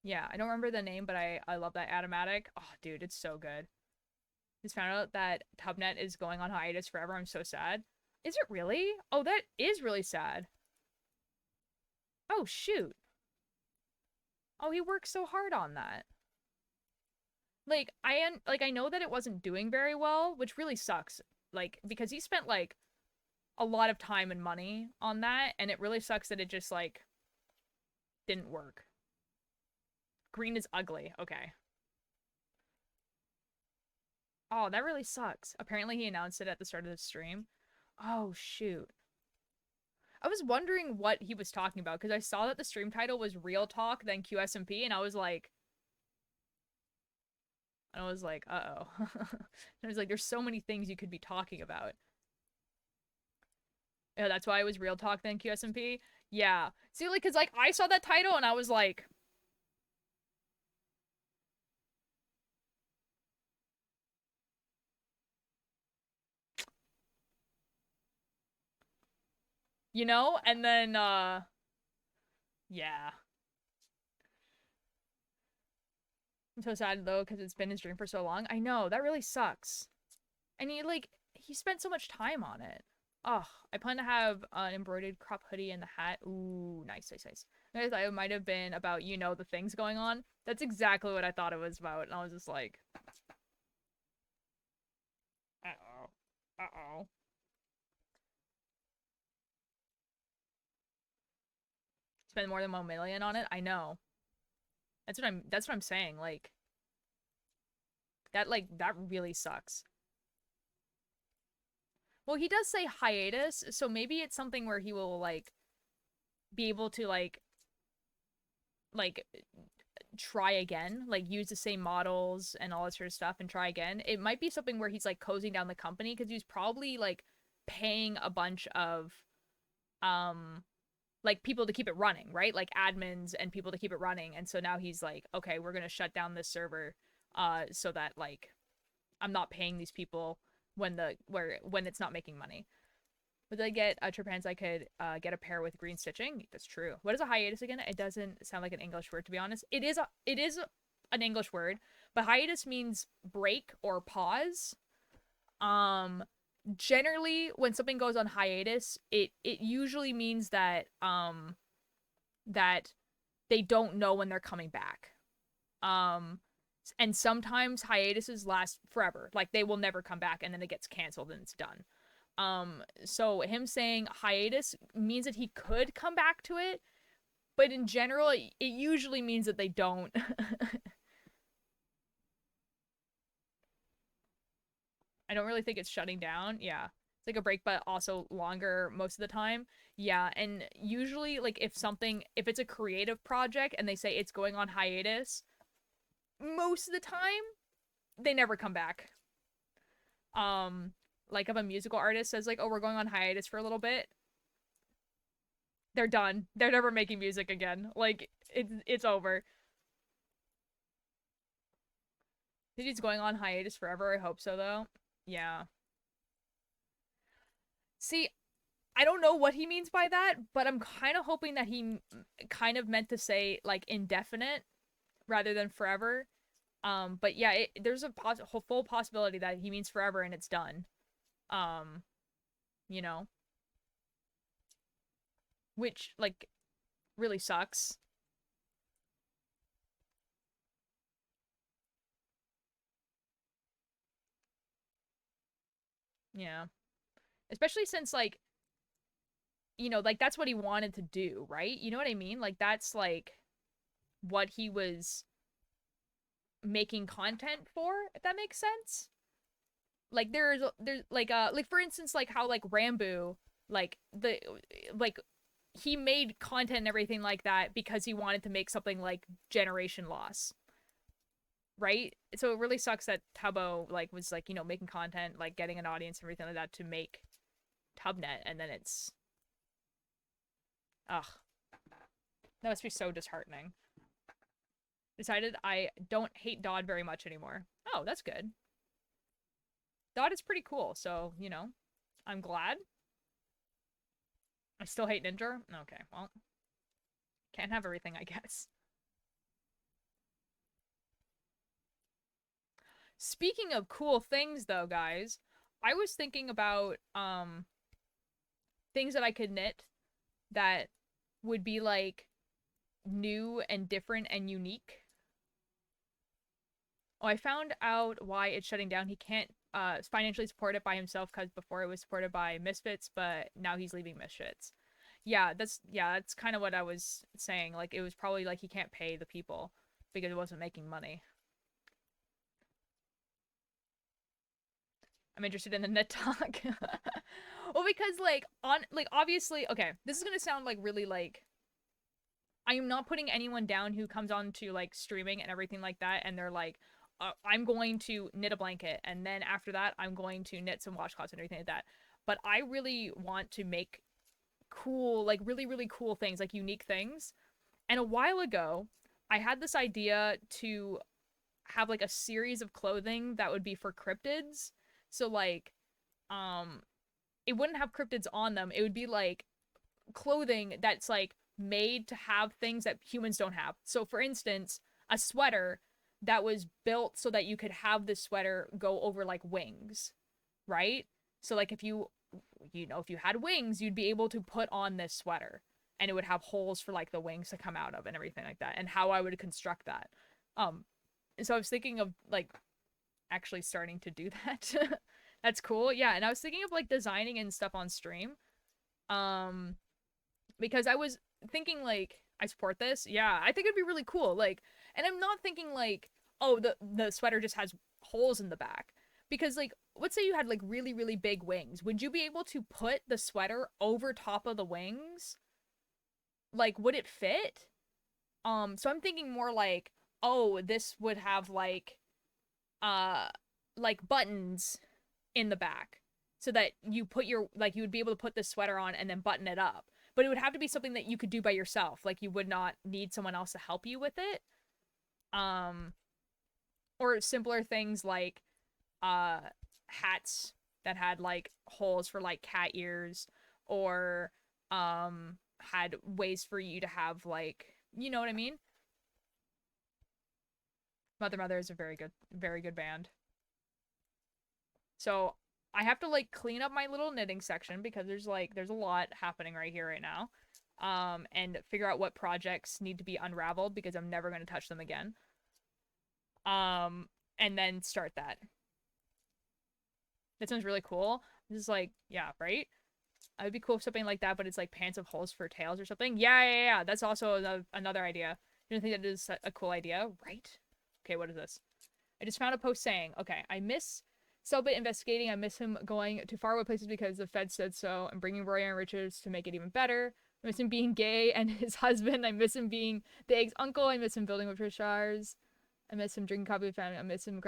Yeah, I don't remember the name, but I love that Atomatic. Oh, dude, it's so good. Just found out that Tubnet is going on hiatus forever. I'm so sad. Is it really? Oh, that is really sad. Oh, shoot. Oh, he worked so hard on that. Like, I know that it wasn't doing very well, which really sucks. Like, because he spent, like, a lot of time and money on that, and it really sucks that it just, like, didn't work. Green is ugly. Okay. Oh, that really sucks. Apparently he announced it at the start of the stream. Oh, shoot. I was wondering what he was talking about because I saw that the stream title was Real Talk, then QSMP, and uh-oh. I was like, there's so many things you could be talking about. Yeah, that's why it was Real Talk, then QSMP. Yeah. See, like, because, like, I saw that title and I was like, you know? And then, yeah. I'm so sad, though, because it's been his dream for so long. I know, that really sucks. And he spent so much time on it. Oh, I plan to have an embroidered crop hoodie and the hat. Ooh, nice, nice, nice. I thought it might have been about, the things going on. That's exactly what I thought it was about. And I was just like, uh-oh. Uh-oh. Spend more than 1 million on it? I know. That's what I'm saying. Like, that really sucks. Well, he does say hiatus, so maybe it's something where he will, like, be able to, like try again, like use the same models and all that sort of stuff and try again. It might be something where he's like closing down the company because he's probably like paying a bunch of um like people to keep it running, right? Like admins and people to keep it running. And so now he's like, okay, we're going to shut down this server so that like I'm not paying these people when it's not making money. Would I get Trapans? I could get a pair with green stitching. That's true. What is a hiatus again? It doesn't sound like an English word, to be honest. It is an English word, but hiatus means break or pause. Um, Generally, when something goes on hiatus, it usually means that they don't know when they're coming back. Um, and sometimes hiatuses last forever. Like they will never come back, and then it gets canceled and it's done. So him saying hiatus means that he could come back to it, but in general, it usually means that they don't. I don't really think it's shutting down. Yeah. It's like a break, but also longer most of the time. Yeah. And usually, like, if it's a creative project and they say it's going on hiatus, most of the time, they never come back. Um, like if a musical artist says, like, oh, we're going on hiatus for a little bit, they're done. They're never making music again. Like it's over. Think he's going on hiatus forever? I hope so though. Yeah. See, I don't know what he means by that, but I'm kind of hoping that he kind of meant to say like indefinite rather than forever. But yeah, there's a full possibility that he means forever and it's done. Um, you know, which like really sucks. Yeah. Especially since, like, like, that's what he wanted to do, right? You know what I mean? Like, that's, like, what he was making content for, if that makes sense. Like, there's like for instance, like how like Rambo, like like he made content and everything like that because he wanted to make something like Generation Loss, right? So it really sucks that Tubbo like was like, making content, like getting an audience and everything like that to make Tubnet, and then it's ugh, that must be so disheartening. Decided I don't hate Dodd very much anymore. Oh, that's good. Dodd is pretty cool, so, I'm glad. I still hate Ninja? Okay, well, can't have everything, I guess. Speaking of cool things, though, guys, I was thinking about, things that I could knit that would be, like, new and different and unique. Oh, I found out why it's shutting down. He can't financially support it by himself because before it was supported by Misfits, but now he's leaving Misfits. Yeah, that's kind of what I was saying. Like, it was probably like he can't pay the people because it wasn't making money. I'm interested in the knit talk. Well, because obviously, okay, this is gonna sound like really like I am not putting anyone down who comes on to like streaming and everything like that, and they're like, I'm going to knit a blanket, and then after that, I'm going to knit some washcloths and everything like that. But I really want to make cool, like really, really cool things, like unique things. And a while ago, I had this idea to have like a series of clothing that would be for cryptids. So like, um, it wouldn't have cryptids on them. It would be like clothing that's like made to have things that humans don't have. So for instance, a sweater that was built so that you could have this sweater go over like wings, right? So like if you had wings, you'd be able to put on this sweater and it would have holes for like the wings to come out of and everything like that, and how I would construct that. Um and so I was thinking of like actually starting to do that. That's cool. Yeah, and I was thinking of like designing and stuff on stream. Um because I was thinking like I support this. Yeah, I think it'd be really cool. Like, and I'm not thinking like, oh, the sweater just has holes in the back. Because like let's say you had like really really big wings. Would you be able to put the sweater over top of the wings? Like would it fit? So I'm thinking more like, oh, this would have uh like buttons in the back so that you would be able to put the sweater on and then button it up, but it would have to be something that you could do by yourself. Like you would not need someone else to help you with it. um or simpler things like uh hats that had like holes for like cat ears, or had ways for you to have like, you know what I mean. Mother is a very good band. So I have to like clean up my little knitting section because there's a lot happening right here right now. And figure out what projects need to be unraveled because I'm never going to touch them again. Um and then start that. That sounds really cool. This is like, yeah, right? It would be cool if something like that, but it's like pants of holes for tails or something. Yeah. That's also another idea. You don't think that is a cool idea, right? Okay, what is this? I just found a post saying, okay, I miss Selbit investigating. I miss him going to faraway places because the Fed said so, and bringing Roy and Richards to make it even better. I miss him being gay and his husband. I miss him being the egg's uncle. I miss him building with Richards. I miss him drinking coffee with family. I miss him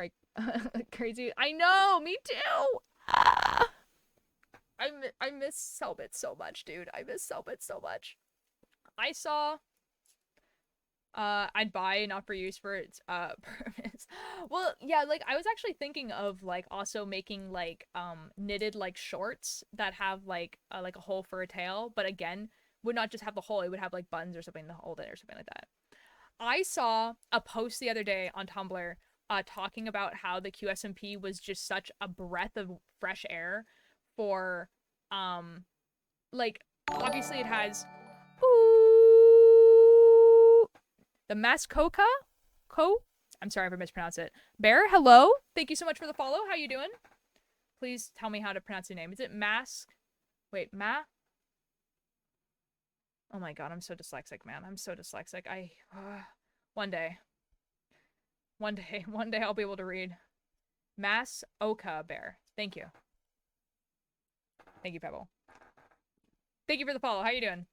crazy. I know, me too. Ah! I miss Selbit so much, dude. I miss Selbit so much. I saw I'd buy not for use for its purpose. Well, yeah, like I was actually thinking of like also making like knitted like shorts that have like a hole for a tail, but again, would not just have the hole, it would have like buttons or something to hold it or something like that. I saw a post the other day on Tumblr talking about how the QSMP was just such a breath of fresh air for like obviously it has the Mascoca Co. I'm sorry if I mispronounced it. Bear, hello. Thank you so much for the follow. How you doing? Please tell me how to pronounce your name. Is it Mask? Wait, Oh my god, I'm so dyslexic, man. I'm so dyslexic. One day. One day. One day I'll be able to read. Mass Oka Bear. Thank you. Thank you, Pebble. Thank you for the follow. How you doing?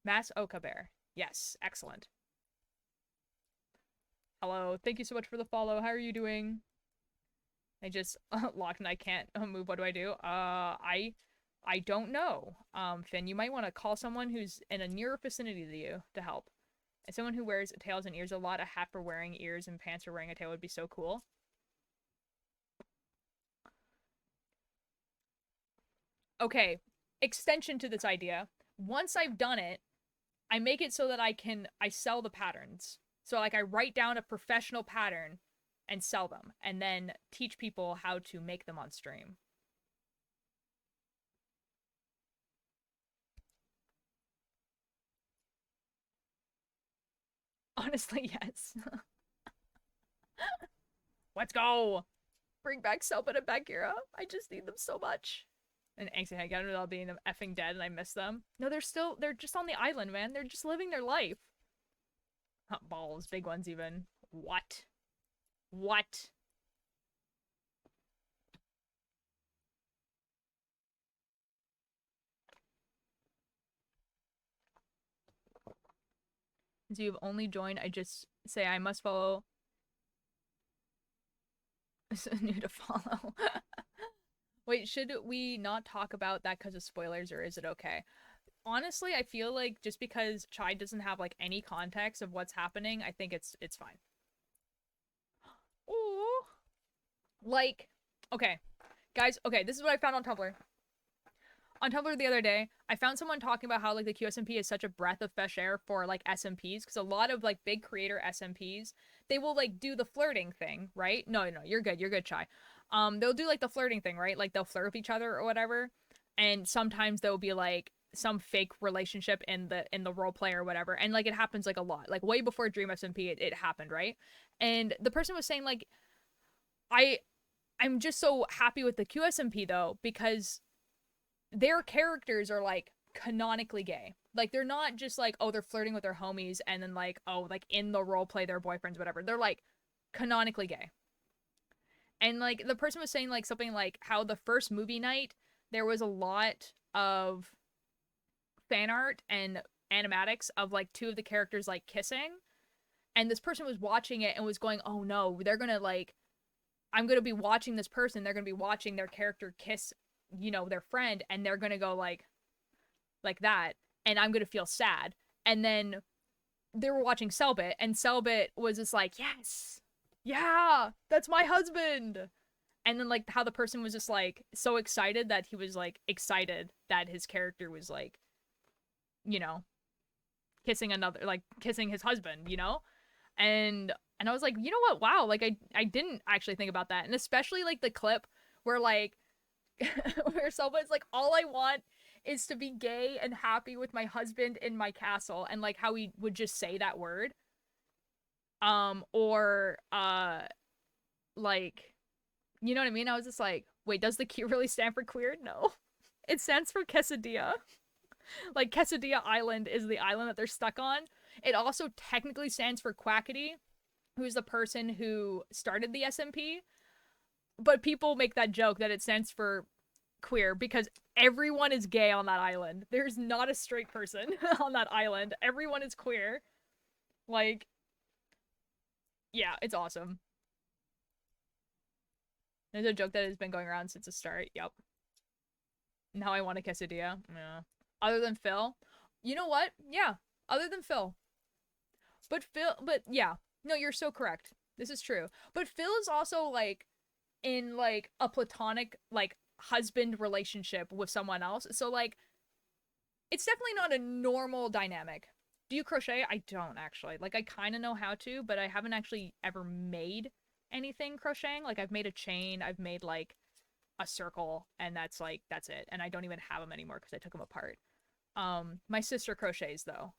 Mass Oka Bear. Yes, excellent. Hello. Thank you so much for the follow. How are you doing? I just locked and I can't move. What do I do? I don't know. Finn, you might want to call someone who's in a nearer vicinity to you to help. As someone who wears tails and ears a lot, a hat for wearing ears and pants for wearing a tail would be so cool. Okay, extension to this idea. Once I've done it, I make it so that I sell the patterns. So like I write down a professional pattern and sell them, and then teach people how to make them on stream. Honestly, yes. Let's go! Bring back Selpa and Bagheera. I just need them so much. And Angsty Head, I don't know, being effing dead and I miss them. No, they're just on the island, man. They're just living their life. Balls, big ones even. What? What? Since you've only joined, I just say I must follow. New to follow. Wait, should we not talk about that because of spoilers, or is it okay? Honestly, I feel like just because Chai doesn't have like any context of what's happening, I think it's fine. Ooh. Like, okay. Guys, okay, this is what I found on Tumblr. On Tumblr the other day, I found someone talking about how like the QSMP is such a breath of fresh air for like SMPs, because a lot of like big creator SMPs, they will like do the flirting thing, right? No, you're good, Chai. They'll do like the flirting thing, right? Like they'll flirt with each other or whatever, and sometimes there'll be like some fake relationship in the role play or whatever, and like it happens like a lot, like way before Dream SMP, it happened, right? And the person was saying like, I'm just so happy with the QSMP though, because their characters are like canonically gay. Like they're not just like, oh, they're flirting with their homies and then like, oh, like in the role play they're boyfriends, whatever. They're like canonically gay. And like the person was saying like something like how the first movie night there was a lot of fan art and animatics of like two of the characters like kissing, and this person was watching it and was going, oh no, they're gonna like, I'm gonna be watching this person, they're gonna be watching their character kiss, you know, their friend, and they're gonna go like that, and I'm gonna feel sad. And then they were watching Selbit, and Selbit was just like, yes, yeah, that's my husband. And then like how the person was just like so excited that he was like excited that his character was like, you know, kissing his husband, you know? And I was like, you know what? Wow, like I didn't actually think about that. And especially like the clip where like where Selma is like, all I want is to be gay and happy with my husband in my castle, and like how he would just say that word. Or like, you know what I mean? I was just like, wait, does the Q really stand for queer? No. It stands for quesadilla. Like Quesadilla Island is the island that they're stuck on. It also technically stands for Quackity, who's the person who started the SMP. But people make that joke that it stands for queer because everyone is gay on that island. There's not a straight person on that island. Everyone is queer. Like, yeah, it's awesome. There's a joke that has been going around since the start. Yep. Now I want a quesadilla. Yeah. Other than Phil. You know what? Yeah. Other than Phil. But yeah. No, you're so correct. This is true. But Phil is also like in like a platonic like husband relationship with someone else. So like it's definitely not a normal dynamic. Do you crochet? I don't actually. Like I kind of know how to, but I haven't actually ever made anything crocheting. Like I've made a chain, I've made like a circle, and that's it. And I don't even have them anymore because I took them apart. My sister crochets though.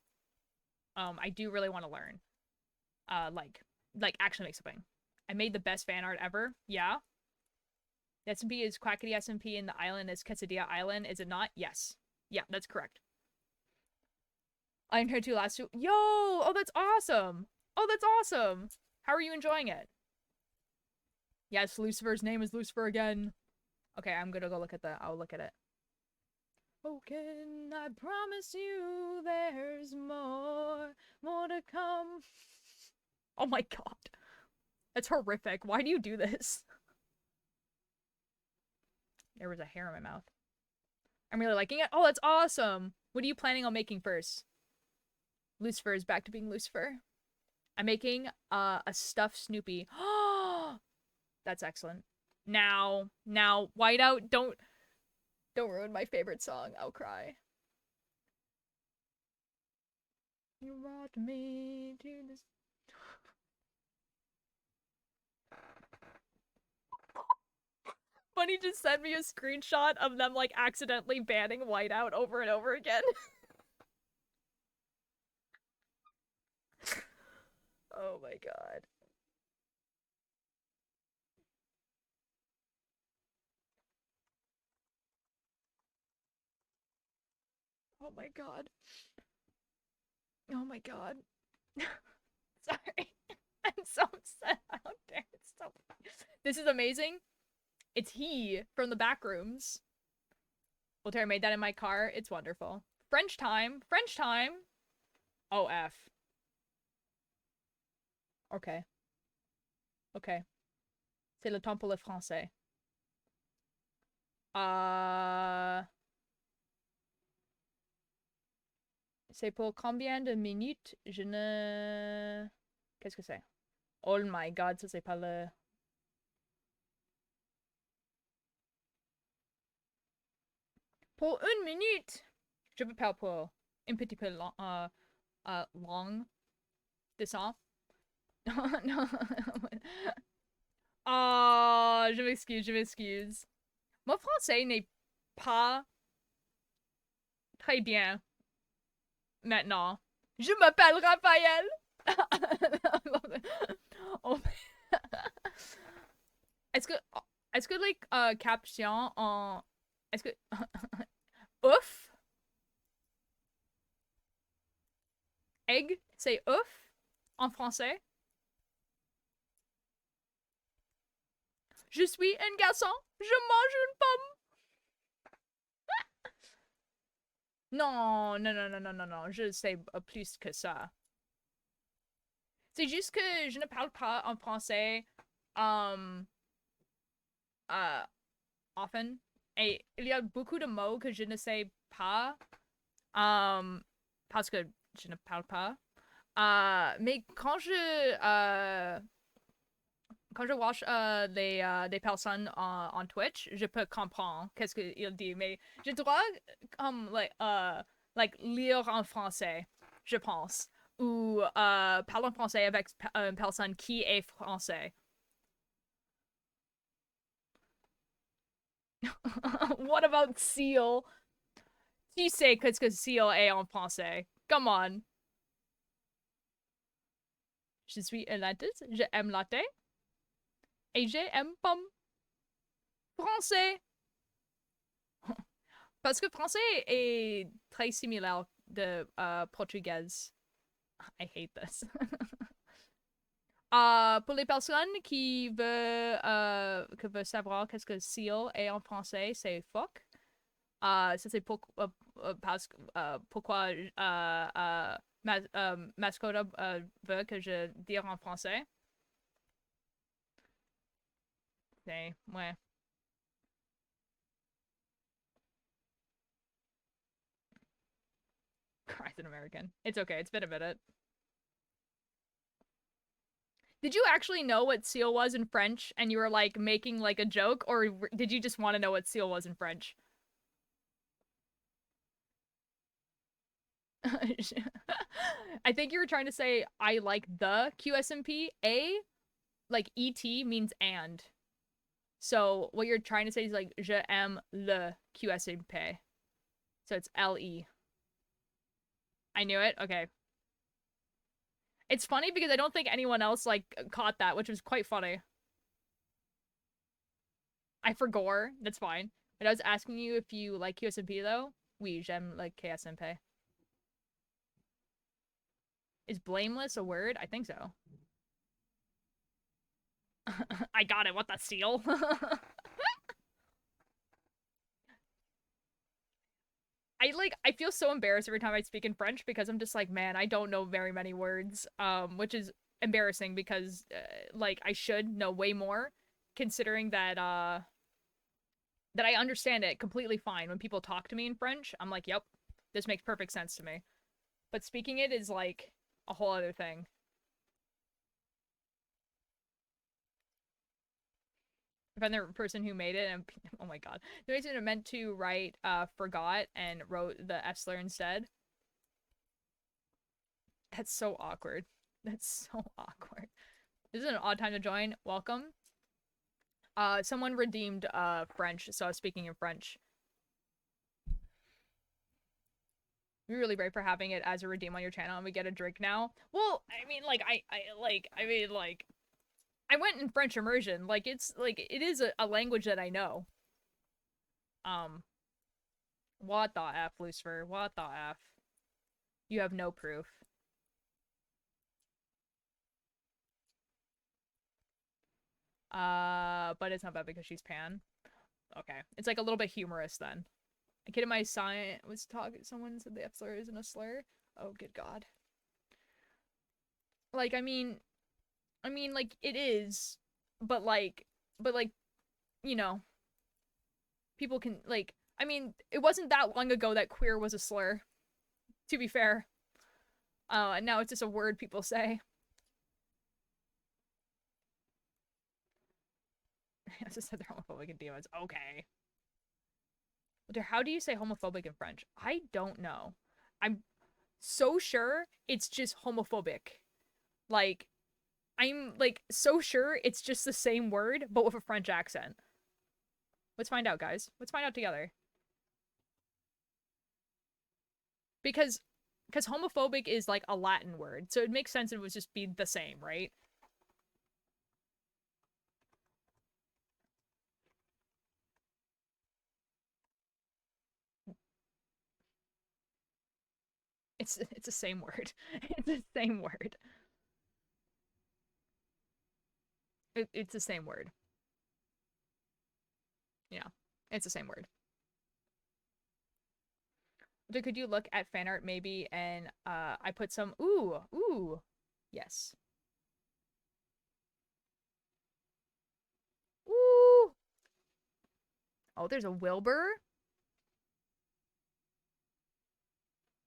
I do really want to learn. Like actually make something. I made the best fan art ever. Yeah. The SMP is Quackity SMP and the island is Quesadilla Island, is it not? Yes. Yeah, that's correct. I heard you last. Yo! Oh, that's awesome! Oh, that's awesome! How are you enjoying it? Yes, Lucifer's name is Lucifer again. Okay, I'm gonna go look at I'll look at it. Spoken, I promise you there's more to come. Oh my god. That's horrific. Why do you do this? There was a hair in my mouth. I'm really liking it. Oh, that's awesome. What are you planning on making first? Lucifer is back to being Lucifer. I'm making a stuffed Snoopy. Oh, that's excellent. Now, Whiteout, don't ruin my favorite song. I'll cry. You brought me to this. Bunny just sent me a screenshot of them like accidentally banning Whiteout over and over again. Oh my god. Oh my god. Oh my god. Sorry. I'm so upset. I don't dare. It's so This is amazing. It's he from the back rooms. Voltaire made that in my car. It's wonderful. French time. French time. Oh, F. Okay. Okay. C'est le temps pour le français. C'est pour combien de minutes? Je ne... Qu'est-ce que c'est? Oh my god, ça c'est pas le... Pour une minute! Je peux parler pour un petit peu long, long de ça. Non. Oh, je m'excuse, je m'excuse. Mon français n'est pas très bien maintenant. Je m'appelle Raphaël. Oh. Est-ce que like caption en est-ce que ouf egg c'est ouf en français? Je suis un garçon, je mange une pomme. Non, non, non, non, non, non, non, je sais plus que ça. C'est juste que je ne parle pas en français often. Et il y a beaucoup de mots que je ne sais pas parce que je ne parle pas. Mais quand je watch des personnes en Twitch, je peux comprendre qu'est-ce qu'ils disent. Mais je dois comme like lire en français, je pense. Ou parler en français avec une personne qui est français. What about Seal? Tu sais qu'est-ce que Seal est en français. Come on. Je suis un latte, j'aime latte. Et j'aime pomme. Français. Parce que français est très similaire de portugais. I hate this. Pour les personnes qui veulent savoir qu'est-ce que seal est en français, c'est fuck. Ça c'est pourquoi Mascotte veut que je dise en français. C'est, ouais. Christ, an American. It's okay, it's been a minute. Did you actually know what seal was in French and you were like making like a joke, or did you just want to know what seal was in French? I think you were trying to say I like the QSMP. A, like ET means and. So what you're trying to say is like je aime le QSMP. So it's LE. I knew it? Okay. It's funny because I don't think anyone else like caught that, which was quite funny. I forgot. That's fine. But I was asking you if you like QSMP though. Oui, j'aime like KSMP. Is blameless a word? I think so. I got it. What the seal? I feel so embarrassed every time I speak in French because I'm just like, man, I don't know very many words. Which is embarrassing because like I should know way more considering that I understand it completely fine when people talk to me in French. I'm like, "Yep, this makes perfect sense to me." But speaking it is like a whole other thing. If I'm the person who made it, and oh my god, the reason it meant to write forgot and wrote the S slur instead. That's so awkward. That's so awkward. This is an odd time to join. Welcome. Someone redeemed French, so I was speaking in French. You're really great for having it as a redeem on your channel, and we get a drink now. Well, I mean, like, I went in French immersion. Like, it's like it is a language that I know. Um, what the f, Lucifer? What the f? You have no proof. But it's not bad because she's pan. Okay, it's like a little bit humorous then. A kid in my science was talking. Someone said the F slur isn't a slur. Oh, good God. Like, like it is, but like, you know, people can like. I mean, it wasn't that long ago that queer was a slur. To be fair. And now it's just a word people say. I just said they're homophobic in DMs. Okay. How do you say homophobic in French? I don't know. I'm so sure it's just homophobic. Like, I'm like so sure it's just the same word, but with a French accent. Let's find out, guys. Let's find out together. Because homophobic is like a Latin word, so it makes sense it would just be the same, right? It's the same word. It's the same word. It's the same word. Yeah, it's the same word. So could you look at fan art maybe and I put some ooh. Yes. Ooh. Oh, there's a Wilbur.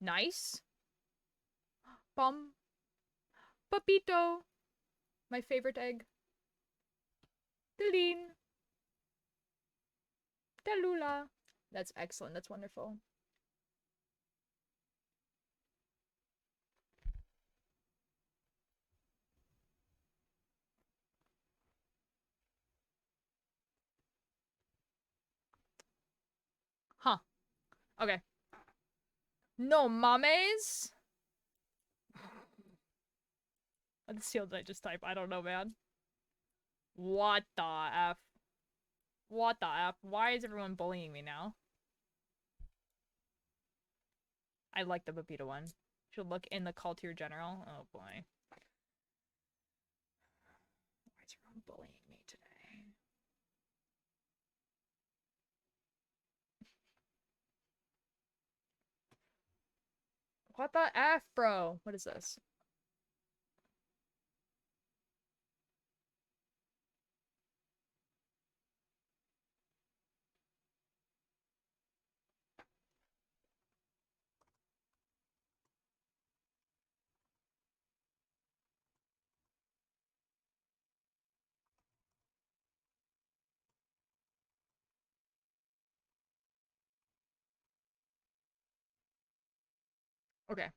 Nice. Bum. Papito. My favorite egg. Deline. Talula. That's excellent. That's wonderful. Huh. Okay. No mames. What the seal did I just type? I don't know, man. What the F? What the F? Why is everyone bullying me now? I like the Pepita one. Should look in the call to your general. Oh boy. Why is everyone bullying me today? What the F, bro? What is this? Okay.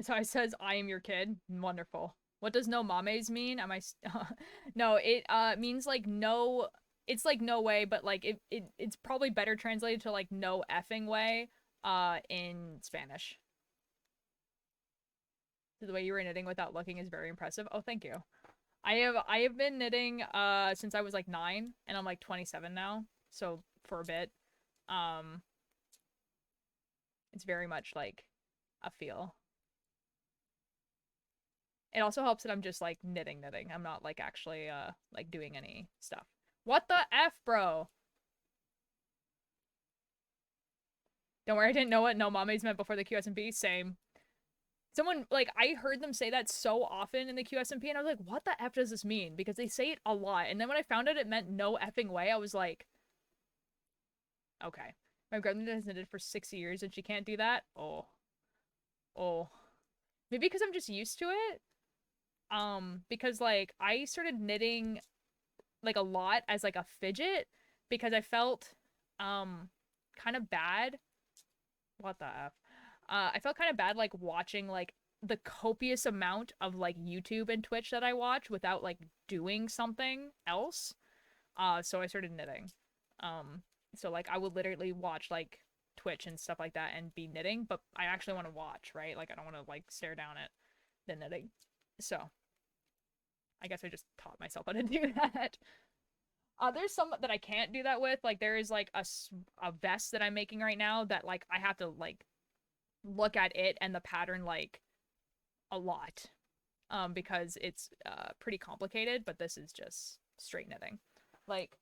So it says, I am your kid. Wonderful. What does no mames mean? Am I no, it means like no, it's like no way, but like it's probably better translated to like no effing way in Spanish. So the way you were knitting without looking is very impressive. Oh, thank you. I have been knitting since I was like 9 and I'm like 27 now. So for a bit. Um it's very much like a feel. It also helps that I'm just like knitting. I'm not like actually like doing any stuff. What the F, bro? Don't worry, I didn't know what no mommies meant before the QSMP. Same. Someone, like, I heard them say that so often in the QSMP, and I was like, what the F does this mean? Because they say it a lot. And then when I found out it meant no effing way, I was like, okay. My grandmother has knitted for 6 years and she can't do that? Oh. Oh. Maybe because I'm just used to it? Because, like, I started knitting, like, a lot as, like, a fidget because I felt, kind of bad. What the F? I felt kind of bad, like, watching, like, the copious amount of, like, YouTube and Twitch that I watch without, like, doing something else. So I started knitting. So, like, I would literally watch, like, Twitch and stuff like that and be knitting, but I actually want to watch, right? Like, I don't want to, like, stare down at the knitting. So, I guess I just taught myself how to do that. There's some that I can't do that with. Like, there is, like, a vest that I'm making right now that, like, I have to, like, look at it and the pattern, like, a lot. Because it's, pretty complicated, but this is just straight knitting. Like,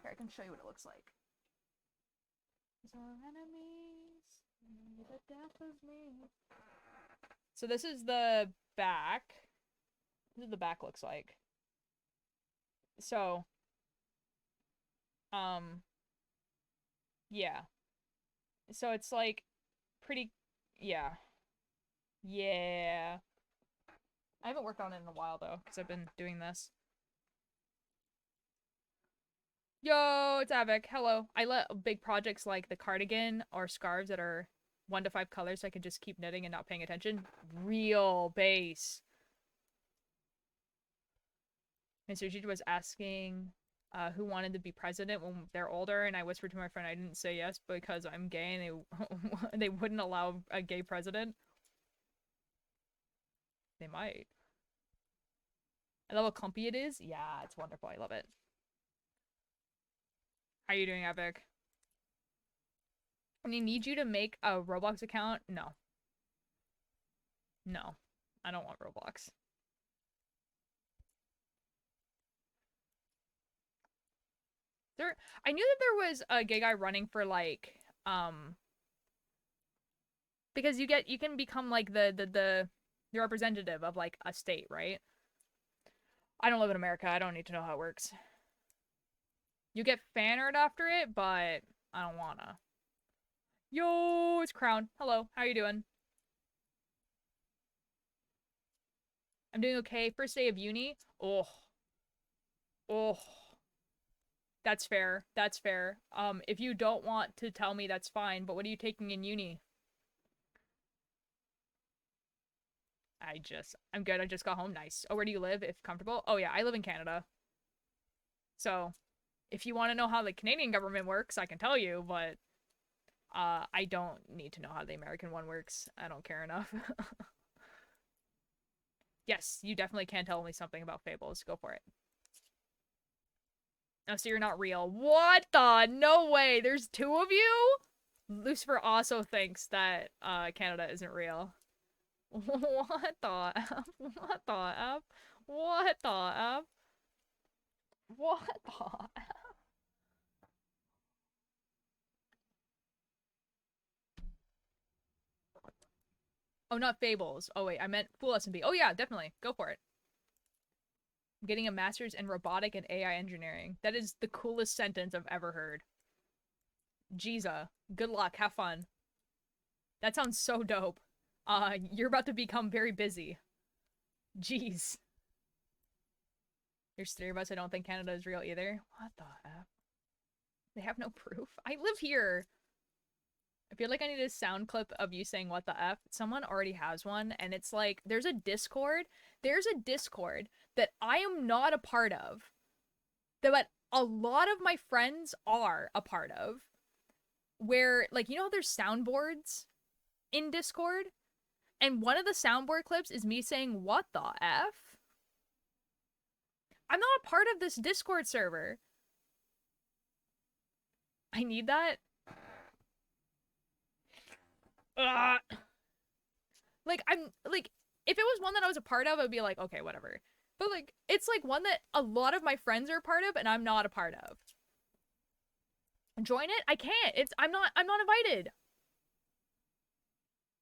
here, I can show you what it looks like. Our enemies, the death of me. So this is the back. This is what the back looks like. So, yeah. So it's like pretty, yeah. Yeah. I haven't worked on it in a while though, because I've been doing this. Yo, it's Avik. Hello. I let big projects like the cardigan or scarves that are 1 to 5 colors so I can just keep knitting and not paying attention. Real base. Mr. G was asking who wanted to be president when they're older, and I whispered to my friend I didn't say yes because I'm gay and they wouldn't allow a gay president. They might. I love how comfy it is. Yeah, it's wonderful. I love it. How are you doing, Epic? And I need you to make a Roblox account? No. No. I don't want Roblox. I knew that there was a gay guy running for, like, because you can become, like, the representative of, like, a state, right? I don't live in America. I don't need to know how it works. You get fan art after it, but I don't wanna. Yo, it's Crown. Hello, how you doing? I'm doing okay. First day of uni. Oh. Oh. That's fair. That's fair. If you don't want to tell me, that's fine, but what are you taking in uni? I'm good. I just got home. Nice. Oh, where do you live, if comfortable? Oh, yeah, I live in Canada. So, if you want to know how the Canadian government works, I can tell you, but I don't need to know how the American one works. I don't care enough. Yes, you definitely can tell me something about fables. Go for it. Oh, so you're not real. What the? No way. There's 2 of you? Lucifer also thinks that Canada isn't real. What the F? What the F? What the F? What the F? Oh, not fables. Oh, wait, I meant Fool S&B. Oh, yeah, definitely. Go for it. I'm getting a master's in robotic and AI engineering. That is the coolest sentence I've ever heard. Jeeza. Good luck. Have fun. That sounds so dope. You're about to become very busy. Jeez. There's 3 of us. I don't think Canada is real either. What the F? They have no proof. I live here. I feel like I need a sound clip of you saying what the F. Someone already has one, and it's like, there's a Discord. There's a Discord that I am not a part of, that a lot of my friends are a part of, where, like, you know, there's soundboards in Discord? And one of the soundboard clips is me saying, what the F? I'm not a part of this Discord server. I need that. Ugh. Like, I'm, like, if it was one that I was a part of, I'd be like, okay, whatever. But, like, it's, like, one that a lot of my friends are a part of, and I'm not a part of. Join it? I can't. I'm not invited.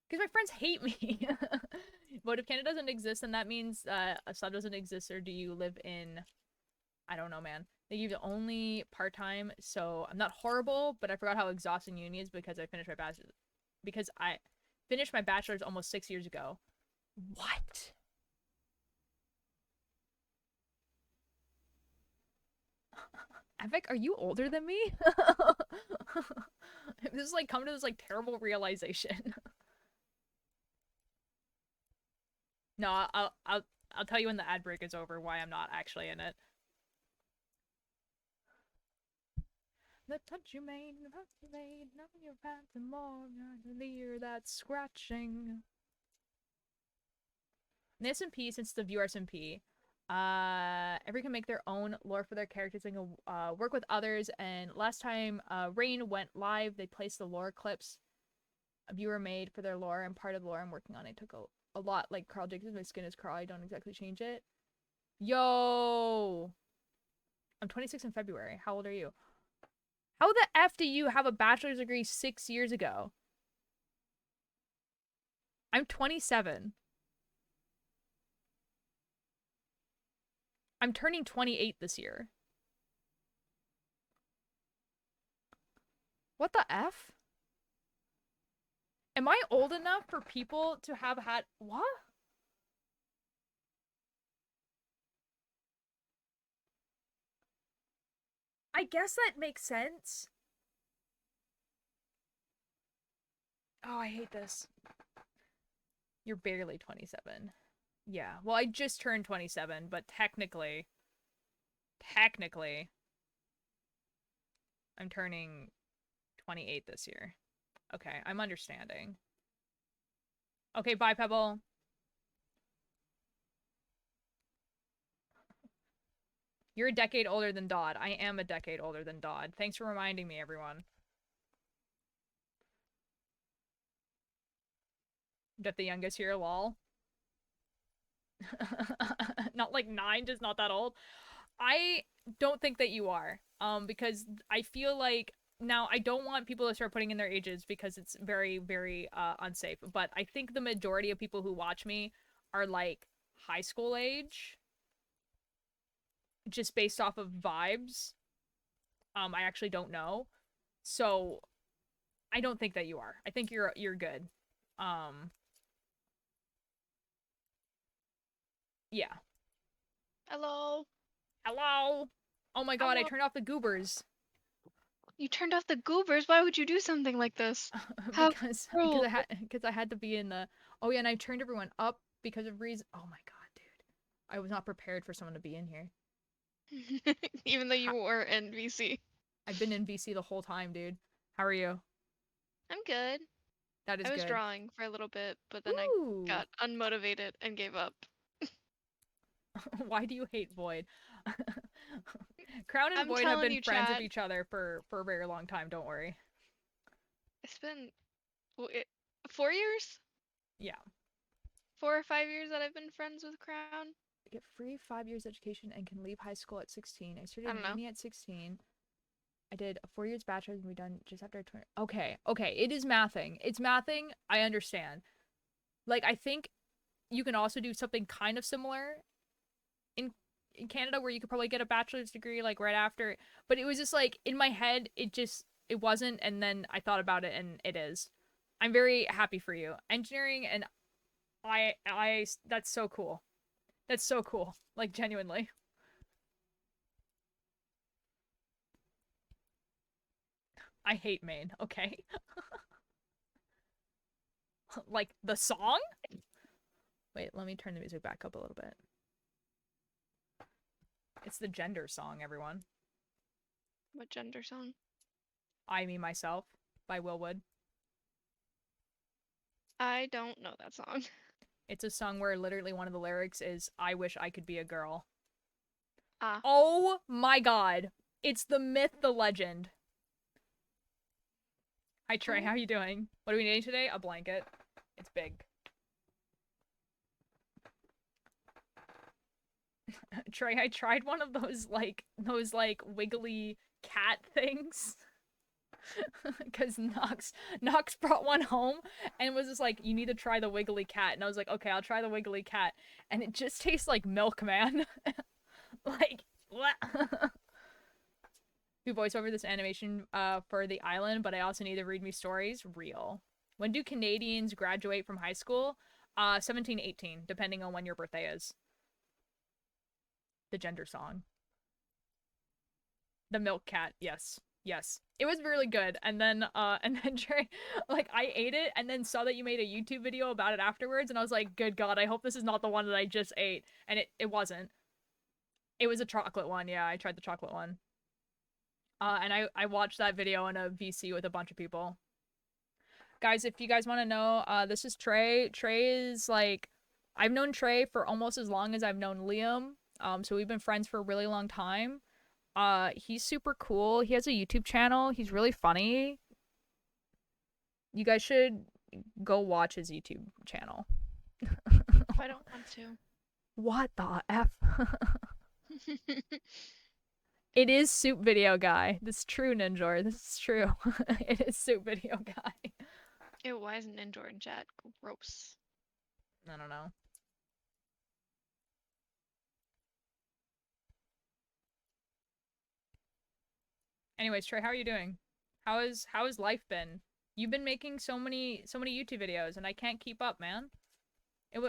Because my friends hate me. But if Canada doesn't exist, then that means a sub doesn't exist, or do you live in... I don't know, man. They give you only part-time, so I'm not horrible, but I forgot how exhausting uni is because I finished my bachelor's. Because I finished my bachelor's almost 6 years ago. What? Epic, are you older than me? This is like come to this like terrible realization. No, I'll tell you when the ad break is over why I'm not actually in it. The touch you made, the touch you made, nothing your pants and more, the ear that's scratching. In the SMP, since the viewer SMP, everyone can make their own lore for their characters and work with others. And last time Rain went live, they placed the lore clips a viewer made for their lore, and part of the lore I'm working on it took a lot. Like Carl Jacobs, my skin is Carl. I don't exactly change it. Yo, I'm 26 in February. How old are you? How the F do you have a bachelor's degree 6 years ago? I'm 27. I'm turning 28 this year. What the F? Am I old enough for people to have had... What? I guess that makes sense. Oh, I hate this. You're barely 27. Yeah, well, I just turned 27, but technically, I'm turning 28 this year. Okay, I'm understanding. Okay, bye, Pebble. You're a decade older than Dodd. I am a decade older than Dodd. Thanks for reminding me, everyone. That the youngest here, lol. Not like 9, just not that old. I don't think that you are. Because I feel like now I don't want people to start putting in their ages because it's very, very unsafe. But I think the majority of people who watch me are like high school age. Just based off of vibes. I actually don't know. So I don't think that you are. I think you're good. Yeah. Hello. Hello. Oh my god, I Hello. turned off the goobers. You turned off the goobers. Why would you do something like this? How because cruel. I had to be in the... Oh yeah, and I turned everyone up because of reason... Oh my god, dude. I was not prepared for someone to be in here. Even though you Ha were in VC. I've been in VC the whole time, dude. How are you? I'm good. That is I was good. drawing for a little bit, but then I Ooh. got unmotivated and gave up. Why do you hate Void? Crown and I'm Void have telling been you, friends with chat. each other for a very long time, don't worry. It's been 4 years? Yeah. 4 or 5 years that I've been friends with Crown. I get free 5 years education and can leave high school at 16. I I started don't know. uni at 16. I did a 4 years bachelor's and we done just after 20. Okay, okay, it is mathing. It's mathing. I understand. Like, I think you can also do something kind of similar in Canada where you could probably get a bachelor's degree like right after. But it was just like in my head, it wasn't, and then I thought about it and it is. I'm very happy for you. Engineering and that's so cool. That's so cool. Like genuinely. I hate Maine, okay? Like the song? Wait, let me turn the music back up a little bit. It's the gender song, everyone. What gender song? I Me Myself by Will Wood. I don't know that song. It's a song where literally one of the lyrics is, I wish I could be a girl. Ah. Oh my god. It's the myth, the legend. Hi Trey, how you doing? What are we needing today? A blanket. It's big. Trey, I tried one of those like wiggly cat things. Because Knox brought one home and was just like, you need to try the wiggly cat. And I was like, okay, I'll try the wiggly cat. And it just tastes like milk, man. Like, what? We voice over this animation for the island, but I also need to read me stories. Real. When do Canadians graduate from high school? 17, 18, depending on when your birthday is. The gender song. The milk cat, yes. Yes. It was really good. And then Trey, like, I ate it and then saw that you made a YouTube video about it afterwards, and I was like, good god, I hope this is not the one that I just ate. And it wasn't. It was a chocolate one, yeah, I tried the chocolate one. And I watched that video in a VC with a bunch of people. Guys, if you guys want to know, this is Trey. Trey is, like, I've known Trey for almost as long as I've known Liam. So we've been friends for a really long time. He's super cool. He has a YouTube channel. He's really funny. You guys should go watch his YouTube channel. I don't want to. What the F? It is Soup Video Guy. This is true, Ninjor. This is true. It is Soup Video Guy. Ew, why isn't Ninjor in chat? Gross. I don't know. Anyways, Trey, how are you doing? How has life been? You've been making so many YouTube videos, and I can't keep up, man.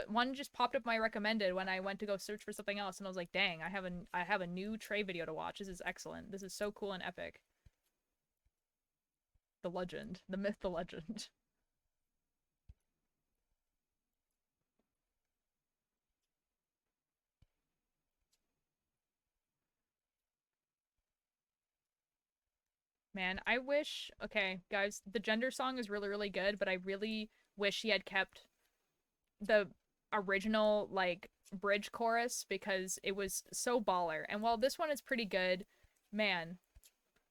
One just popped up my recommended when I went to go search for something else, and I was like, dang, I have a new Trey video to watch. This is excellent. This is so cool and epic. The legend, the myth, the legend. Man, I wish, okay, guys, the gender song is really, really good, but I really wish he had kept the original, like, bridge chorus because it was so baller. And while this one is pretty good, man,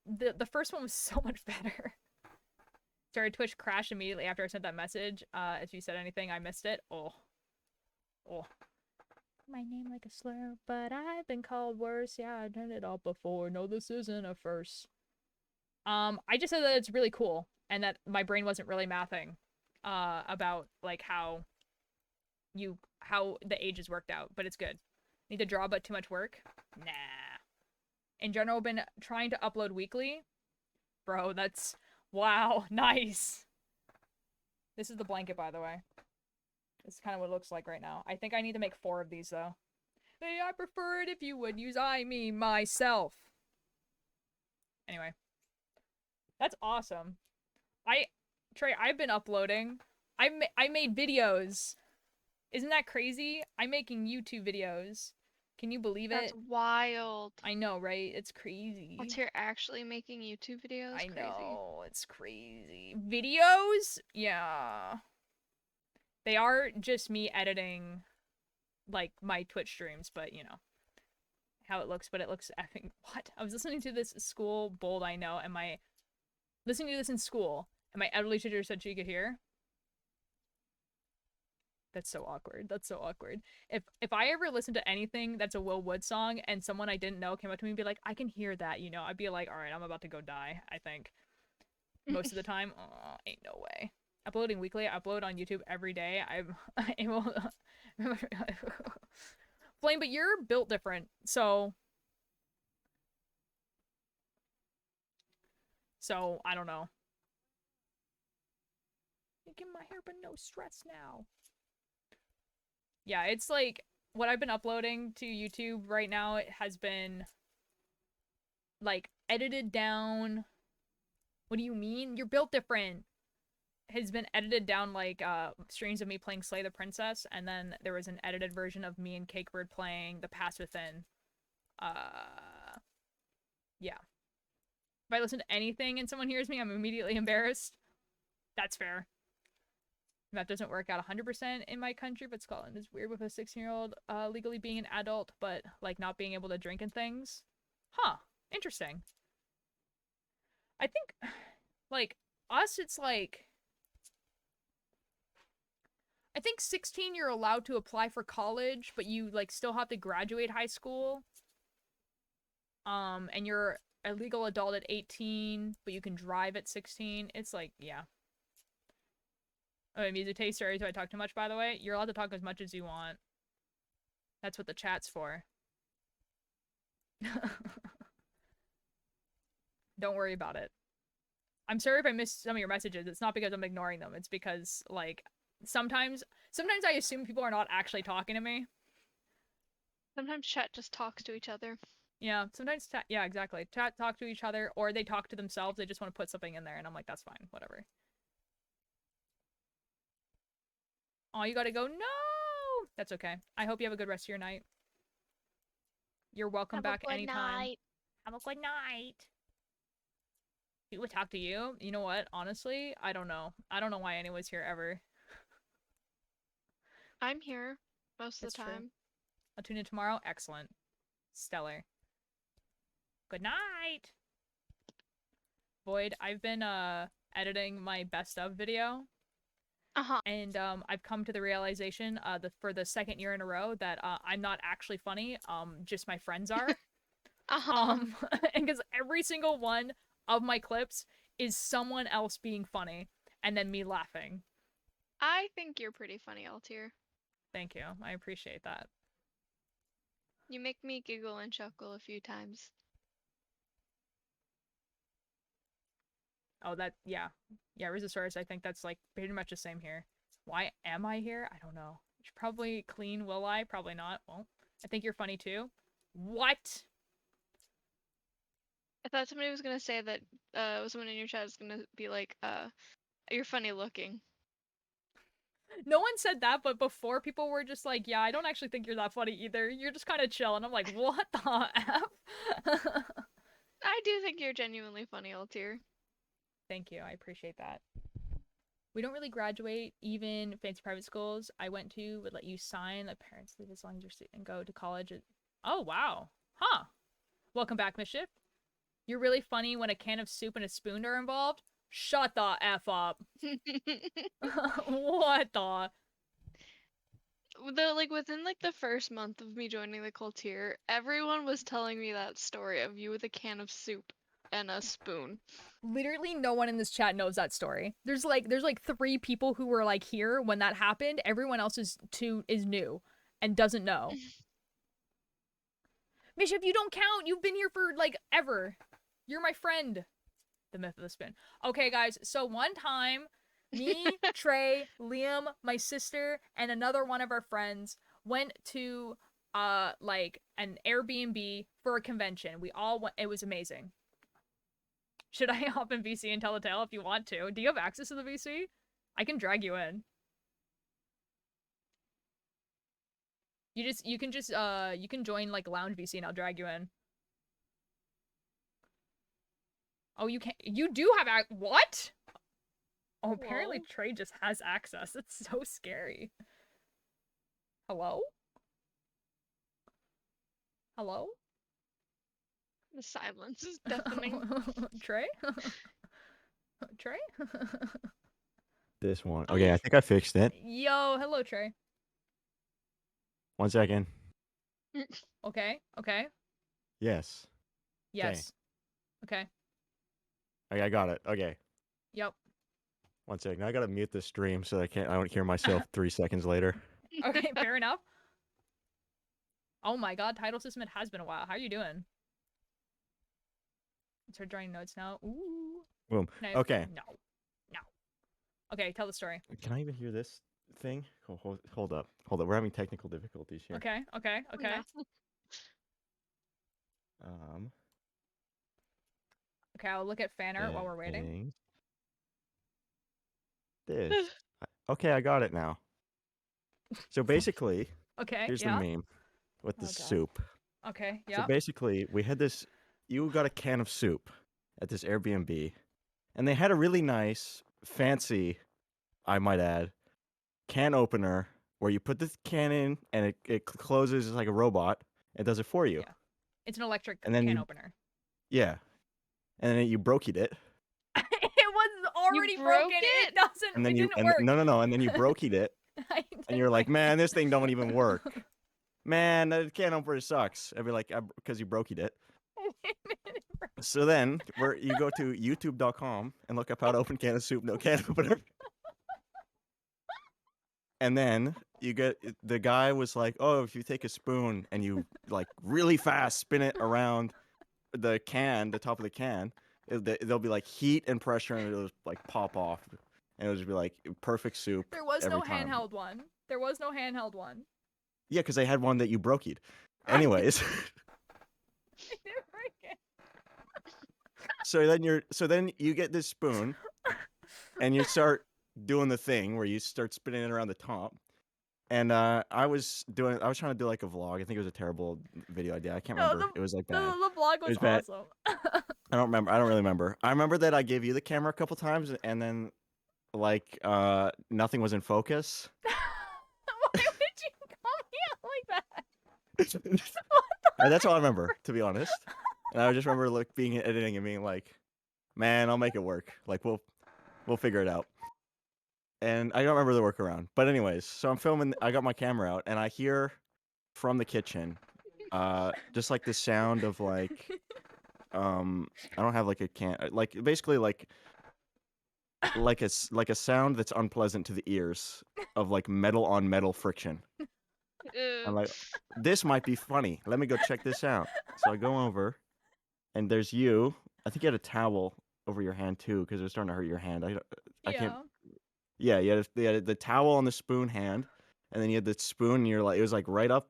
the first one was so much better. Sorry, Twitch crashed immediately after I sent that message. If you said anything, I missed it. Oh. Oh. My name like a slur, but I've been called worse. Yeah, I've done it all before. No, this isn't a first. I just said that it's really cool and that my brain wasn't really mathing about like how the ages worked out, but it's good. Need to draw but too much work? Nah. In general, been trying to upload weekly. Bro, that's wow, nice. This is the blanket, by the way. This is kind of what it looks like right now. I think I need to make 4 of these though. Hey, I prefer it if you would use I, me, myself. Anyway. That's awesome. Trey, I've been uploading. I made videos. Isn't that crazy? I'm making YouTube videos. Can you believe it? That's wild. I know, right? It's crazy. Once you're actually making YouTube videos, I crazy. know, it's crazy. Videos? Yeah. They are just me editing, like, my Twitch streams, but, you know, how it looks, but it looks effing, what? I was listening to this school bold I know, and listening to this in school, and my elderly teacher said she could hear. That's so awkward. That's so awkward. If I ever listen to anything that's a Will Wood song and someone I didn't know came up to me and be like, I can hear that, you know, I'd be like, all right, I'm about to go die, I think. Most of the time, ain't no way. Uploading weekly, I upload on YouTube every day. I'm able Flame, but you're built different, so I don't know. Making my hair but no stress now. Yeah, it's like what I've been uploading to YouTube right now, it has been like edited down. What do you mean? You're built different. Has been edited down like streams of me playing Slay the Princess, and then there was an edited version of me and Cakebird playing The Pass Within. Yeah. If I listen to anything and someone hears me, I'm immediately embarrassed. That's fair. That doesn't work out 100% in my country, but Scotland is weird with a 16-year-old legally being an adult, but like not being able to drink and things. Huh. Interesting. I think, like, us, it's like, I think 16 you're allowed to apply for college, but you like still have to graduate high school. And you're a legal adult at 18, but you can drive at 16. It's like, yeah. Oh, music taste. Sorry, do I talk too much, by the way? You're allowed to talk as much as you want. That's what the chat's for. Don't worry about it. I'm sorry if I missed some of your messages. It's not because I'm ignoring them. It's because, like, sometimes I assume people are not actually talking to me. Sometimes chat just talks to each other. Yeah, sometimes yeah, exactly. Chat talk to each other, or they talk to themselves. They just want to put something in there, and I'm like, that's fine, whatever. Oh, you gotta go. No! That's okay. I hope you have a good rest of your night. You're welcome back anytime. Night. Have a good night. Who would talk to you? You know what? Honestly, I don't know. I don't know why anyone's here ever. I'm here most of That's the true. time. I'll tune in tomorrow. Excellent. Stellar. Good night. Void, I've been editing my best of video. And I've come to the realization for the second year in a row that I'm not actually funny. Just my friends are. And because every single one of my clips is someone else being funny and then me laughing. I think you're pretty funny, Altier. Thank you. I appreciate that. You make me giggle and chuckle a few times. Oh, yeah. Yeah, Rhizosaurus, I think that's like pretty much the same here. Why am I here? I don't know. I should probably clean, will I? Probably not. Well, I think you're funny too. What? I thought somebody was gonna say that someone in your chat is gonna be like, you're funny looking. No one said that, but before people were just like, yeah, I don't actually think you're that funny either. You're just kind of chill. And I'm like, what the F? I do think you're genuinely funny, Altier. Thank you. I appreciate that. We don't really graduate, even fancy private schools I went to would let you sign that parents leave as long as you're and go to college. Oh, wow. Huh. Welcome back, Mischief. You're really funny when a can of soup and a spoon are involved. Shut the F up. What the? Like within like the first month of me joining the cult here, everyone was telling me that story of you with a can of soup and a spoon. Literally no one in this chat knows that story. There's like 3 people who were like here when that happened. Everyone else is new and doesn't know. Bishop, you don't count. You've been here for like ever. You're my friend. The myth of the spin. Okay, guys. So one time, me, Trey, Liam, my sister, and another one of our friends went to like an Airbnb for a convention. We all went. It was amazing. Should I hop in VC and tell the tale if you want to? Do you have access to the VC? I can drag you in. You can join like lounge VC and I'll drag you in. Oh, you can't. You do have what? Oh, apparently Whoa. Trey just has access. It's so scary. Hello? Hello? The silence is deafening. Trey? Trey? This one. Okay, I think I fixed it. Yo, hello, Trey. 1 second. Okay, okay. Yes. Yes. Okay. Okay, I got it. Okay. Yep. 1 second. I gotta mute the stream so I don't hear myself 3 seconds later. Okay, fair enough. Oh my god, title system, it has been a while. How are you doing? Start drawing notes now. Ooh. Boom. Okay. No. No. Okay, tell the story. Can I even hear this thing? Hold up. We're having technical difficulties here. Okay. Okay, I'll look at fan art while we're waiting. This. Okay, I got it now. So basically, Okay, here's yeah. the meme with the God. soup. Okay, yeah. So basically, we had this. You got a can of soup at this Airbnb, and they had a really nice, fancy, I might add, can opener where you put the can in and it closes like a robot. It does it for you. Yeah. It's an electric And then can you opener. yeah, and then you brokeed it, It was already broke broken. it? It doesn't. and then It you didn't and work. no, and then you brokeed it, I and didn't you're like, break man, this thing don't even work. Man, that can opener sucks. I'd be like, because you brokeed it. So then, you go to youtube.com and look up how to open can of soup, no can opener. And then the guy was like, oh, if you take a spoon and you like really fast spin it around the top of the can, there'll be like heat and pressure and it'll just, like pop off. And it'll just be like perfect soup. There was every no time. handheld one. There was no handheld one. Yeah, because they had one that you brokeed. Anyways. I didn't break it. So then you get this spoon and you start doing the thing where you start spinning it around the top. And I was trying to do like a vlog. I think it was a terrible video idea. I can't remember. It was like bad. The vlog was bad. awesome. I don't remember. I don't really remember. I remember that I gave you the camera a couple times and then like nothing was in focus. Why would you call me out like that? And that's all I remember, to be honest. And I just remember like being in editing and being like, man, I'll make it work. Like we'll figure it out. And I don't remember the workaround. But anyways, so I'm filming. I got my camera out, and I hear from the kitchen, just like the sound of like, I don't have like a can, like basically like a sound that's unpleasant to the ears of like metal on metal friction. I'm like, this might be funny. Let me go check this out. So I go over, and there's you. I think you had a towel over your hand too, because it was starting to hurt your hand. I can't. Yeah, you had the towel on the spoon hand, and then you had the spoon. And it was like right up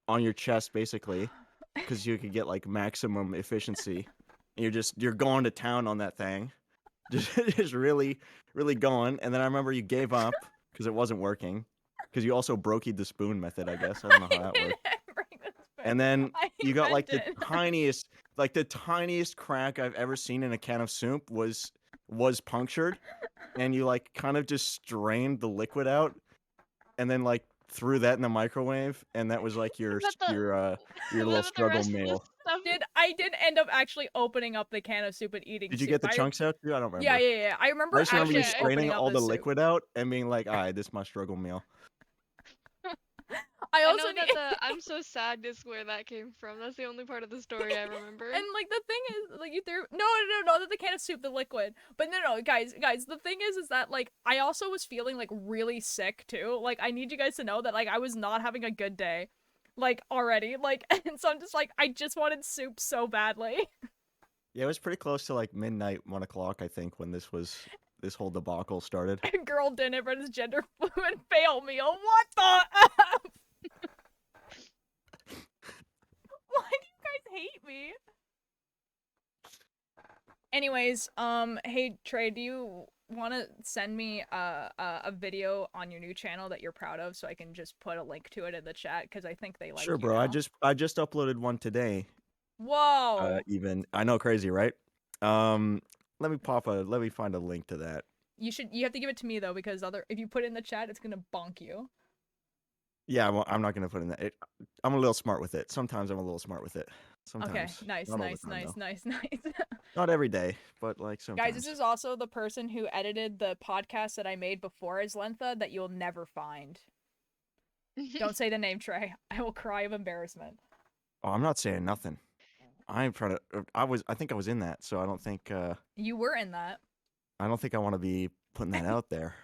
on your chest, basically, because you could get like maximum efficiency. And you're going to town on that thing, just really, really going. And then I remember you gave up because it wasn't working, because you also brokeed the spoon method. I guess I don't know how that worked. And then you got like the tiniest crack I've ever seen in a can of soup was punctured. And you like kind of just strained the liquid out, and then like threw that in the microwave, and that was like your little struggle meal. I did end up actually opening up the can of soup and eating. Did you get the chunks out too? I don't remember. Yeah. I remember. I just remember you actually straining opening up all the soup. liquid out and being like, "All right, this is my struggle meal." I know also that the I'm so sad is where that came from. That's the only part of the story I remember. And like the thing is, like you threw no, not the can of soup, the liquid. But no, guys, the thing is that like I also was feeling like really sick too. Like I need you guys to know that like I was not having a good day, like already. Like and so I'm just like I just wanted soup so badly. Yeah, it was pretty close to like midnight, 1 o'clock, I think, when this whole debacle started. Girl didn't run his gender fluid fail meal. What the F? Why do you guys hate me? Anyways, hey Trey, do you want to send me a video on your new channel that you're proud of so I can just put a link to it in the chat because I think they like Sure, you bro. now. I just uploaded one today. Whoa. Even I know, crazy, right? Let me find a link to that. You have to give it to me though because if you put it in the chat, it's gonna bonk you. Yeah, well, I'm not gonna put in that. I'm a little smart with it. Sometimes I'm a little smart with it. Sometimes. Okay, nice. Not every day, but like sometimes. Guys, this is also the person who edited the podcast that I made before as Lentha that you'll never find. Don't say the name, Trey. I will cry of embarrassment. Oh, I'm not saying nothing. I'm trying to. I think I was in that, so I don't think. You were in that. I don't think I want to be putting that out there.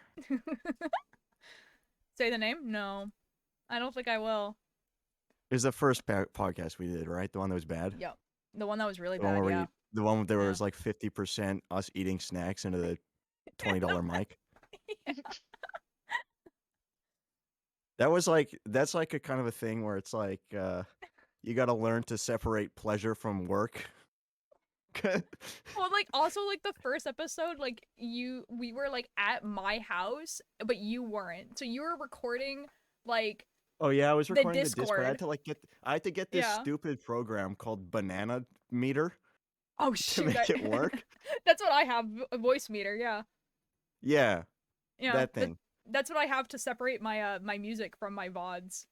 Say the name? No. I don't think I will. It was the first podcast we did, right? The one that was bad? Yep. The one that was really the one bad, where yeah. The one where there was like 50% us eating snacks into the $20 mic. Yeah. That's like a kind of a thing where it's like, you gotta learn to separate pleasure from work. Well, like, also, like, the first episode, like, we were, like, at my house, but you weren't. So you were recording, like... Oh, yeah, I was recording the Discord. I had to get this Yeah. stupid program called Banana Meter. Oh, shoot. To make it work. That's what I have, a voice meter, yeah. Yeah, Yeah. that thing. That's what I have to separate my my music from my VODs.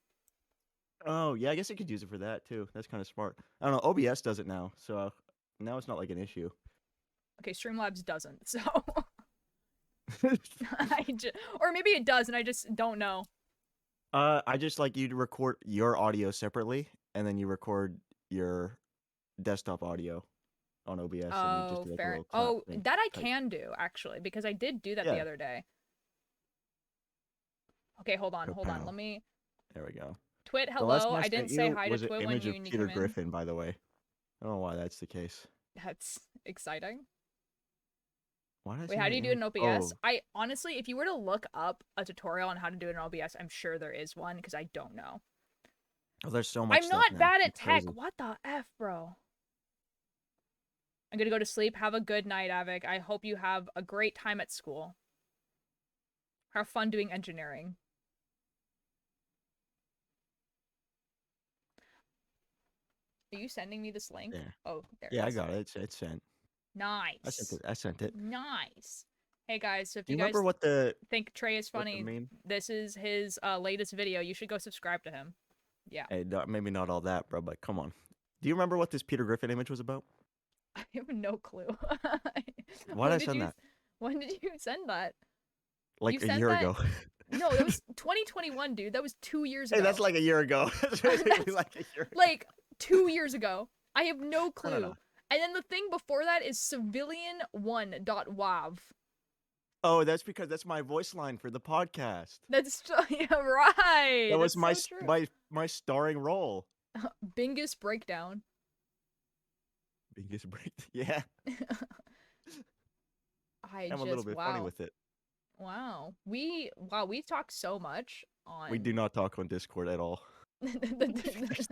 Oh, yeah, I guess I could use it for that too. That's kind of smart. I don't know. OBS does it now, so now it's not like an issue. Okay, Streamlabs doesn't, so or maybe it does and I just don't know. I just like you to record your audio separately, and then you record your desktop audio on OBS, and you just Oh, do like a fair. little clap Oh, thing. that I type. can do actually because I did do that the Yeah. other day. Okay, hold on. Kapow. Let me. There we go. Twit, The last hello. one I I didn't sent say you hi to was an Twit image when of you Peter came in. Griffin, by the way. I don't know why that's the case. That's exciting. Why did I Wait, send how you do you an do it in image? OBS? Oh, I honestly, if you were to look up a tutorial on how to do it in OBS, I'm sure there is one because I don't know. oh, there's so much I'm stuff not now. bad at It's tech. crazy. What the F, bro? I'm gonna go to sleep. Have a good night, Avik. I hope you have a great time at school. Have fun doing engineering. Are you sending me this link? Yeah. Oh, there Yeah, it I is. got it. It's sent. Nice. I sent it. Nice. Hey guys, so if Do you you guys remember what the think Trey is what the funny, meme? this is his latest video. You should go subscribe to him. Yeah. Hey, maybe not all that, bro, but come on. Do you remember what this Peter Griffin image was about? I have no clue. Why did I send that? When did you send that? Like You a sent year that? ago. No, that was 2021, dude. That was 2 years Hey, ago. that's like a year ago. That's basically That's like a year ago. like 2 years ago. I have no clue. No. And then the thing before that is civilian1.wav. Oh, that's because that's my voice line for the podcast. That's yeah, right. That was That's so true. my starring role. Bingus breakdown. Biggest break. Yeah. I'm a little bit funny with it. Wow. We talk so much on We do not talk on Discord at all. like it's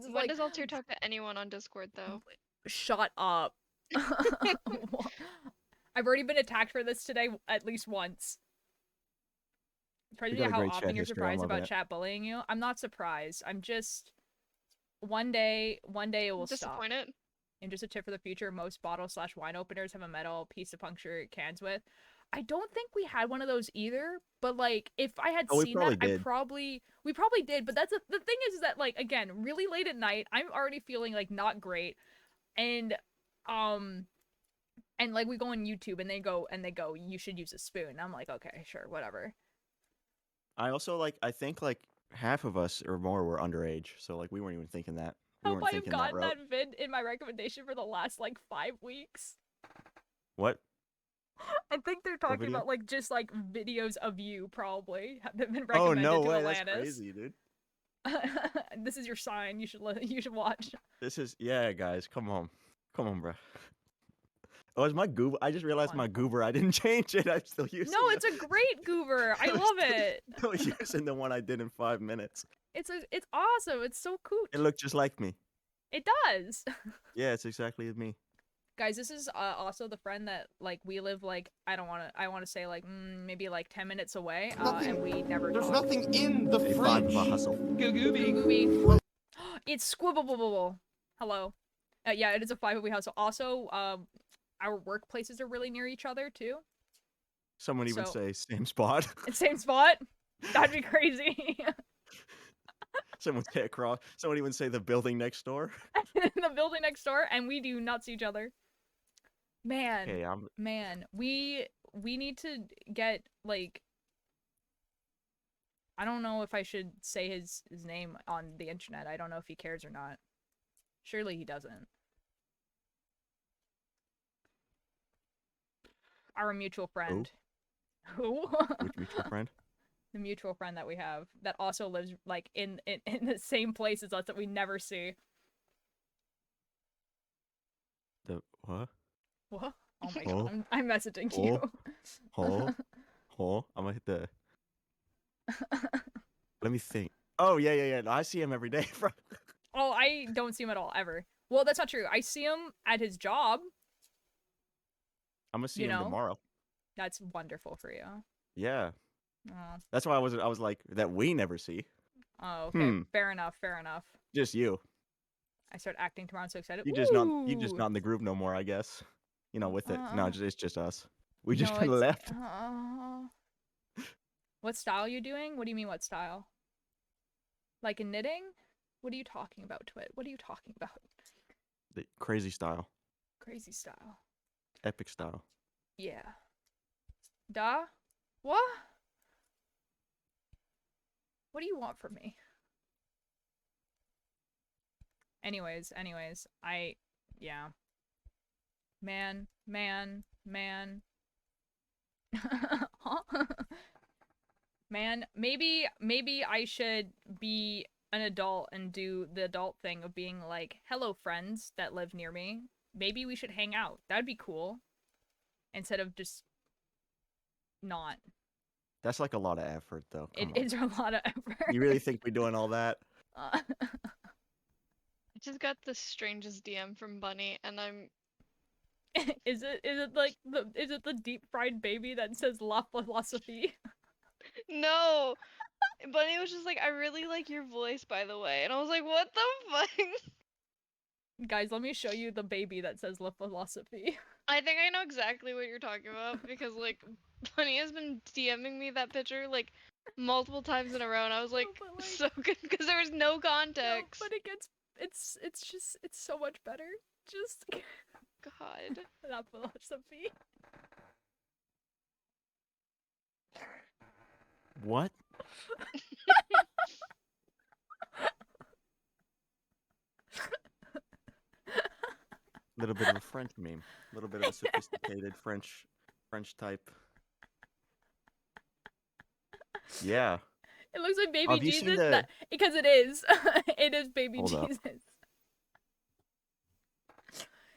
When like does Altair talk to anyone on Discord though? shut up. I've already been attacked for this today at least once. Crazy got a how great often chat you're history, I'm surprised loving about it. chat bullying you. I'm not surprised. I'm just one day it will stop. Disappointed? And just a tip for the future, most bottle/wine openers have a metal piece to puncture cans with. I don't think we had one of those either, but like if I had Oh, we seen probably that, did. we probably did, but that's the thing is that like again, really late at night, I'm already feeling like not great. And like we go on YouTube and they go you should use a spoon. I'm like, okay, sure, whatever. I also I think like half of us or more were underage, so like we weren't even thinking that. We Hope weren't I have thinking that gotten route. that vid in my recommendation for the last like 5 weeks. What? I think they're talking video? about like just like videos of you probably have been recommended Oh no to way! Atlantis. That's crazy, dude. This is your sign. You should watch. This is guys. Come on, bro. Oh, is my goober? I just realized my goober. I didn't change it. I'm still using. No, it's a great goober. I love it. Still using the one I did in 5 minutes. It's awesome. It's so cool. It looked just like me. It does. Yeah, it's exactly me. Guys, this is also the friend that like we live like I want to say like maybe like 10 minutes away and we never There's talk. nothing in the A fridge. hustle. Gooby. It's squibbable. Hello. Yeah, it is a 5 hustle. Also, our workplaces are really near each other too. Someone even say same spot. Same spot? That'd be crazy. Someone say across. Someone even say the building next door. The building next door, and we do not see each other. Man, Hey, man, we need to get like. I don't know if I should say his name on the internet. I don't know if he cares or not. Surely he doesn't. Our mutual friend. Who? Which mutual friend? The mutual friend that we have that also lives like in the same place as us that we never see. The what? What? Oh my god, I'm messaging you. I'm gonna hit the. Let me think. Oh yeah. No, I see him every day, bro. Oh, I don't see him at all ever. Well, that's not true. I see him at his job. I'm gonna see him tomorrow. That's wonderful for you. Yeah. Oh. That's why I was like that we never see. Oh, okay. Fair enough. Just you. I start acting tomorrow. I'm so excited. You just not in the group no more, I guess. You know, with it. No, it's just us. We just kind of left. What style are you doing? What do you mean, what style? Like in knitting? What are you talking about, Twit? What are you talking about? The crazy style. Crazy style. Epic style. Yeah. Duh? What? What do you want from me? Anyways, yeah. Man. Huh? Man, maybe I should be an adult and do the adult thing of being like, hello friends that live near me. Maybe we should hang out. That'd be cool. Instead of just not. That's like a lot of effort, though. Come It is a lot of effort. on. You really think we're doing all that? Uh, I just got the strangest DM from Bunny, and I'm is it like the deep fried baby that says La Philosophy? no. Bunny was just like, I really like your voice, by the way, and I was like, what the fuck? Guys, let me show you the baby that says La Philosophy. I think I know exactly what you're talking about because like Bunny has been DMing me that picture like multiple times in a row, and I was like, but, like- so good because there was no No, context. but it's just it's so much better. Just God. La Philosophy. What? A little bit of a French meme. A little bit of a sophisticated French type. Yeah. It looks like baby Have you seen Jesus. the- Because it is. It is baby Hold up. Jesus.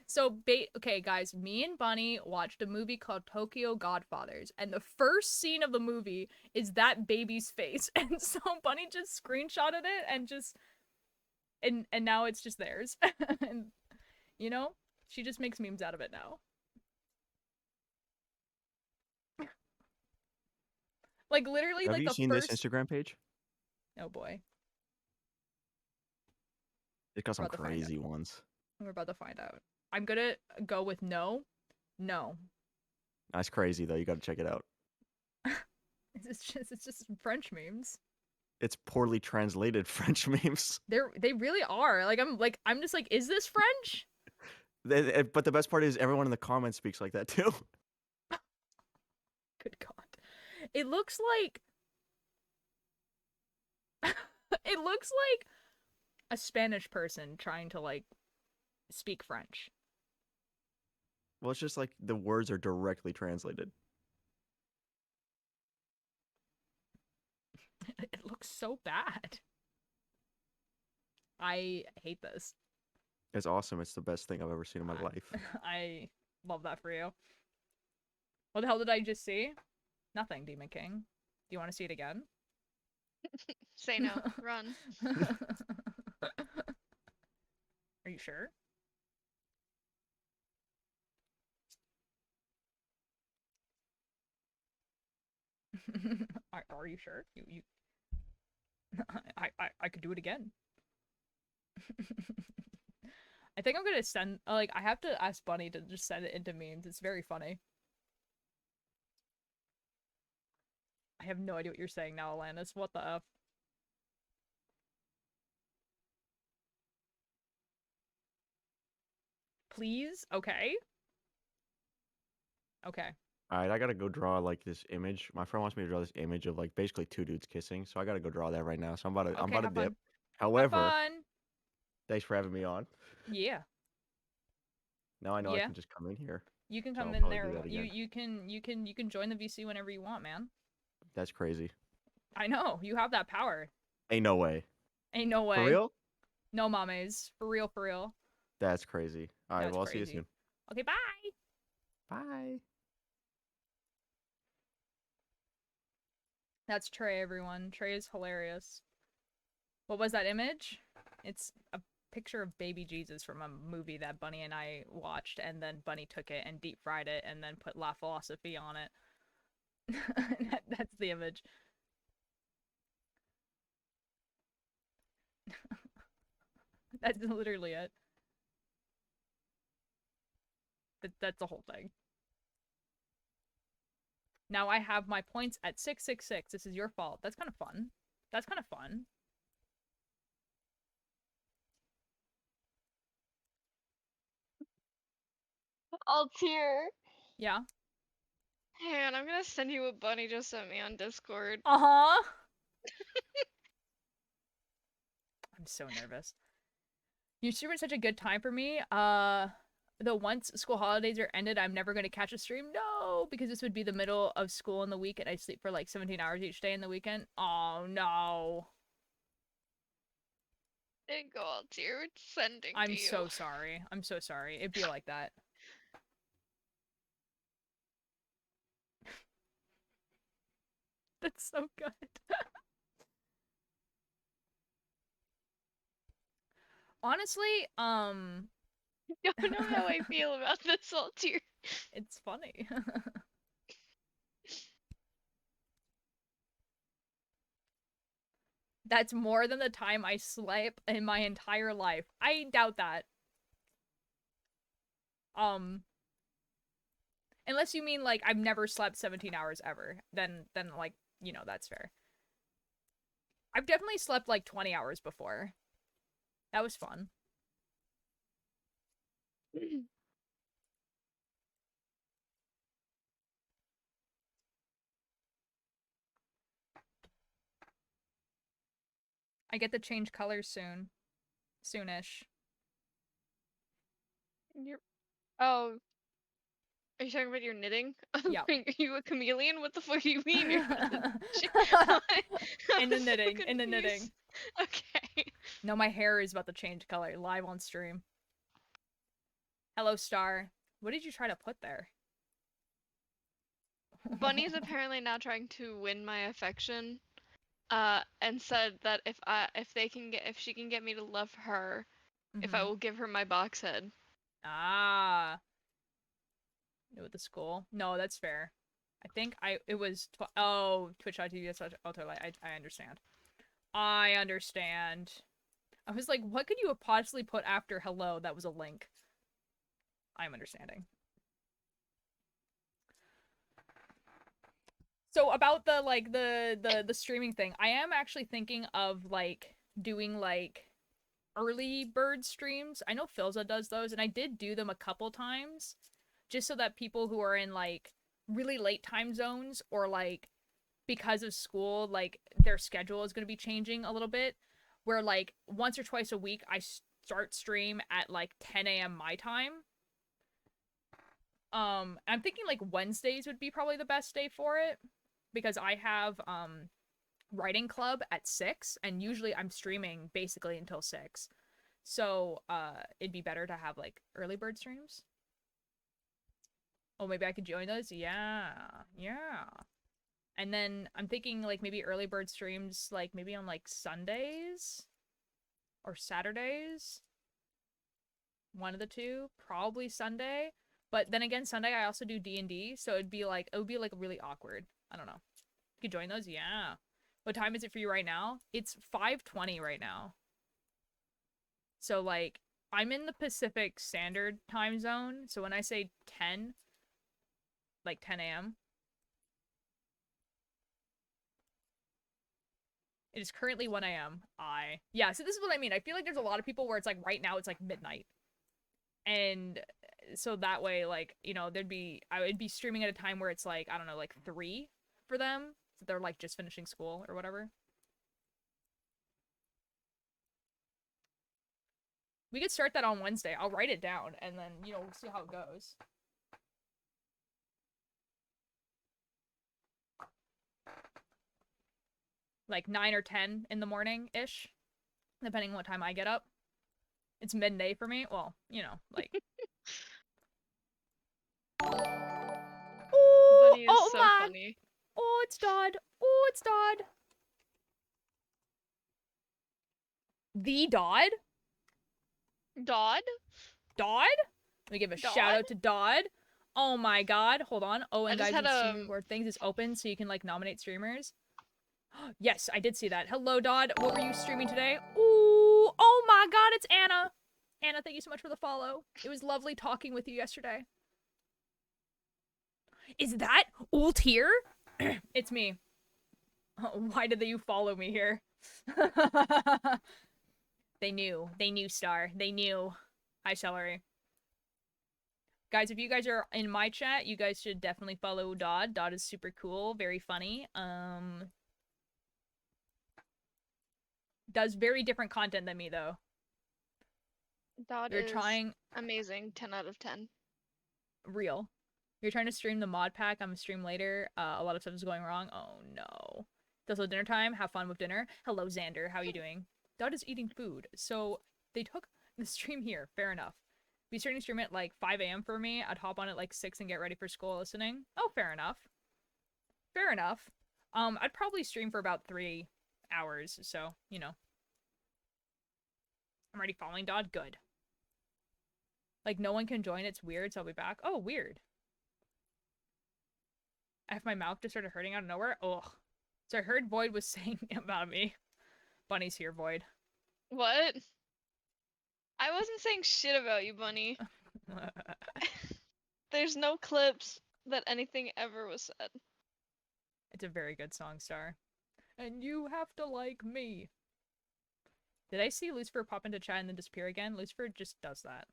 So, okay, guys, me and Bunny watched a movie called Tokyo Godfathers, and the first scene of the movie is that baby's face, and so Bunny just screenshotted it and just, and now it's just theirs, and you know, she just makes memes out of it now. Like literally, Have like you the seen first. this Instagram page? Oh boy, It's got some About to find crazy ones. we're about to find out. I'm gonna go with no. That's crazy though. You got to check it out. It's just French memes. It's poorly translated French memes. They really are. I'm just like, is this French? But the best part is everyone in the comments speaks like that too. Good God. It looks like it looks like a Spanish person trying to like speak French. Well, it's just like the words are directly translated. It looks so bad. I hate this. It's awesome. It's the best thing I've ever seen in my life. I love that for you. What the hell did I just see? Nothing, Demon King. Do you want to see it again? Say no. Run. Are you sure? Are you sure? You I could do it again. I think I'm gonna send like I have to ask Bunny to just send it into memes. It's very funny. I have no idea what you're saying now, Alanis. What the F? Please? Okay. Okay. All right, I gotta go draw like this image. My friend wants me to draw this image of like basically two dudes kissing, so I gotta go draw that right now. So I'm Okay, about to have fun. dip. However, Have fun. thanks for having me on. Yeah. Now I know I Yeah. can just come in here. You can So come I'll in probably do there. that again. You can join the VC whenever you want, man. That's crazy. I know. You have that power. Ain't no way. Ain't no way. For real? No mames. For real, for real. That's crazy. All right, That's well, I'll see you crazy. soon. Okay, bye. Bye. That's Trey, everyone. Trey is hilarious. What was that image? It's a picture of baby Jesus from a movie that Bunny and I watched, and then Bunny took it and deep fried it and then put La Philosophy on it. That's the image. That's literally it. That's the whole thing. Now I have my points at 666. This is your fault. That's kind of fun. That's kind of fun. Altier. Yeah. Hey, and I'm gonna send you what Bunny just sent me on Discord. Uh-huh. I'm so nervous. You stream at such a good time for me. Though once school holidays are ended, I'm never going to catch a stream. No, because this would be the middle of school in the week and I sleep for like 17 hours each day in the weekend. Oh, no. There you go, Altier. It's sending to I'm you. so sorry. I'm so sorry. It'd be like that. That's so good. Honestly, Don't know how I feel about this, Altier. it's funny. That's more than the time I sleep in my entire life. I doubt that. Unless you mean like I've never slept 17 hours ever, then like, you know, that's fair. I've definitely slept like 20 hours before. That was fun. I get to change colors soon. Soonish. Oh. Are you talking about your knitting? Yeah. Like, are you a chameleon? What the fuck do you mean you're In the knitting. In the knitting. Okay. No, my hair is about to change color live on stream. Hello, Star. What did you try to put there? Bunny's apparently now trying to win my affection. And said that if she can get me to love her, if I will give her my box head. Ah. With the school. No, that's fair. I think it was oh, twitch.tv I understand. I understand. I was like, what could you have possibly put after hello that was a link? I'm understanding. So about the like the streaming thing, I am actually thinking of like doing like early bird streams. I know Philza does those, and I did do them a couple times, just so that people who are in like really late time zones or like because of school, like their schedule is going to be changing a little bit, where like once or twice a week I start stream at like 10 a.m. my time. I'm thinking like Wednesdays would be probably the best day for it because I have writing club at 6 and usually I'm streaming basically until 6. So it'd be better to have like early bird streams. Oh, maybe I could join those? Yeah. Yeah. And then I'm thinking like maybe early bird streams like maybe on like Sundays or Saturdays. One of the two, probably Sunday. But then again, Sunday I also do D&D, so it would be like really awkward. I don't know. You could join those? Yeah. What time is it for you right now? It's 5:20 right now. So like I'm in the Pacific Standard Time Zone, so when I say 10, like 10 a.m. It is currently 1 a.m. Yeah, so this is what I mean. I feel like there's a lot of people where it's like right now it's like midnight. And so that way, like, you know, I would be streaming at a time where it's like, I don't know, like 3 for them. So they're like just finishing school or whatever. We could start that on Wednesday. I'll write it down and then, you know, we'll see how it goes. Like 9 or 10 in the morning-ish, depending on what time I get up. It's midday for me. Well, you know, like. Bunny is oh so my. funny. Oh, it's Dodd. Oh, it's Dodd. The Dodd? Dodd? Dodd? Let me give a shout out to Dodd. Oh my god. Hold on. Oh, and guys, streaming board things is open so you can like nominate streamers. Yes, I did see that. Hello, Dodd. What were you streaming today? Ooh. Oh my god, it's Anna. Anna, thank you so much for the follow. It was lovely talking with you yesterday. Is that ult here? It's me. Why did you follow me here? They knew. They knew, Star. They knew. Hi, Celery. Guys, if you guys are in my chat, you guys should definitely follow Dodd. Dodd is super cool, very funny. Does very different content than me, though. Dodd You're is trying... amazing. 10 out of 10. Real. You're trying to stream the mod pack. I'm gonna stream later. A lot of stuff is going wrong. Oh, no. It's also dinner time. Have fun with dinner. Hello, Xander. How are you doing? Dodd is eating food. So, they took the stream here. Fair enough. Be starting to stream at like 5 a.m. for me. I'd hop on at like 6 and get ready for school listening. Oh, fair enough. Fair enough. I'd probably stream for about 3 hours, so, you know. I'm already following Dodd. Good. Like, no one can join. It's weird, so I'll be back. Oh, weird. If my mouth just started hurting out of nowhere. Ugh. So I heard Void was saying about me. Bunny's here, Void. What? I wasn't saying shit about you, Bunny. There's no clips that anything ever was said. It's a very good song, Star. And you have to like me. Did I see Lucifer pop into chat and then disappear again? Lucifer just does that.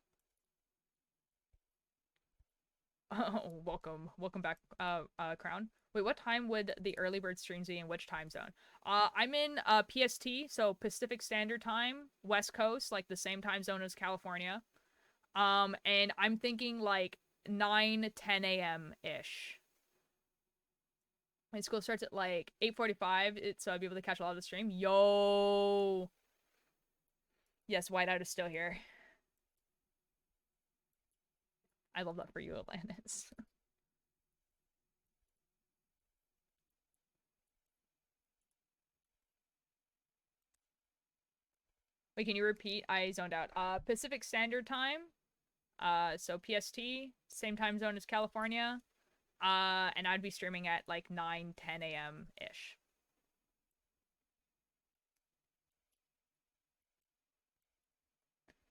Oh, welcome. Welcome back, Crown. Wait, what time would the early bird streams be in which time zone? I'm in PST, so Pacific Standard Time, West Coast, like the same time zone as California. And I'm thinking like 9, 10 a.m.-ish. My school starts at like 8:45, so I'll be able to catch a lot of the stream. Yo! Yes, Whiteout is still here. I love that for you, Atlantis. Wait, can you repeat? I zoned out. Pacific Standard Time. So PST, same time zone as California. And I'd be streaming at like 9, 10 a.m.-ish.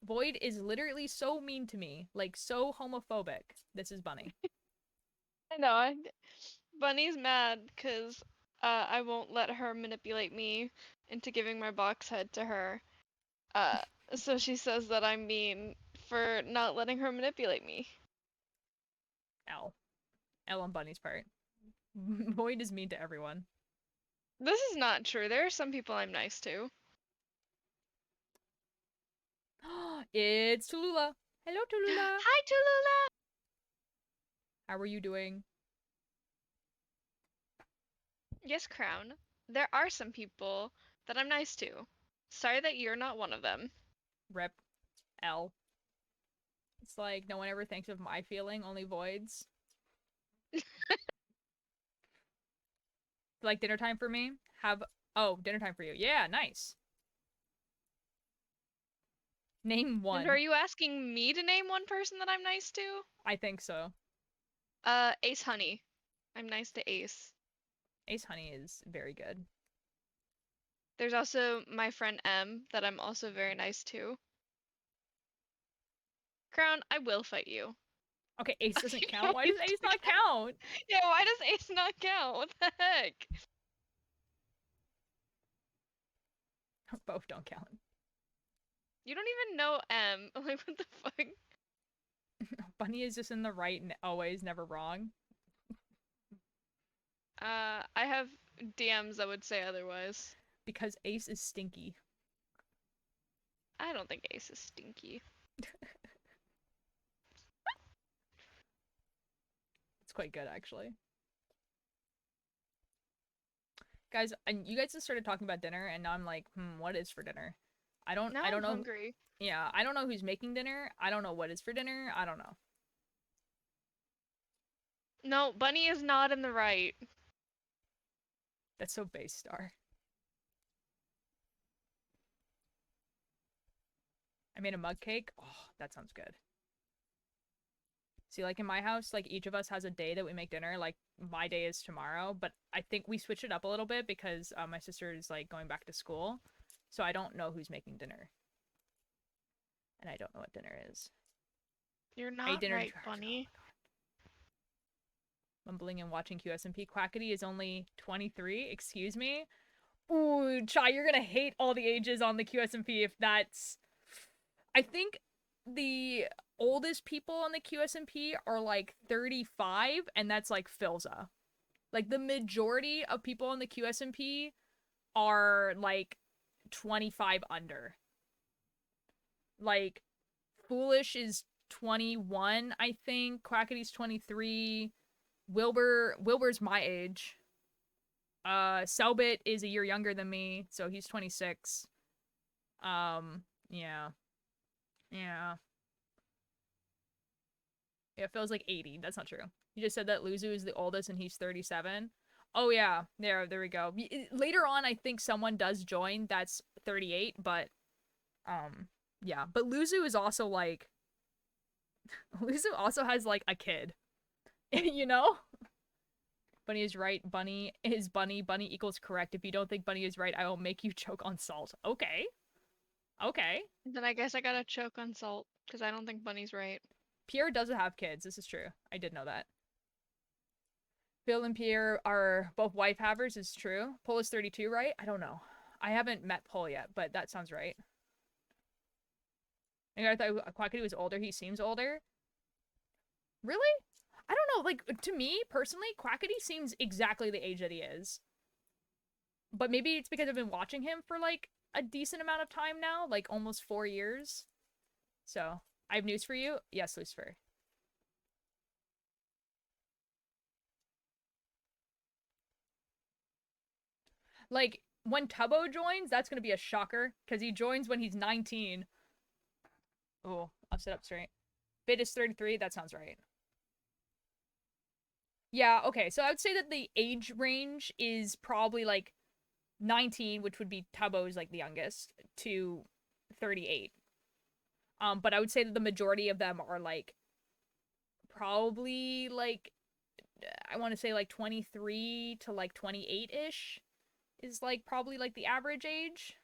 Void is literally so mean to me. Like, so homophobic. This is Bunny. I know. Bunny's mad because I won't let her manipulate me into giving my box head to her. So she says that I'm mean for not letting her manipulate me. L. L on Bunny's part. Void is mean to everyone. This is not true. There are some people I'm nice to. It's Tulula. Hello, Tulula. Hi, Tulula! How are you doing? Yes, Crown. There are some people that I'm nice to. Sorry that you're not one of them. Rip. L. It's like no one ever thinks of my feeling, only Void's. Like dinner time for me? Oh, dinner time for you. Yeah, nice. Name one. And are you asking me to name one person that I'm nice to? I think so. Ace Honey. I'm nice to Ace. Ace Honey is very good. There's also my friend M that I'm also very nice to. Crown, I will fight you. Okay, Ace doesn't count. Why does Ace not count? Yeah, why does Ace not count? What the heck? Both don't count. You don't even know M. Like, what the fuck? Bunny is just in the right and always, never wrong. I have DMs that would say otherwise. Because Ace is stinky. I don't think Ace is stinky. It's quite good, actually. Guys, and you guys just started talking about dinner, and now I'm like, what is for dinner? I don't Now I'm know. hungry. Yeah, I don't know who's making dinner. I don't know what is for dinner. I don't know. No, Bunny is not in the right. That's so base, Star. I made a mug cake. Oh, that sounds good. See, like in my house, like each of us has a day that we make dinner. Like my day is tomorrow, but I think we switch it up a little bit because my sister is like going back to school. So I don't know who's making dinner. And I don't know what dinner is. You're not right, Bunny. Mumbling and watching QSMP. Quackity is only 23. Excuse me? Ooh, Chai, you're gonna hate all the ages on the QSMP if that's... I think the oldest people on the QSMP are like 35, and that's like Philza. Like, the majority of people on the QSMP are like 25 under. Like, Foolish is 21, I think. Quackity's 23. Wilbur's my age. Selbit is a year younger than me, so he's 26. Yeah. Yeah. Yeah, Phil's like 80. That's not true. You just said that Luzu is the oldest and he's 37. Oh yeah, there we go. Later on, I think someone does join that's 38, but yeah. But Luzu is also like, Luzu also has like a kid, you know? Bunny is right. Bunny is Bunny. Bunny equals correct. If you don't think Bunny is right, I will make you choke on salt. Okay. Okay. Then I guess I gotta choke on salt because I don't think Bunny's right. Pierre doesn't have kids. This is true. I did know that. Phil and Pierre are both wife havers. Is true. Pole is 32, right? I don't know. I haven't met Pole yet, but that sounds right. I thought Quackity was older. He seems older. Really? I don't know. Like, to me, personally, Quackity seems exactly the age that he is. But maybe it's because I've been watching him for, like, a decent amount of time now. Like, almost 4 years. So, I have news for you. Yes, Lucifer. Like, when Tubbo joins, that's gonna be a shocker. Because he joins when he's 19. Oh, I'll sit up straight. Bit is 33. That sounds right. Yeah, okay. So I would say that the age range is probably, like, 19, which would be Tubbo's, like, the youngest, to 38. But I would say that the majority of them are, like, probably, like, I want to say, like, 23 to, like, 28-ish is, like, probably, like, the average age.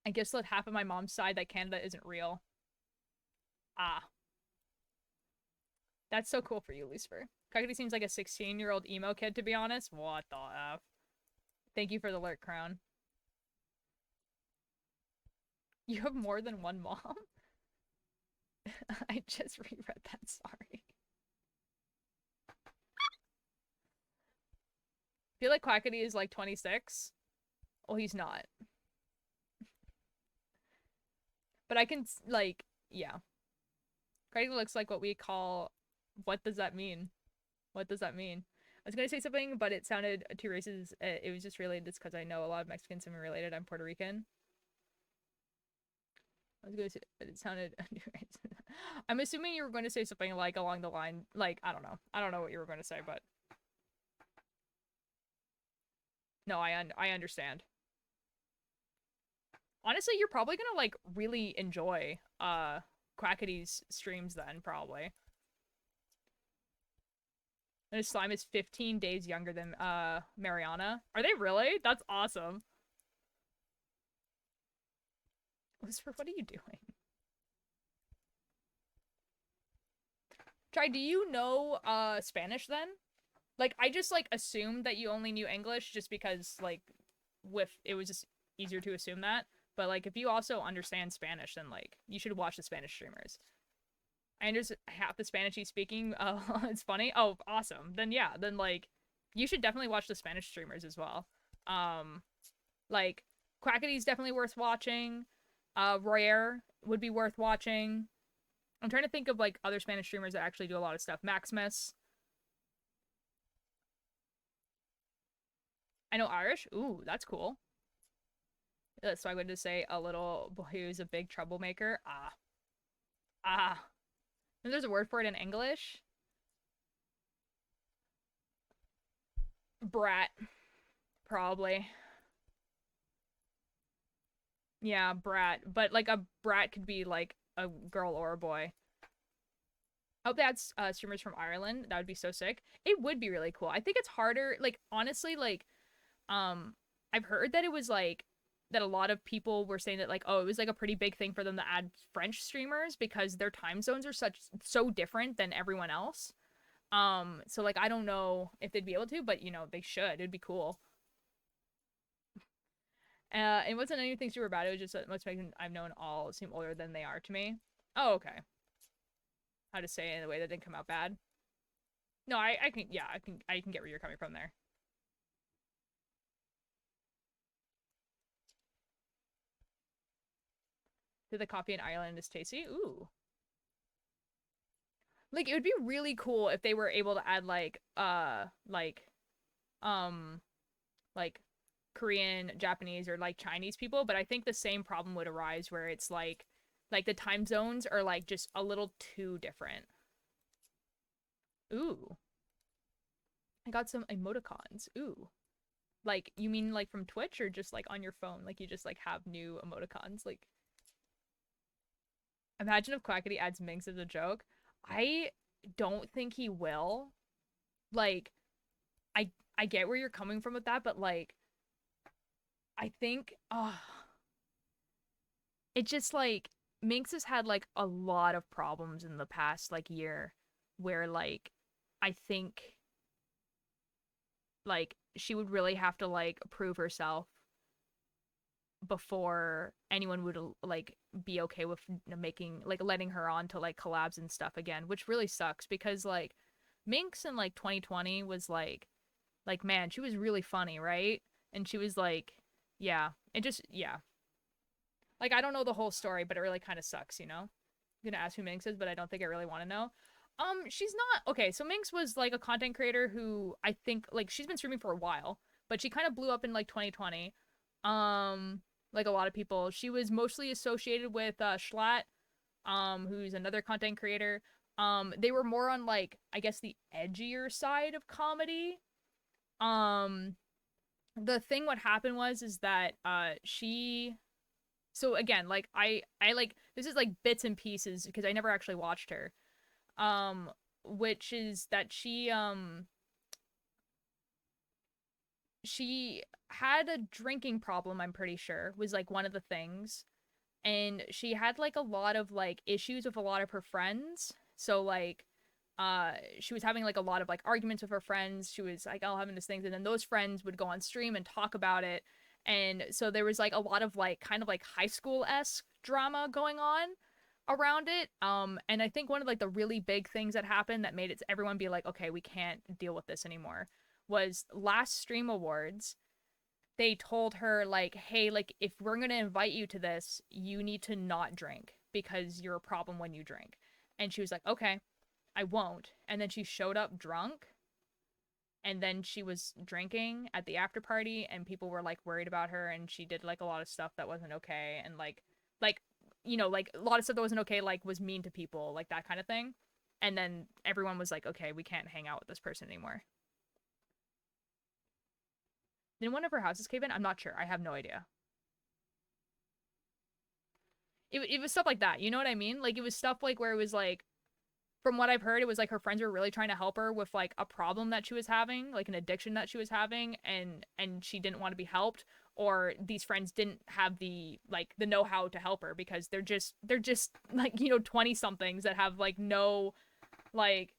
I guess that half of my mom's side that Canada isn't real. Ah. That's so cool for you, Lucifer. Cockatoo seems like a 16-year-old emo kid, to be honest. What the F? Thank you for the alert, Crown. You have more than one mom? I just reread that, sorry. I feel like Quackity is like 26. Well, he's not. But I can, like, yeah. Quackity looks like what we call... What does that mean? What does that mean? I was gonna say something, but it sounded too racist. It was just related just because I know a lot of Mexicans and related. I'm Puerto Rican. I was gonna say, but it sounded too racist. I'm assuming you were going to say something like along the line, like, I don't know. I don't know what you were going to say, but... No, I understand. Honestly, you're probably gonna, like, really enjoy, Quackity's streams then, probably. And his slime is 15 days younger than, Mariana. Are they really? That's awesome. Whisper, what are you doing? Try, do you know, Spanish then? Like, I just, like, assumed that you only knew English just because, like, it was just easier to assume that. But, like, if you also understand Spanish, then, like, you should watch the Spanish streamers. I understand half the Spanish he's speaking. It's funny. Oh, awesome. Then, yeah. Then, like, you should definitely watch the Spanish streamers as well. Like, Quackity's definitely worth watching. Royer would be worth watching. I'm trying to think of, like, other Spanish streamers that actually do a lot of stuff. Maximus. I know Irish. Ooh, that's cool. So I would just say a little boy who's a big troublemaker. Ah. Ah. And there's a word for it in English. Brat. Probably. Yeah, brat. But, like, a brat could be, like, a girl or a boy. I hope that's streamers from Ireland. That would be so sick. It would be really cool. I think it's harder, like, honestly, like, I've heard that it was, like, that a lot of people were saying that like, oh, it was like a pretty big thing for them to add French streamers because their time zones are so different than everyone else. So like I don't know if they'd be able to, but you know, they should. It'd be cool. It wasn't anything super bad. It was just that most Mexicans I've known all seem older than they are to me. Oh, okay. How to say it in a way that didn't come out bad. No, I can, yeah, I can get where you're coming from there. Did the coffee in Ireland is tasty? Ooh. Like, it would be really cool if they were able to add, like, Korean, Japanese, or, like, Chinese people, but I think the same problem would arise where it's, like, the time zones are, like, just a little too different. Ooh. I got some emoticons. Ooh. Like, you mean, like, from Twitch, or just, like, on your phone? Like, you just, like, have new emoticons? Like, imagine if Quackity adds Minx as a joke. I don't think he will. Like, I get where you're coming from with that, but like, I think, it just like, Minx has had like a lot of problems in the past like year where like, I think like she would really have to like prove herself before anyone would like be okay with making like letting her on to like collabs and stuff again, which really sucks because like Minx in like 2020 was like man, she was really funny, right? And she was like, yeah, it just, yeah, like I don't know the whole story, but it really kind of sucks, you know. I'm gonna ask who Minx is, but I don't think I really want to know. She's not okay. So Minx was like a content creator who I think like she's been streaming for a while, but she kind of blew up in like 2020. Like a lot of people, she was mostly associated with Schlatt, who's another content creator. They were more on like I guess the edgier side of comedy. The thing what happened was is that she, so again, like I like this is like bits and pieces because I never actually watched her. Which is that she had a drinking problem, I'm pretty sure, was like one of the things. And she had like a lot of like issues with a lot of her friends. So like she was having like a lot of like arguments with her friends. She was like all having these things, and then those friends would go on stream and talk about it. And so there was like a lot of like kind of like high school-esque drama going on around it. And I think one of like the really big things that happened that made it everyone be like, okay, we can't deal with this anymore, was last Stream Awards. They told her like, hey, like if we're gonna invite you to this, you need to not drink because you're a problem when you drink. And she was like, okay, I won't. And then she showed up drunk, and then she was drinking at the after party, and people were like worried about her, and she did like a lot of stuff that wasn't okay, and like you know, like a lot of stuff that wasn't okay, like was mean to people, like that kind of thing. And then everyone was like, okay, we can't hang out with this person anymore. Did one of her houses cave in? I'm not sure. I have no idea. It was stuff like that. You know what I mean? Like it was stuff like where it was like, from what I've heard, it was like her friends were really trying to help her with like a problem that she was having, like an addiction that she was having, and she didn't want to be helped, or these friends didn't have the like the know-how to help her because they're just like, you know, 20 somethings that have like no like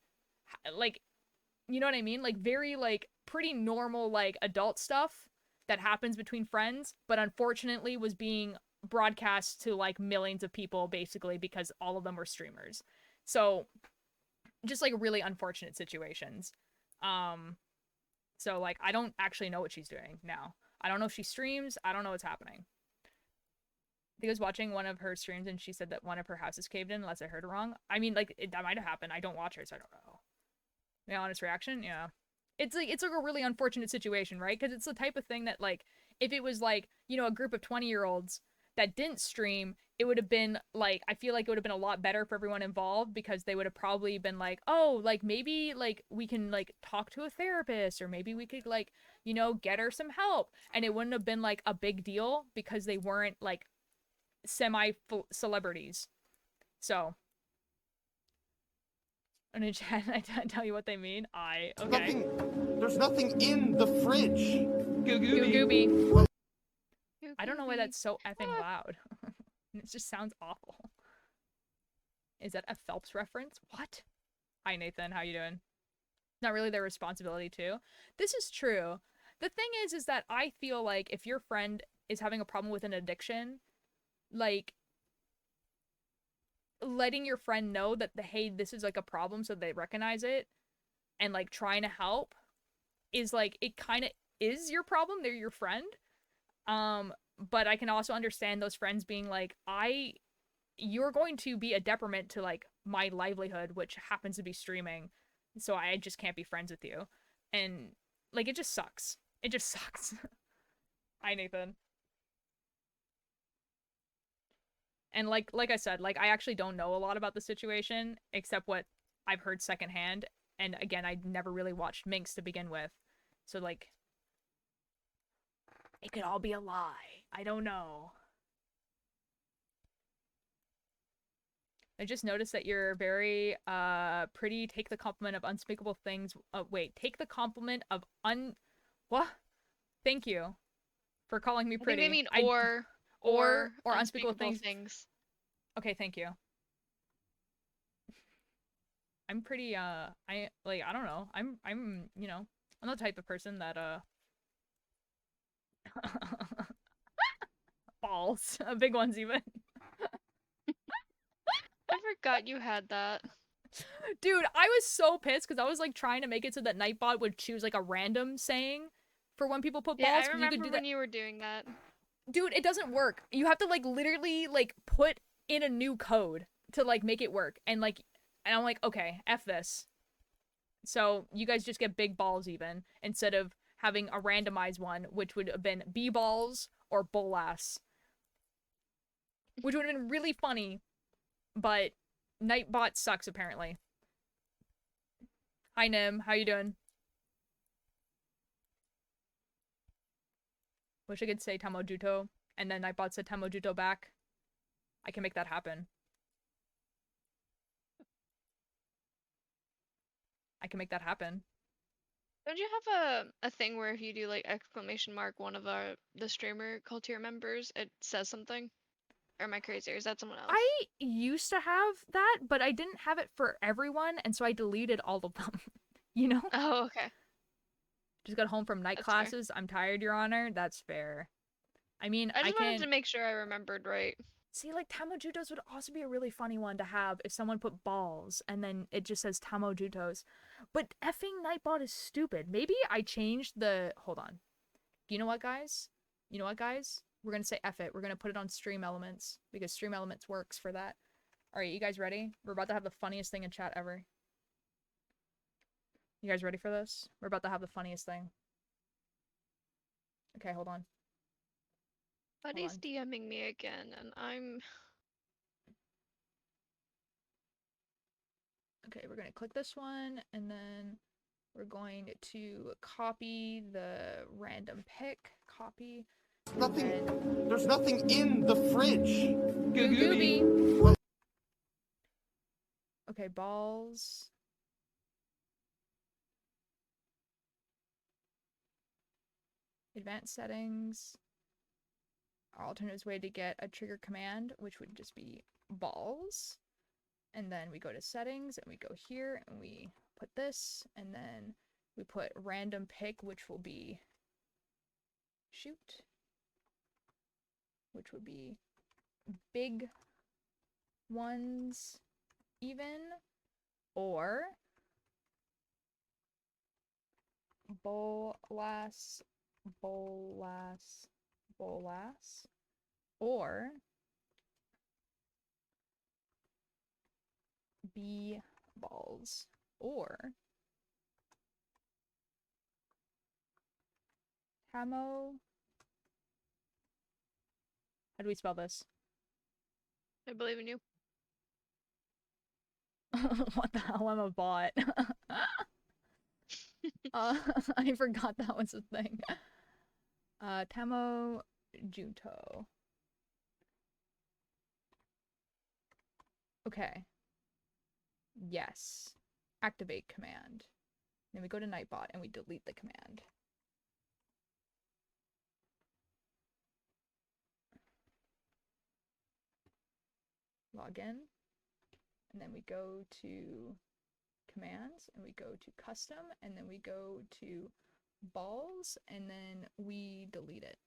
you know what I mean? Like very like pretty normal like adult stuff that happens between friends, but unfortunately was being broadcast to like millions of people basically because all of them were streamers. So just like really unfortunate situations. So like I don't actually know what she's doing now. I don't know if she streams. I don't know what's happening. I think I was watching one of her streams and she said that one of her houses caved in, unless I heard it wrong. I mean, like that might have happened. I don't watch her, so I don't know. My honest reaction, yeah. It's like a really unfortunate situation, right? Because it's the type of thing that like if it was like, you know, a group of 20-year-olds that didn't stream, it would have been like, I feel like it would have been a lot better for everyone involved because they would have probably been like, oh, like maybe like we can like talk to a therapist, or maybe we could like, you know, get her some help. And it wouldn't have been like a big deal because they weren't like semi-celebrities. So I'm gonna chat and I tell you what they mean. There's nothing in the fridge. Goo gooby. I don't know why that's so effing loud. It just sounds awful. Is that a Phelps reference? What? Hi, Nathan. How you doing? Not really their responsibility too. This is true. The thing is that I feel like if your friend is having a problem with an addiction, like, letting your friend know that, hey, this is, like, a problem so they recognize it and, like, trying to help is, like, it kind of is your problem. They're your friend. But I can also understand those friends being like, you're going to be a detriment to, like, my livelihood, which happens to be streaming, so I just can't be friends with you. And, like, it just sucks. It just sucks. Hi, Nathan. And like I said, like, I actually don't know a lot about the situation, except what I've heard secondhand. And again, I never really watched Minx to begin with. So, like, it could all be a lie. I don't know. I just noticed that you're very, pretty. Take the compliment of unspeakable things. Wait. Take the compliment of What? Thank you for calling me pretty. I think they mean or unspeakable things. Okay, thank you. I'm pretty, I don't know. I'm, you know, I'm the type of person that, balls. Big ones, even. I forgot you had that. Dude, I was so pissed because I was, like, trying to make it so that Nightbot would choose, like, a random saying for when people put balls. Yeah, I remember you could do when that. you were doing that. Dude, it doesn't work. You have to, like, literally, like, put in a new code to, like, make it work. And, like, and I'm like, okay, F this. So you guys just get big balls even, instead of having a randomized one, which would have been B-balls or bull ass. Which would have been really funny, but Nightbot sucks, apparently. Hi, Nim. How you doing? Wish I could say Tamojuto, and then Nightbot said Tamojuto back. I can make that happen. I can make that happen. Don't you have a thing where if you do like exclamation mark one of the streamer culture members, it says something? Or am I crazy? Or is that someone else? I used to have that, but I didn't have it for everyone, and so I deleted all of them. You know? Oh, okay. Just got home from night That's classes. Fair. I'm tired, Your Honor. That's fair. I mean, I just wanted to make sure I remembered right. See, like, Tamojutos would also be a really funny one to have if someone put balls and then it just says Tamojutos. But effing Nightbot is stupid. Maybe I changed the... Hold on. You know what, guys? You know what, guys? We're gonna say F it. We're gonna put it on Stream Elements because Stream Elements works for that. Alright, you guys ready? We're about to have the funniest thing in chat ever. You guys ready for this? We're about to have the funniest thing. Okay, hold on. Buddy's DMing me again, and I'm... Okay, we're gonna click this one, and then we're going to copy the random pick. Copy. There's nothing in the fridge. Gooby. Okay, balls. Advanced settings. Alternate way to get a trigger command, which would just be balls. And then we go to settings and we go here and we put this, and then we put random pick, which will be shoot, which would be big ones even, or bolas, or B balls, or Tamo. How do we spell this? I believe in you. What the hell? I'm a bot. I forgot that was a thing. Tamo Junto. Okay. Yes. Activate command. Then we go to Nightbot and we delete the command. log in, and then we go to commands, and we go to custom, and then we go to balls, and then we delete it.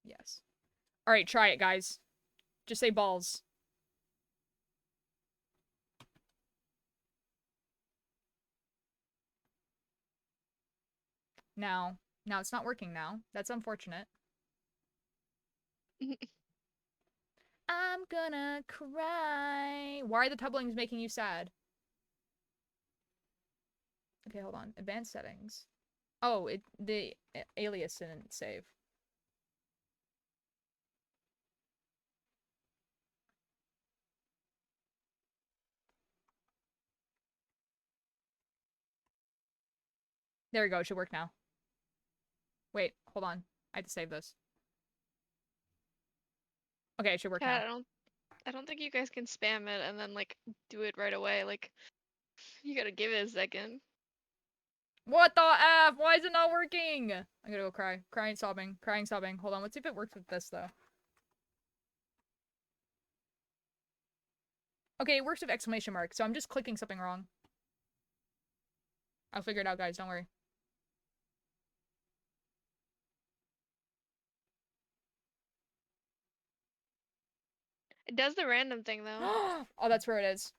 Yes. All right, try it, guys. Just say balls. Now it's not working now. That's unfortunate. I'm gonna cry. Why are the doublings making you sad? Okay, hold on. Advanced settings. Oh, the alias didn't save. There we go. It should work now. Wait, hold on. I have to save this. Okay, it should work Cat, now. I don't think you guys can spam it and then like do it right away. Like you gotta give it a second. What the F? Why is it not working? I'm gonna go cry. Crying, sobbing. Crying, sobbing. Hold on. Let's see if it works with this, though. Okay, it works with exclamation mark, so I'm just clicking something wrong. I'll figure it out, guys. Don't worry. It does the random thing though. Oh, that's where it is.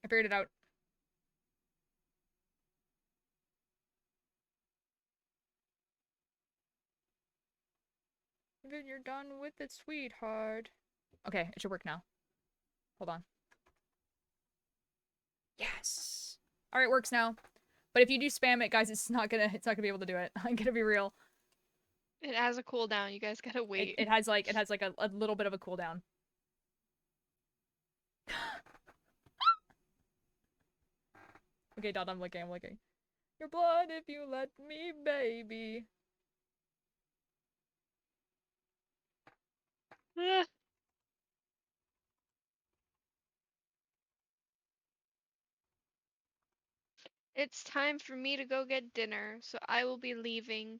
I figured it out. Then you're done with it, sweetheart. Okay, it should work now. Hold on. Yes. All right, works now. But if you do spam it, guys, it's not gonna be able to do it. I'm gonna be real. It has a cooldown. You guys gotta wait. It has like a little bit of a cooldown. Okay, Dot, I'm looking. Your blood if you let me, baby. It's time for me to go get dinner, so I will be leaving.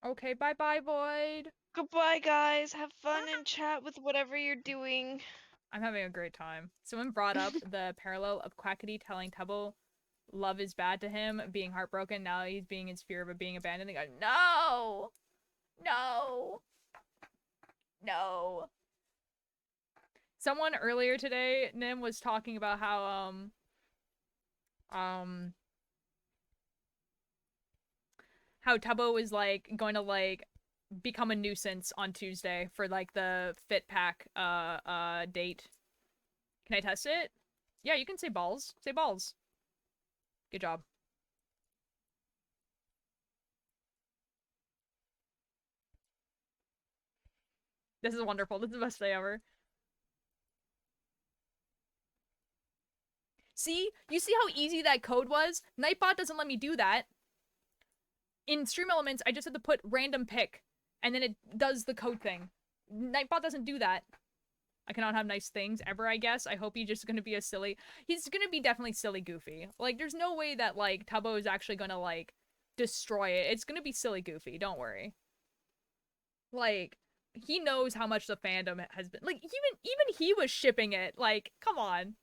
Okay, bye-bye, Void. Goodbye, guys. Have fun and chat with whatever you're doing. I'm having a great time. Someone brought up the parallel of Quackity telling Tubbo love is bad to him, being heartbroken. Now he's being in fear of being abandoned. They go, no! No! No! Someone earlier today, Nim, was talking about how, how Tubbo is, like, going to, like, become a nuisance on Tuesday for, like, the Fit Pack, date. Can I test it? Yeah, you can say balls. Say balls. Good job. This is wonderful. This is the best day ever. See? You see how easy that code was? Nightbot doesn't let me do that. In Stream Elements, I just have to put random pick, and then it does the code thing. Nightbot doesn't do that. I cannot have nice things ever, I guess. I hope he's just gonna be a silly... He's gonna be definitely silly goofy. Like, there's no way that, like, Tubbo is actually gonna, like, destroy it. It's gonna be silly goofy. Don't worry. Like, he knows how much the fandom has been... Like, even he was shipping it. Like, come on.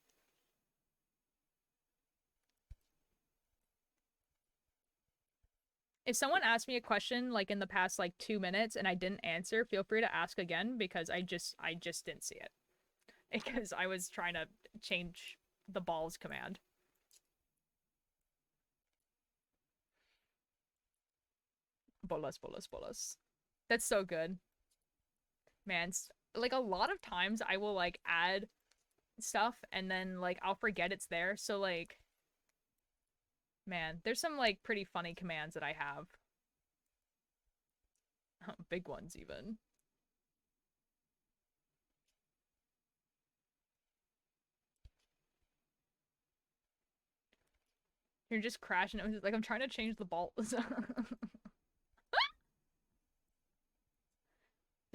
If someone asked me a question, like, in the past, like, 2 minutes and I didn't answer, feel free to ask again, because I just didn't see it. Because I was trying to change the balls command. Bolas, bolas, bolas. That's so good. Man, like, a lot of times I will, like, add stuff and then, like, I'll forget it's there, so, like... Man, there's some, like, pretty funny commands that I have. Big ones, even. You're just crashing. It was like, I'm trying to change the balls. This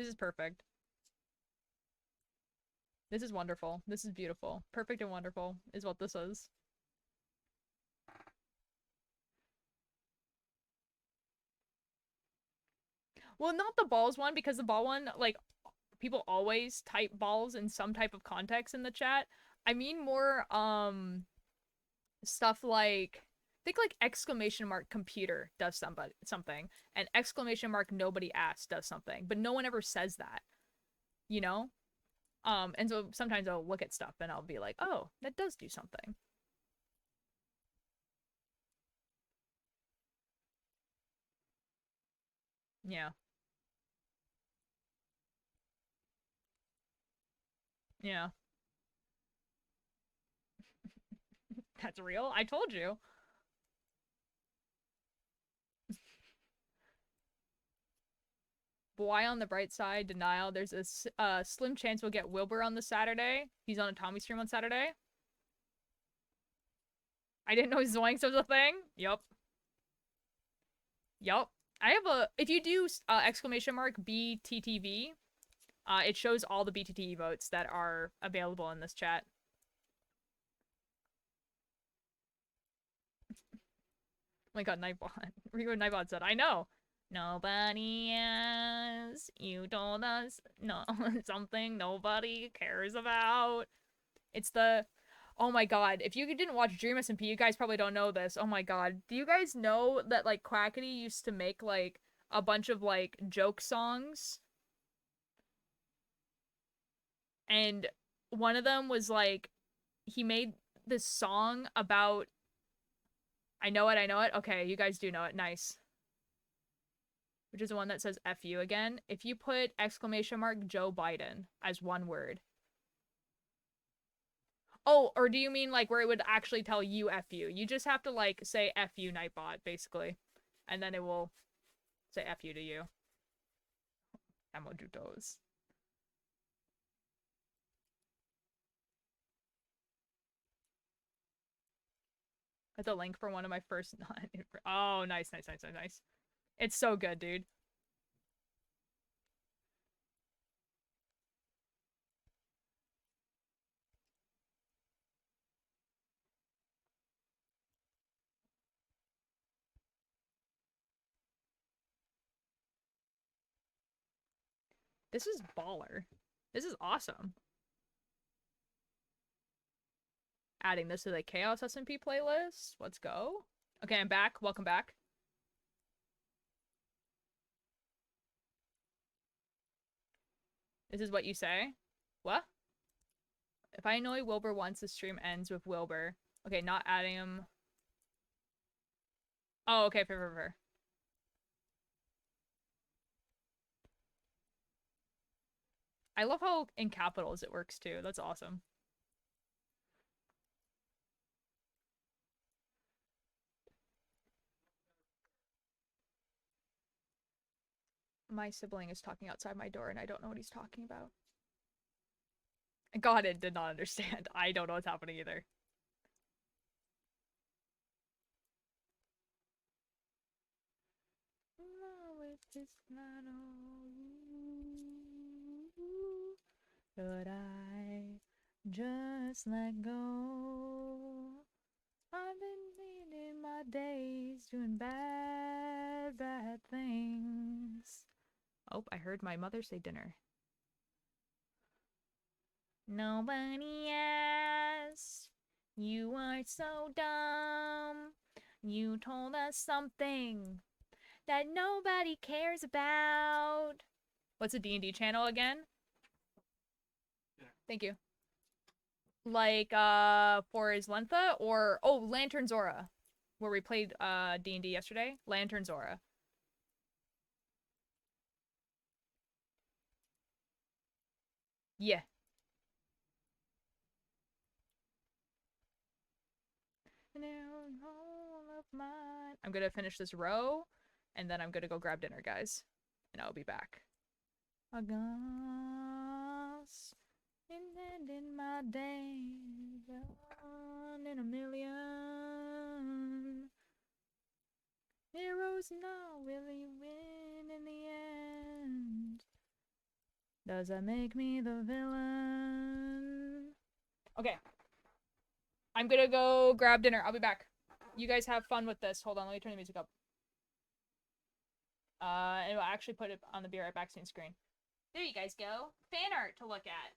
is perfect. This is wonderful. This is beautiful. Perfect and wonderful is what this is. Well, not the balls one, because the ball one, like, people always type balls in some type of context in the chat. I mean more stuff like, think like exclamation mark computer does something, and exclamation mark nobody asked does something, but no one ever says that, you know? And so sometimes I'll look at stuff and I'll be like, oh, that does do something. Yeah. Yeah. That's real. I told you. But why on the bright side, denial? There's a slim chance we'll get Wilbur on the Saturday. He's on a Tommy stream on Saturday. I didn't know Zoinks was a thing. Yup. Yup. I have a, if you do exclamation mark BTTV, it shows all the BTT votes that are available in this chat. Oh my god, Nightbot. Rico Nightbot said, I know. Nobody asked. You told us no something nobody cares about. It's the, oh my god, if you didn't watch Dream SMP, you guys probably don't know this. Oh my god. Do you guys know that like Quackity used to make like a bunch of like joke songs? And one of them was like, he made this song about, I know it, I know it. Okay, you guys do know it. Nice. Which is the one that says F you again. If you put exclamation mark Joe Biden as one word. Oh, or do you mean like where it would actually tell you F you? You just have to like say F you Nightbot, basically. And then it will say F you to you. Emojutos. That's a link for one of my first oh, nice, nice, nice, nice, nice. It's so good, dude. This is baller. This is awesome. Adding this to the Chaos SMP playlist. Let's go. Okay, I'm back. Welcome back. This is what you say? What? If I annoy Wilbur once, the stream ends with Wilbur. Okay, not adding him. Oh, okay, fair. I love how in capitals it works too. That's awesome. My sibling is talking outside my door and I don't know what he's talking about. God, it did not understand. I don't know what's happening either. Should I just let go? I've been spending my days doing bad things. Oh, I heard my mother say dinner. Nobody asked. You are so dumb. You told us something that nobody cares about. What's a D&D channel again? Yeah. Thank you. Like, for Islentha or, oh, Lantern Zora, where we played, D&D yesterday. Lantern Zora. Yeah. I'm gonna finish this row, and then I'm gonna go grab dinner, guys. And I'll be back. I guess in my days, one in a million. Heroes not really win in the end. Does that make me the villain? Okay. I'm gonna go grab dinner. I'll be back. You guys have fun with this. Hold on, let me turn the music up. And I'll actually put it on the Be Right Back screen. There you guys go. Fan art to look at.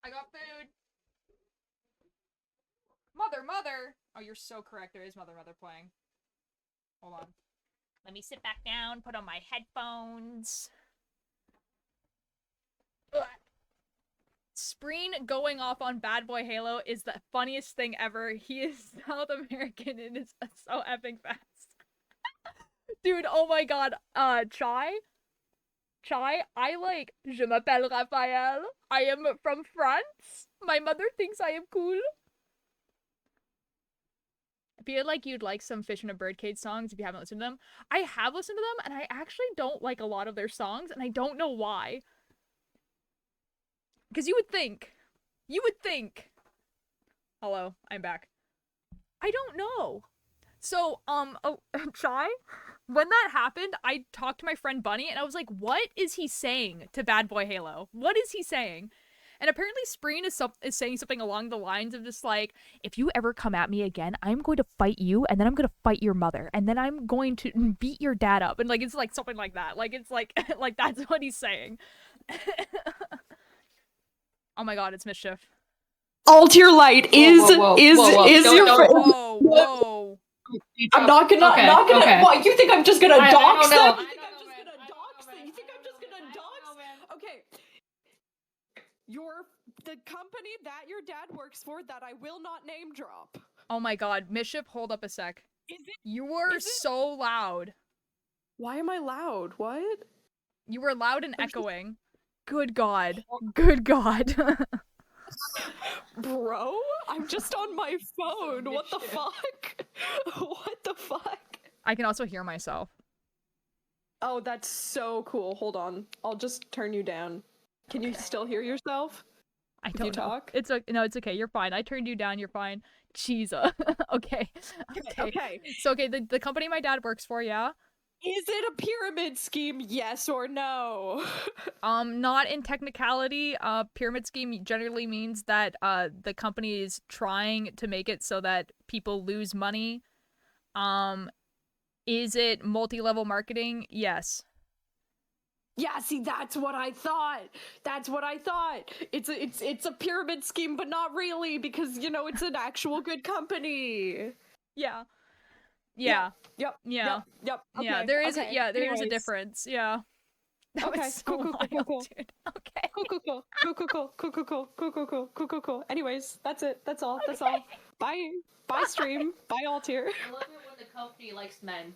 I got food. Mother! Oh, you're so correct. There is Mother playing. Hold on. Let me sit back down, put on my headphones. Ugh. Spreen going off on Bad Boy Halo is the funniest thing ever. He is South American and is so effing fast. Dude, oh my god. Chai, I like, je m'appelle Raphael. I am from France. My mother thinks I am cool. I feel like you'd like some Fish and a Birdcage songs if you haven't listened to them. I have listened to them, and I actually don't like a lot of their songs, and I don't know why. Because you would think. Hello, I'm back. I don't know. So, Chai, when that happened, I talked to my friend Bunny, and I was like, what is he saying to Bad Boy Halo? What is he saying? And apparently Spreen is saying something along the lines of just like, if you ever come at me again, I'm going to fight you, and then I'm going to fight your mother, and then I'm going to beat your dad up. And like, it's like something like that. Like, it's like, like that's what he's saying. Oh my god, it's Mischief. Altier Light is whoa. your Whoa. I'm not gonna Okay. What, you think I'm just gonna dox don't know. them? You think I'm just gonna dox? Okay. The company that your dad works for that I will not name drop. Oh my god, Mischief, hold up a sec. Is it You were is it- so loud. Why am I loud? What? You were loud and I'm just- echoing. Good god. Good god. Bro, I'm just on my phone. What the fuck? What the fuck? I can also hear myself. Oh, that's so cool. Hold on. I'll just turn you down. Can you still hear yourself? I If don't you know. talk? No, it's okay. You're fine. I turned you down. You're fine. Jesus. Okay. Okay. So, okay, the company my dad works for, yeah? Is it a pyramid scheme? Yes or no? Not in technicality. Pyramid scheme generally means that the company is trying to make it so that people lose money. Is it multi-level marketing? Yes. Yeah, see, that's what I thought. It's a pyramid scheme, but not really, because it's an actual good company. Yeah. Yeah. Yep. Yeah. Yep. Okay, Yeah. There is okay. there is a Anyways. difference. Yeah. That Okay, was so cool. wild, dude. Okay. Cool. Anyways, that's it. That's all. That's all. Bye. Bye, stream. Bye, all tier. I love it when the company likes men.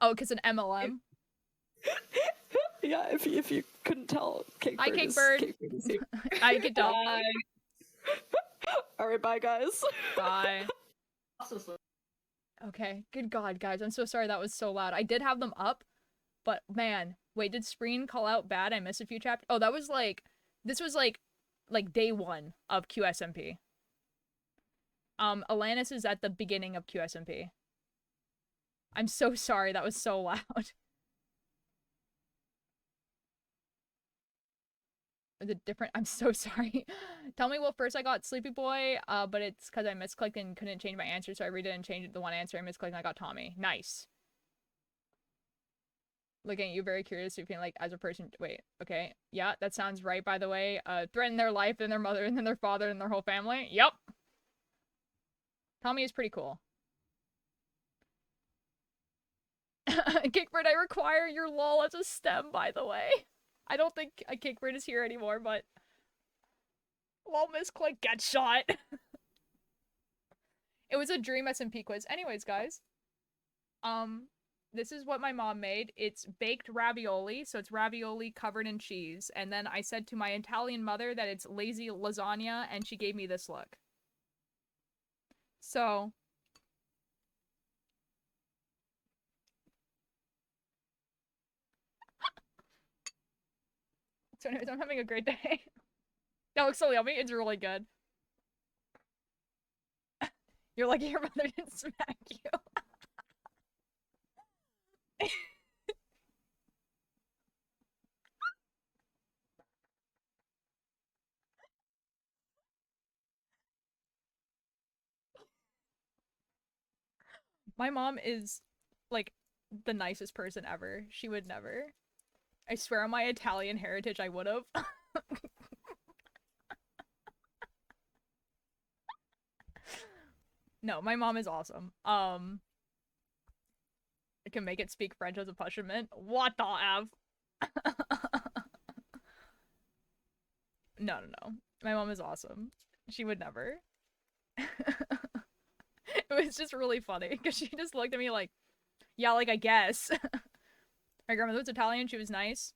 Oh, because an MLM. Yeah, if you couldn't tell, Hi, Cakebird. is here. I get done. Bye. All right, bye, guys. Bye. Okay. Good God, guys. I'm so sorry that was so loud. I did have them up, but man, wait, did Spreen call out bad? I missed a few chapters. Oh, that was like, this was like day one of QSMP. Alanis is at the beginning of QSMP. I'm so sorry, that was so loud. Is it different? I'm so sorry. Tell me what first I got Sleepy Boy, but it's because I misclicked and couldn't change my answer, so I redid and changed the one answer I misclicked and I got Tommy. Nice. Looking at you, very curious, you feeling like as a person. Wait, okay. Yeah, that sounds right, by the way. Threaten their life, then their mother, and then their father, and their whole family. Yep. Tommy is pretty cool. Kickbird, I require your lol as a stem, by the way. I don't think a Kickbird is here anymore, but lol misclick, get shot. It was a dream SMP quiz. Anyways, guys. This is what my mom made. It's baked ravioli, so it's ravioli covered in cheese. And then I said to my Italian mother that it's lazy lasagna, and she gave me this look. So... So anyways, I'm having a great day. That looks so yummy. It's really good. You're lucky your mother didn't smack you. My mom is, like, the nicest person ever. She would never. I swear on my Italian heritage, I would've. No, my mom is awesome. I can make it speak French as a punishment. What the F? No, no, no. My mom is awesome. She would never. It was just really funny, because she just looked at me like, yeah, like, I guess. My grandmother was Italian, she was nice.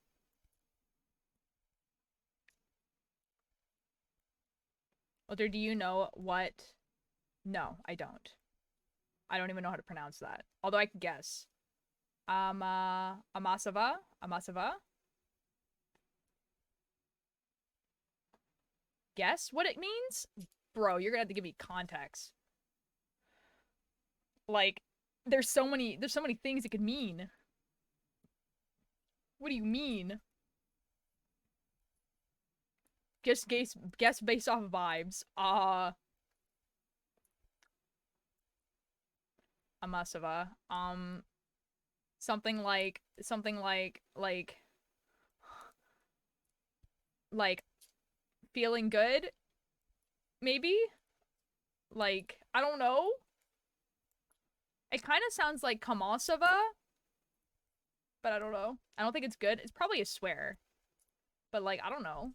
Walter, do you know what? No, I don't. I don't even know how to pronounce that. Although I can guess. Amasava? Amasava? Guess what it means? Bro, you're gonna have to give me context. Like, there's so many things it could mean. What do you mean? Guess based off of vibes. Amasava. Something like feeling good? Maybe? Like, I don't know. It kind of sounds like Kamasava, but I don't know. I don't think it's good. It's probably a swear. But, like, I don't know.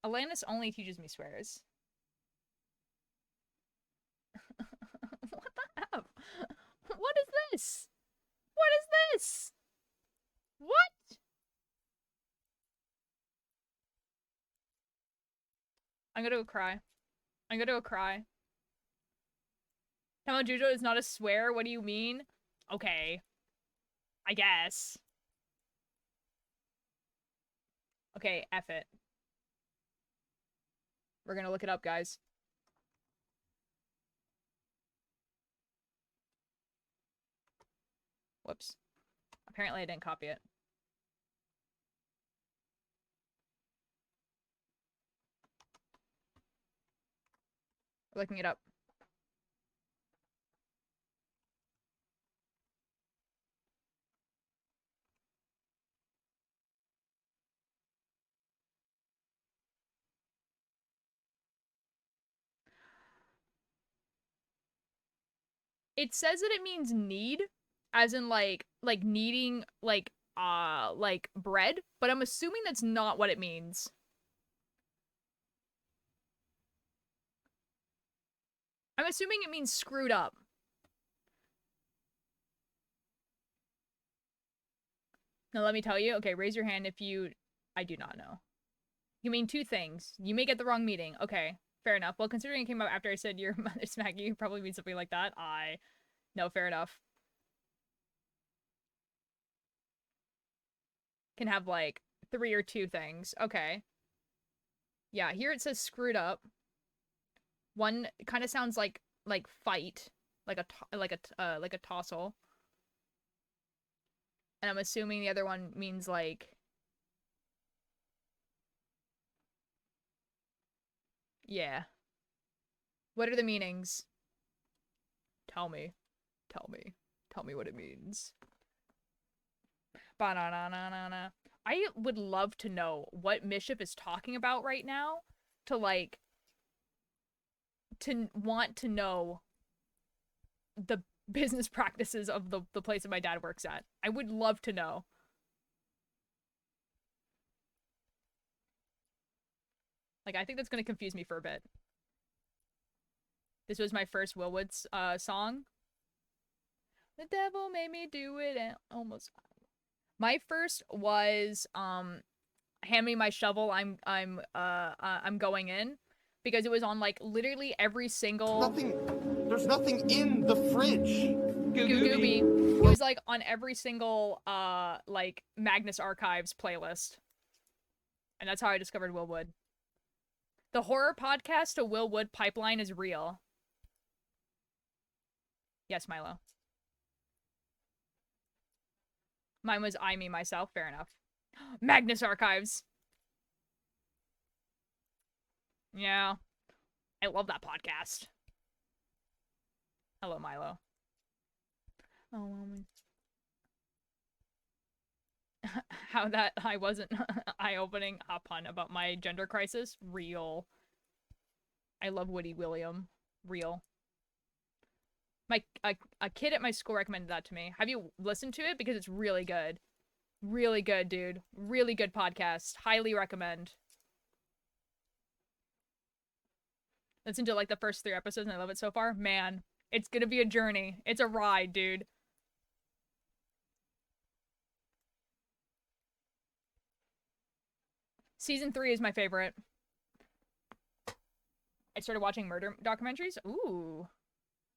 Alanis only teaches me swears. What the F? What is this? What is this? What? I'm gonna go cry. I'm gonna go cry. Tamajujo is not a swear? What do you mean? Okay. I guess. Okay, F it. We're gonna look it up, guys. Whoops. Apparently I didn't copy it. We're looking it up. It says that it means need, as in like needing like bread, but I'm assuming that's not what it means. I'm assuming it means screwed up. Now let me tell you. Okay, raise your hand if you... I do not know. You mean two things. You may get the wrong meaning. Okay, fair enough. Well, considering it came out after I said your mother smacked you, probably means something like that. No, fair enough. Can have, like, 3 or 2 things. Okay. Yeah, here it says screwed up. One kind of sounds like fight, like a tossle. And I'm assuming the other one means like yeah. What are the meanings? Tell me. Tell me. Tell me what it means. Ba-na-na-na-na-na. I would love to know what Mischief is talking about right now to like to want to know the business practices of the place that my dad works at. I would love to know. Like, I think that's going to confuse me for a bit. This was my first Willwood's song. The devil made me do it and almost. My first was hand me my shovel. I'm going in, because it was on like literally every single. There's nothing in the fridge. Gooby. It was like on every single like Magnus Archives playlist. And that's how I discovered Willwood. The horror podcast to Willwood pipeline is real. Yes, Milo. Mine was I, Me, Myself. Fair enough. Magnus Archives. Yeah. I love that podcast. Hello, Milo. Oh, how that I wasn't eye-opening a pun about my gender crisis. Real. I love Woody William. Real. A kid at my school recommended that to me. Have you listened to it? Because it's really good. Really good, dude. Really good podcast. Highly recommend. Listen to like the first 3 episodes and I love it so far. Man, it's gonna be a journey. It's a ride, dude. Season 3 is my favorite. I started watching murder documentaries. Ooh.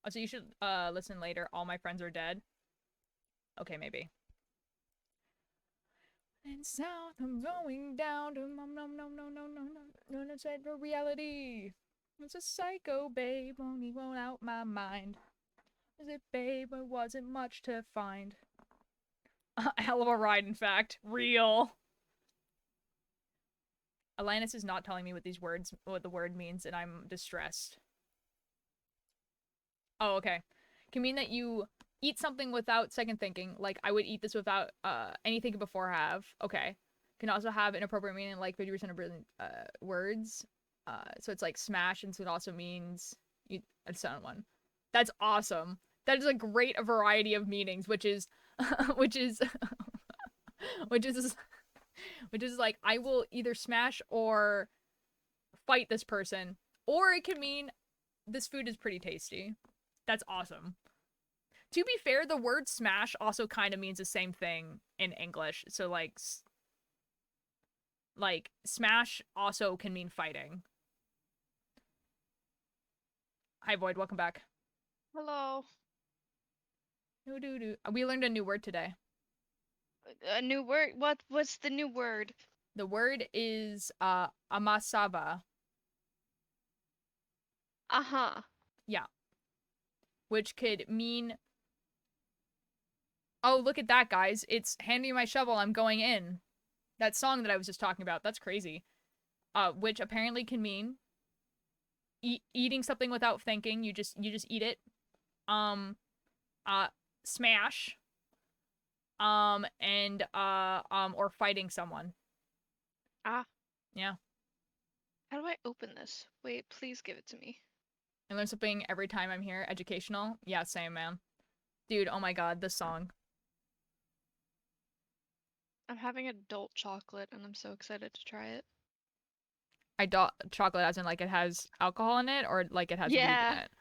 Oh, so you should listen later. All My Friends Are Dead. Okay, maybe. And south, I'm going down to no, it's for reality. It's a psycho babe, only won't out my mind. Is it babe, or wasn't much to find? A hell of a ride, in fact. Real. Alinus is not telling me what the word means, and I'm distressed. Oh, okay. Can mean that you eat something without second thinking. Like, I would eat this without any thinking before I have. Okay. Can also have inappropriate meaning, like 50% of brilliant words. So it's like smash, and so it also means you a sound one. That's awesome. That is a great variety of meanings, which is which is which is like I will either smash or fight this person, or it could mean this food is pretty tasty. That's awesome. To be fair, the word smash also kind of means the same thing in English. So like smash also can mean fighting. Hi Void, welcome back. Hello. We learned a new word today. A new word? What's the new word? The word is amasava. Uh-huh. Yeah. Which could mean, oh, look at that, guys. It's hand me my shovel, I'm going in. That song that I was just talking about. That's crazy. Which apparently can mean eating something without thinking. You just eat it. Smash. Or fighting someone. Ah. Yeah. How do I open this? Wait, please give it to me. I learn something every time I'm here. Educational. Yeah, same, man. Dude, oh my god, this song. I'm having adult chocolate and I'm so excited to try it. Chocolate as in like it has alcohol in it, or like it has weed in it?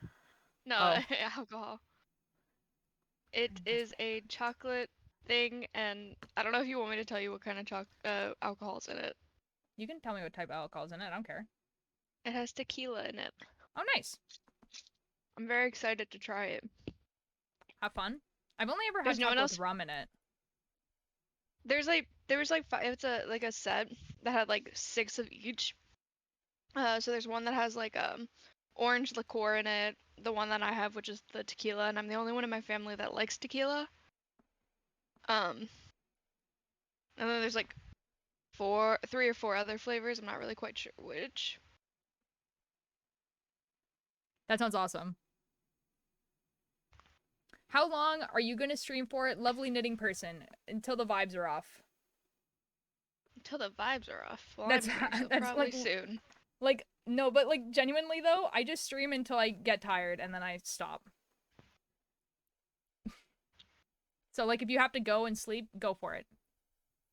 No, Oh. alcohol. It is a chocolate thing, and I don't know if you want me to tell you what kind of alcohol's in it. You can tell me what type of alcohol's in it. I don't care. It has tequila in it. Oh, nice. I'm very excited to try it. Have fun. I've only ever There's had no one chocolate else. with rum in it. There was like 5. It's a set that had like 6 of each. So there's one that has like orange liqueur in it. The one that I have, which is the tequila, and I'm the only one in my family that likes tequila. And then there's like 3 or 4 other flavors. I'm not really quite sure which. That sounds awesome. How long are you gonna stream for it, lovely knitting person, until the vibes are off? Until the vibes are off. Well, That's I'm here, so that's probably like soon. like no, but like genuinely though, I just stream until I get tired and then I stop. So like if you have to go and sleep, go for it.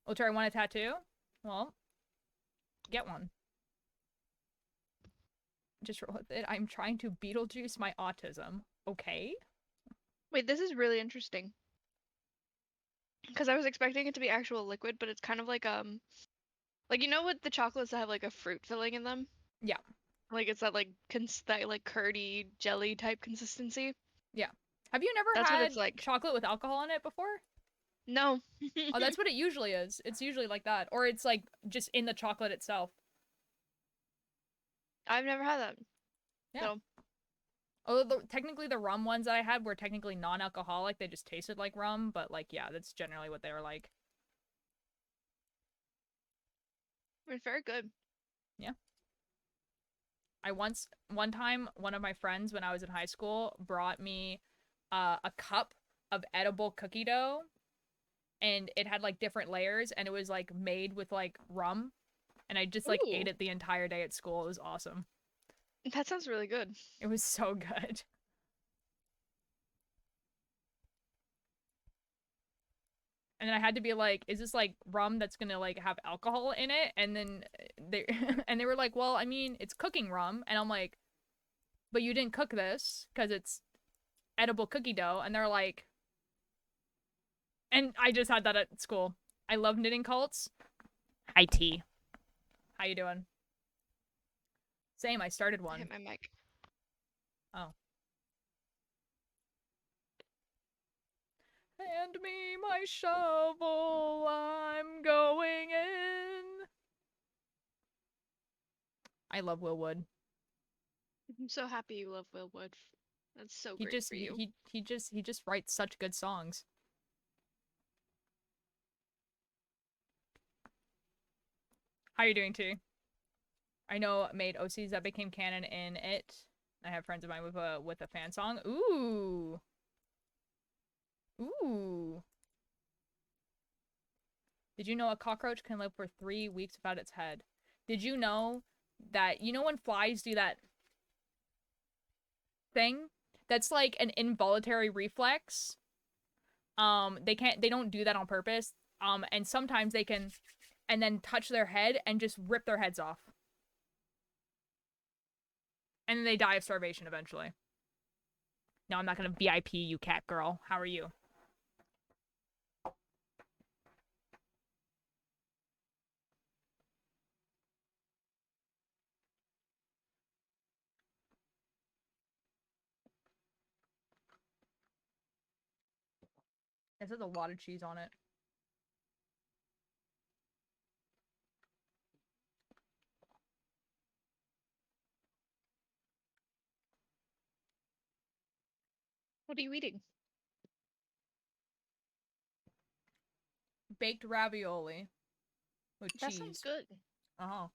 Ultra, I want a tattoo? Well, get one. Just roll with it. I'm trying to Beetlejuice my autism. Okay. Wait, this is really interesting. Because I was expecting it to be actual liquid, but it's kind of like you know what the chocolates that have like a fruit filling in them? Yeah. Like it's that that like curdy jelly type consistency. Yeah. Have you never That's what had it's like. chocolate with alcohol in it before? No. Oh, that's what it usually is. It's usually like that. Or it's like just in the chocolate itself. I've never had that. Yeah. So. Although technically the rum ones that I had were technically non-alcoholic. They just tasted like rum, but like yeah, that's generally what they were like. It's very good. Yeah. One time, one of my friends when I was in high school brought me a cup of edible cookie dough, and it had like different layers, and it was like made with like rum, and I just like ate Ooh. it the entire day at school. It was awesome. That sounds really good. It was so good. And then I had to be like, is this like rum that's gonna like have alcohol in it? And then they and they were like, well, I mean, it's cooking rum. And I'm like, but you didn't cook this because it's edible cookie dough. And they're like, and I just had that at school. I love knitting cults. Hi T. How you doing? Same, I started one. Hit my mic. Oh. Hand me my shovel, I'm going in. I love Will Wood. I'm so happy you love Will Wood. That's so great for you. He just writes such good songs. How you doing, T? I know made OCs that became canon in it. I have friends of mine with a fan song. Ooh. Ooh. Did you know a cockroach can live for 3 weeks without its head? Did you know that, you know when flies do that thing? That's like an involuntary reflex. They don't do that on purpose. And sometimes they can, and then touch their head and just rip their heads off. And then they die of starvation eventually. No, I'm not gonna VIP you, cat girl. How are you? It says a lot of cheese on it. What are you eating? Baked ravioli with That cheese. sounds good. Uh-huh.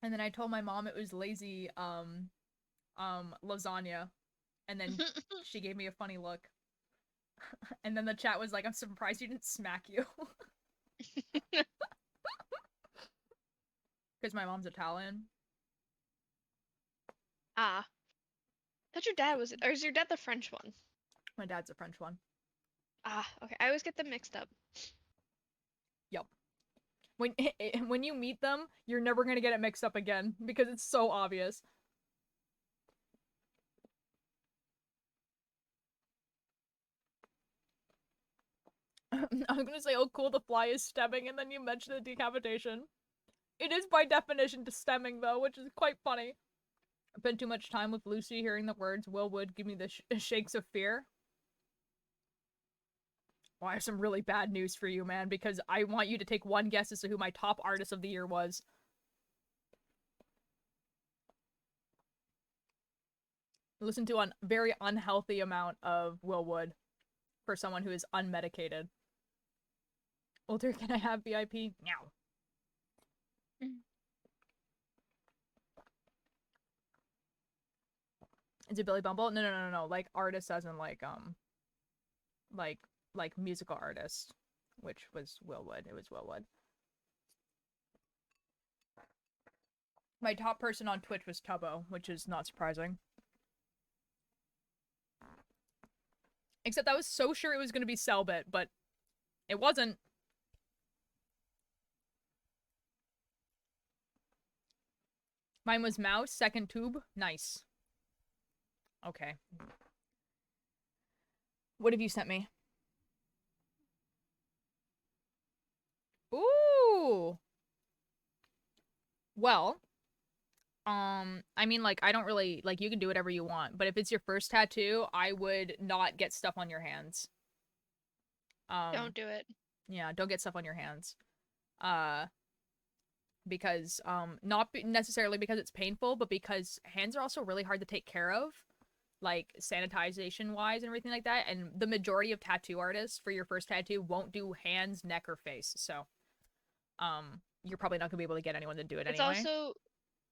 And then I told my mom it was lazy lasagna, and then she gave me a funny look. And then the chat was like, I'm surprised you didn't smack you. Because my mom's Italian. Ah. Thought your dad was, or is your dad the French one? My dad's a French one. Ah, okay. I always get them mixed up. Yep. When you meet them, you're never gonna get it mixed up again because it's so obvious. I'm gonna say, oh cool, the fly is stemming, and then you mention the decapitation. It is by definition to stemming though, which is quite funny. I spent too much time with Lucy hearing the words Will Wood give me the shakes of fear. Well, I have some really bad news for you, man, because I want you to take one guess as to who my top artist of the year was. Listen to a very unhealthy amount of Will Wood for someone who is unmedicated. Older, can I have VIP? Meow. Is it Billy Bumble? No. Like artist as in like musical artist, which was Will Wood. It was Will Wood. My top person on Twitch was Tubbo, which is not surprising. Except I was so sure it was going to be Selbit, but it wasn't. Mine was Mouse, second tube. Nice. Okay. What have you sent me? Ooh. Well, I mean, like, I don't really, like, you can do whatever you want, but if it's your first tattoo, I would not get stuff on your hands. Don't do it. Yeah, don't get stuff on your hands. Because, not necessarily because it's painful, but because hands are also really hard to take care of, like, sanitization-wise and everything like that, and the majority of tattoo artists for your first tattoo won't do hands, neck, or face, so, you're probably not gonna be able to get anyone to do it It's anyway. also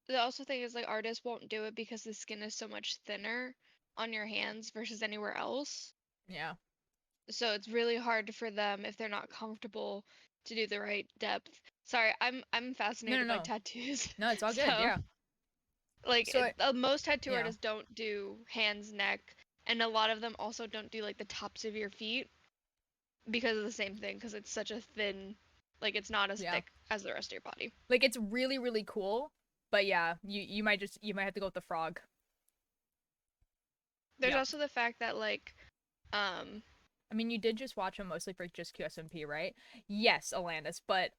the also thing is like artists won't do it because the skin is so much thinner on your hands versus anywhere else. Yeah. So it's really hard for them if they're not comfortable to do the right depth. Sorry, I'm fascinated by No. tattoos. No, it's all good, So, yeah. like So, most tattoo yeah. artists don't do hands, neck, and a lot of them also don't do like the tops of your feet because of the same thing, because it's such a thin, like it's not as Yeah. thick as the rest of your body. Like, it's really, really cool, but yeah, you might have to go with the frog. There's Yep. also the fact that like, I mean, you did just watch him mostly for just QSMP, right? Yes, Alandis, but,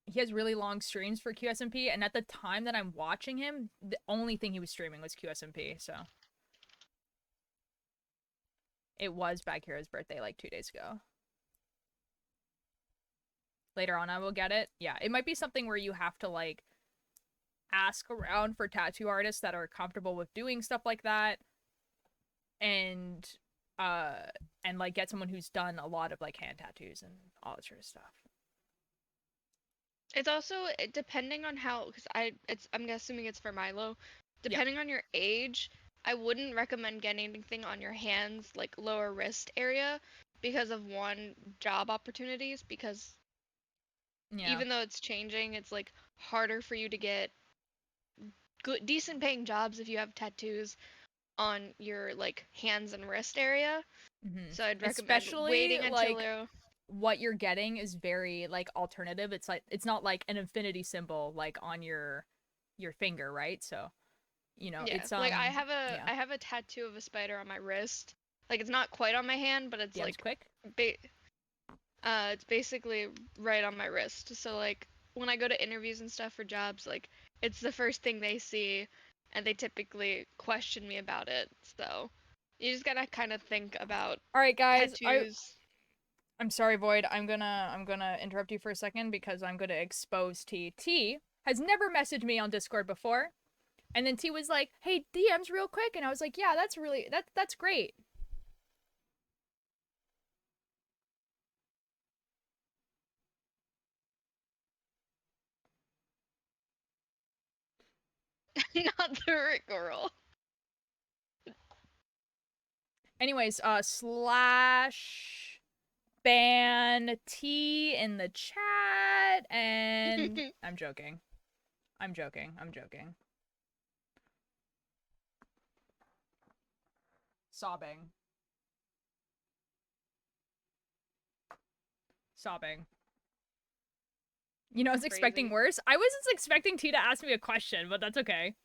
he has really long streams for QSMP, and at the time that I'm watching him, the only thing he was streaming was QSMP, so. It was Bag Hero's birthday, like, 2 days ago. Later on, I will get it. Yeah, it might be something where you have to, like, ask around for tattoo artists that are comfortable with doing stuff like that, and like, get someone who's done a lot of, like, hand tattoos and all that sort of stuff. it's also depending on how, because I'm assuming it's for Milo. Depending on your age, I wouldn't recommend getting anything on your hands, like lower wrist area, because of one, job opportunities. Because even though it's changing, it's like harder for you to get good, decent paying jobs if you have tattoos on your like hands and wrist area. So I'd recommend Especially, waiting until like, they're what you're getting is very, like, alternative. It's like, it's not like an infinity symbol, like, on your finger, right? So, you know, yeah. it's Like I have a tattoo of a spider on my wrist. Like it's not quite on my hand, but it's like quick. It's basically right on my wrist. So like when I go to interviews and stuff for jobs, like it's the first thing they see, and they typically question me about it. So you just gotta kind of think about. All right, guys. Tattoos. I'm sorry, Void. I'm gonna interrupt you for a second because I'm gonna expose T. T has never messaged me on Discord before, and then T was like, "Hey, DMs real quick," and I was like, "Yeah, that's great." Not the rigmarole. Anyways, slash ban T in the chat, and I'm joking. I'm joking. Sobbing. You know, I was expecting worse. I wasn't expecting T to ask me a question, but that's okay.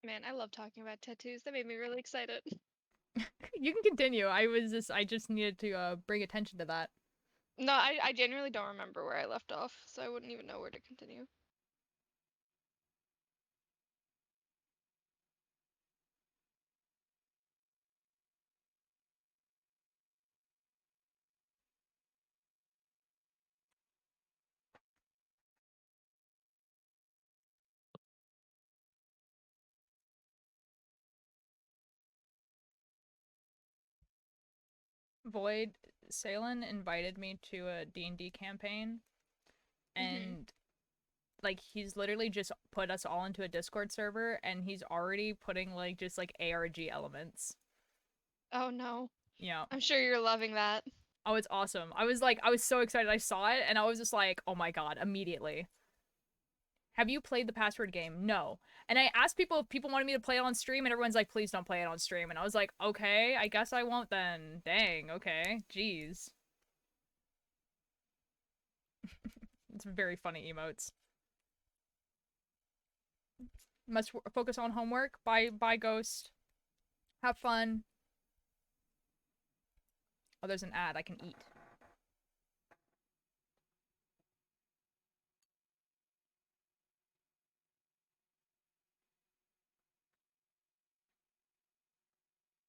Man, I love talking about tattoos. That made me really excited. You can continue. I just needed to bring attention to that. No, I genuinely don't remember where I left off, so I wouldn't even know where to continue. Void, Salen invited me to a D&D campaign, and like he's literally just put us all into a Discord server, and he's already putting like just like ARG elements. Oh no. Yeah. I'm sure you're loving that. Oh, it's awesome. I was so excited. I saw it, and I was just like, oh my god, immediately. Have you played the password game? No. And I asked people if people wanted me to play it on stream, and everyone's like, please don't play it on stream. And I was like, okay, I guess I won't then. Dang, okay. Jeez. It's very funny emotes. Must focus on homework. Bye, Ghost. Have fun. Oh, there's an ad. I can eat.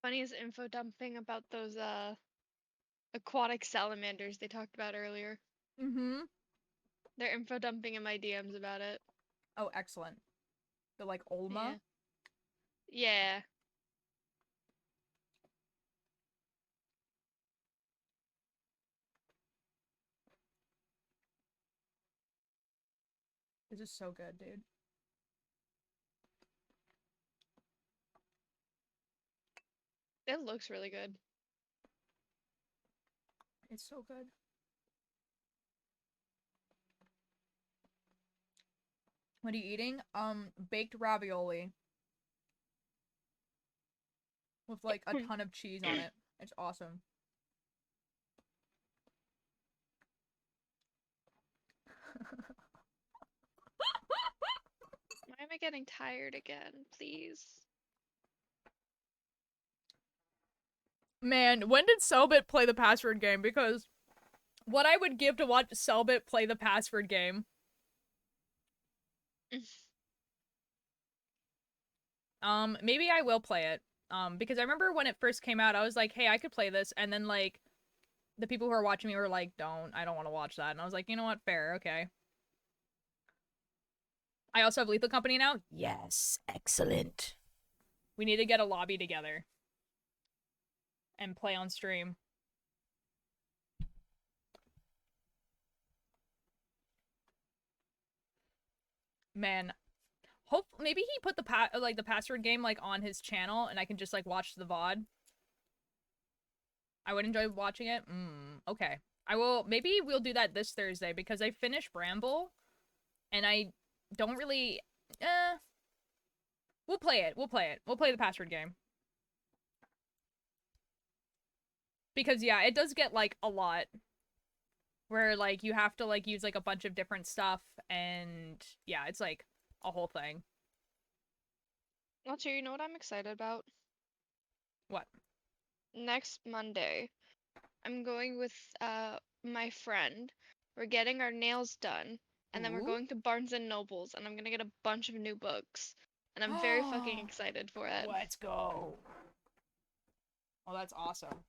Funniest info dumping about those aquatic salamanders they talked about earlier. Mm-hmm. They're info dumping in my DMs about it. Oh, excellent. The like Olma. Yeah. This is so good, dude. It looks really good. It's so good. What are you eating? Baked ravioli. With like a ton of cheese on it. It's awesome. Why am I getting tired again? Please. Man, when did Selbit play the password game? Because what I would give to watch Selbit play the password game. Maybe I will play it. Because I remember when it first came out, I was like, hey, I could play this, and then like the people who are watching me were like, I don't want to watch that. And I was like, you know what? Fair, okay. I also have Lethal Company now? Yes, excellent. We need to get a lobby together. And play on stream. Man. Hope maybe he put the password game like on his channel and I can just like watch the VOD. I would enjoy watching it. Okay. Maybe we'll do that this Thursday because I finished Bramble and I don't really we'll play it. We'll play the password game. Because yeah, it does get like a lot where like you have to like use like a bunch of different stuff and yeah, it's like a whole thing. Not sure, you know what I'm excited about? What? Next Monday, I'm going with my friend. We're getting our nails done, and then we're going to Barnes and Nobles, and I'm gonna get a bunch of new books. And I'm very fucking excited for it. Let's go. Oh, that's awesome.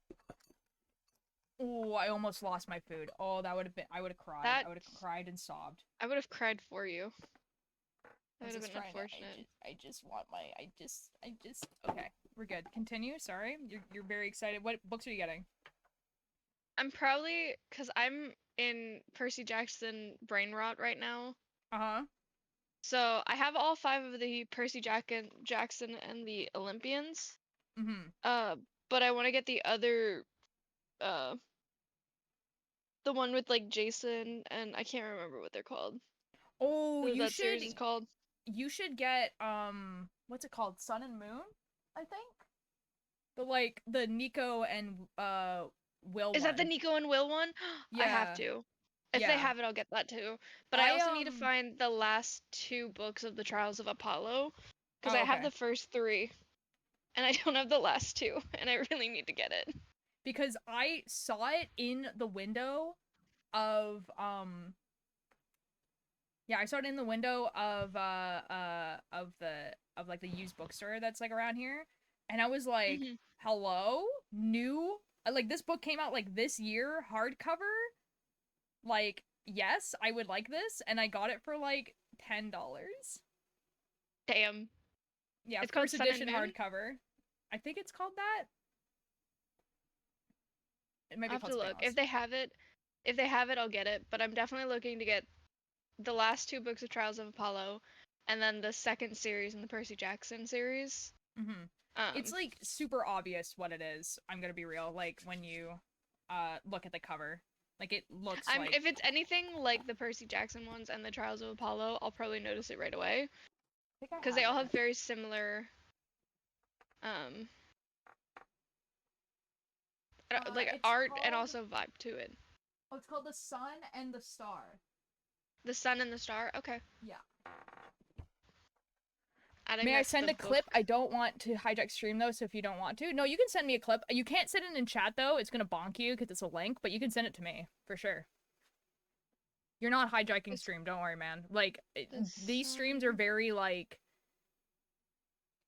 Oh, I almost lost my food. Oh, that would have been. I would have cried. I would have cried and sobbed. I would have cried for you. That would have been unfortunate. I just want my. I just. Okay, we're good. Continue. Sorry, you're very excited. What books are you getting? I'm probably because I'm in Percy Jackson brain rot right now. So I have all 5 of the Percy Jackson and the Olympians. But I want to get the other, the one with like Jason and I can't remember what they're called. Oh, that series is called. You should get what's it called? Sun and Moon, I think. The Nico and Will. Is that the Nico and Will one? Yeah. I have to. If they have it, I'll get that too. But I also need to find the last 2 books of the Trials of Apollo because I have the first 3 and I don't have the last 2 and I really need to get it. Because I saw it in the window of yeah, I saw it in the window of like the used bookstore that's like around here, and I was like, hello, new, like this book came out like this year, hardcover, like yes, I would like this, and I got it for like $10. Damn. Yeah, it's first edition hardcover. I think it's called that. It might I'll be have called to look. Spangos. If they have it, I'll get it. But I'm definitely looking to get the last 2 books of Trials of Apollo, and then the second series in the Percy Jackson series. It's like super obvious what it is. I'm gonna be real. Like when you look at the cover, like it looks like. If it's anything like the Percy Jackson ones and the Trials of Apollo, I'll probably notice it right away. Because they all have very similar, like art and also vibe to it. Oh, it's called The Sun and the Star. The Sun and the Star. Okay. Yeah. Adding May that I to send the a clip? I don't want to hijack stream though, so if you don't want to. No, you can send me a clip. You can't send it in chat though. It's gonna bonk you because it's a link, but you can send it to me for sure. You're not hijacking stream, don't worry, man. Like, these streams are very, like,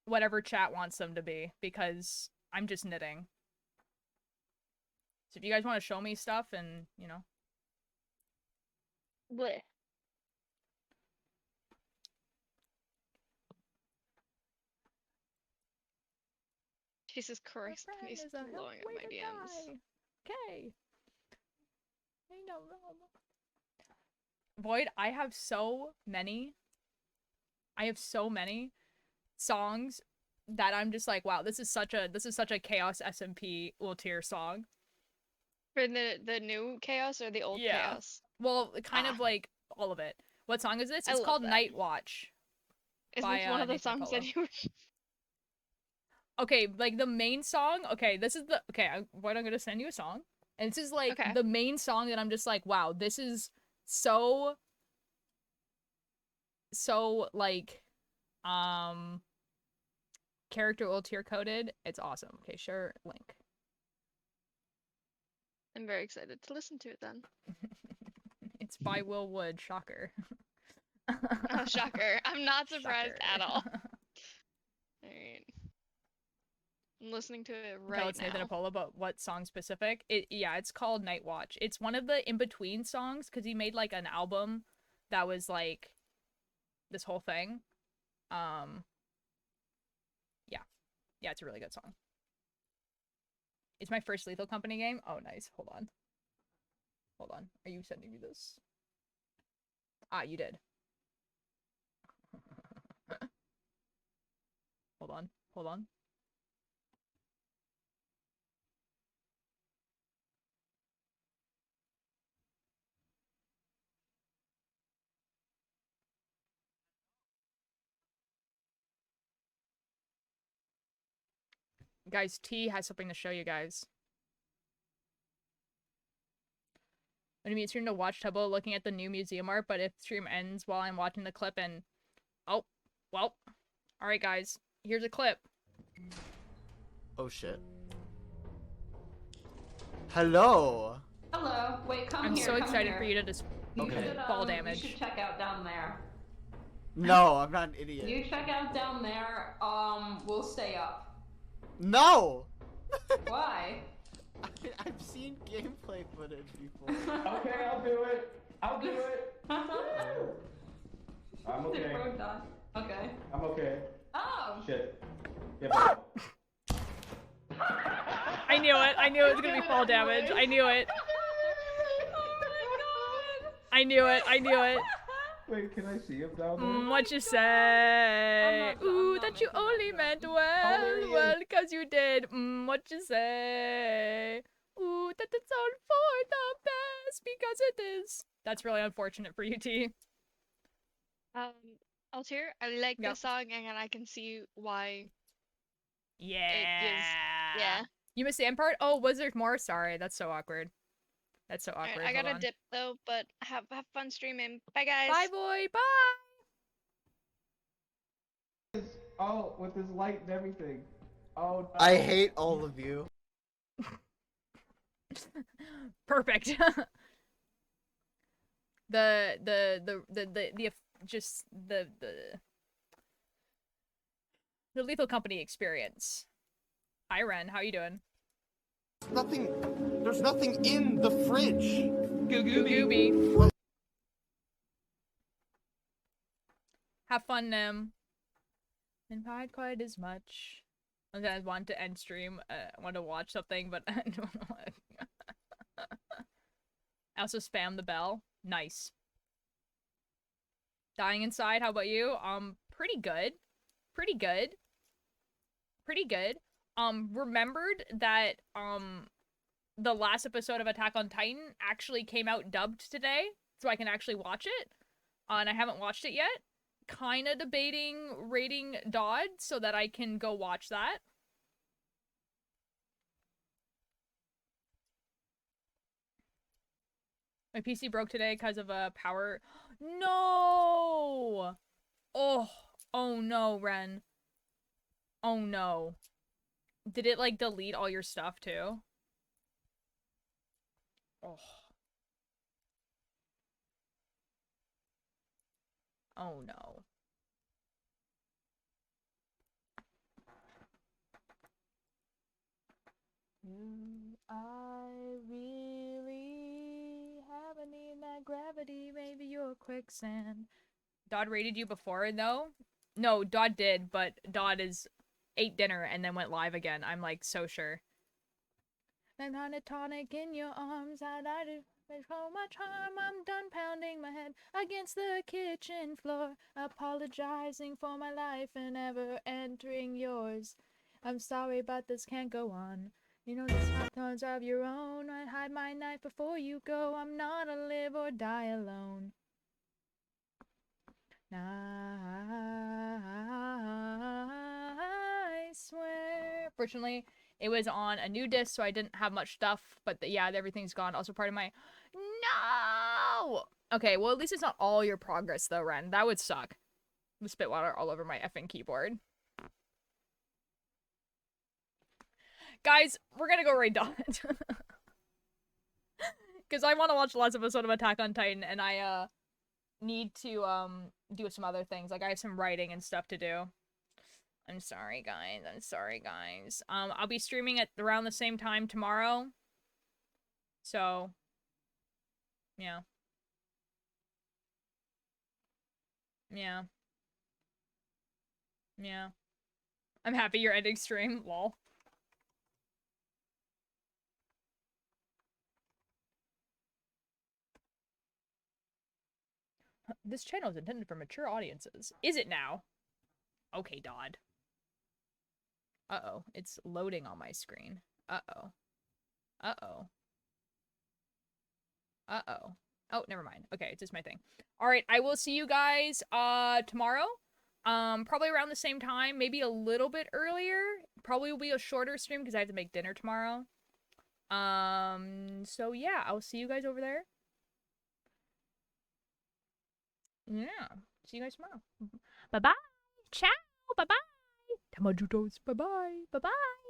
whatever chat wants them to be, because I'm just knitting. So if you guys want to show me stuff and, you know. Bleh. Jesus Christ, he's blowing up my DMs. Okay. I know. Void, I have so many songs that I'm just like, wow, this is such a Chaos SMP tier song. For the new Chaos or the old Chaos? Well, kind of like all of it. What song is this? It's called Night Watch. Is this one of the songs that you were... Okay, like the main song. Okay, this is the I'm gonna send you a song, and this is like the main song that I'm just like, wow, this is so like, character tier coded. It's awesome. Okay, share link. I'm very excited to listen to it then. It's by Will Wood. Shocker. Oh, shocker! I'm not surprised at all. All right. I'm listening to it right now. It's Nathan Apollo, but what song specific? It's called Night Watch. It's one of the in-between songs, because he made, like, an album that was, like, this whole thing. Yeah, it's a really good song. It's my first Lethal Company game. Oh, nice. Hold on. Are you sending me this? Ah, you did. Hold on. Guys, T has something to show you guys. When you stream to watch Tubbo looking at the new museum art, but if stream ends while I'm watching the clip and... Oh, well. Alright, guys. Here's a clip. Oh, shit. Hello! Hello. Wait, come I'm here. so excited for you to just fall damage. You should check out down there. No, I'm not an idiot. You check out down there. We'll stay up. No! Why? I've seen gameplay footage before. Okay, I'll do it. I'm okay. Okay. I'm okay. Oh. Shit. Yeah, I knew it. I knew it was gonna be fall damage. I knew it. I knew it. Wait, can I see him down there? What you say? Ooh, that you only meant well, cause you did. What you say? Ooh, that it's all for the best, because it is. That's really unfortunate for you, T. Altier, I like the song, and I can see why. Yeah. It is. Yeah. You missed the end part? Oh, was there more? Sorry, that's so awkward. That's so awkward. Right, I gotta dip though, but have fun streaming. Bye, guys. Bye, boy. Bye. Oh, with this light and everything. Oh, no. I hate all of you. Perfect. the Lethal Company experience. Hi, Ren. How you doing? There's nothing in the fridge. Gooby. Have fun, Nim. And not quite as much. Sometimes I want to end stream. I want to watch something, but I don't know. I also spam the bell. Nice. Dying inside, how about you? Pretty good. Pretty good. Pretty good. Remembered that, the last episode of Attack on Titan actually came out dubbed today, so I can actually watch it. And I haven't watched it yet. Kinda debating rating Dodd so that I can go watch that. My PC broke today because of a power. No! Oh, oh no, Ren. Oh no. Did it like delete all your stuff too? Oh. Oh no. I really have a need that gravity, maybe you're quicksand. Dodd rated you before, though? No, Dodd did, but Dodd ate dinner and then went live again. I'm like so sure. And on a tonic in your arms, how'd I do? There's so much harm, I'm done pounding my head against the kitchen floor, apologizing for my life and ever entering yours. I'm sorry, but this can't go on. You know this hot tones of your own. I hide my knife before you go. I'm not a live or die alone. I swear. Fortunately, it was on a new disc, so I didn't have much stuff. But yeah, everything's gone. Also part of my... No! Okay, well, at least it's not all your progress, though, Ren. That would suck. The spit water all over my effing keyboard. Guys, we're gonna go raid Dawn. Because I want to watch the last episode of Attack on Titan, and I, need to, do some other things. Like, I have some writing and stuff to do. I'm sorry, guys. I'm sorry, guys. I'll be streaming at around the same time tomorrow. So, yeah. Yeah. Yeah. I'm happy you're ending stream, lol. This channel is intended for mature audiences. Is it now? Okay, Dodd. Uh-oh. It's loading on my screen. Uh-oh. Uh-oh. Uh-oh. Oh, never mind. Okay, it's just my thing. Alright, I will see you guys, tomorrow. Probably around the same time, maybe a little bit earlier. Probably will be a shorter stream because I have to make dinner tomorrow. So yeah, I'll see you guys over there. Yeah. See you guys tomorrow. Bye-bye. Ciao. Bye-bye. Tamajutos. Bye-bye. Bye-bye.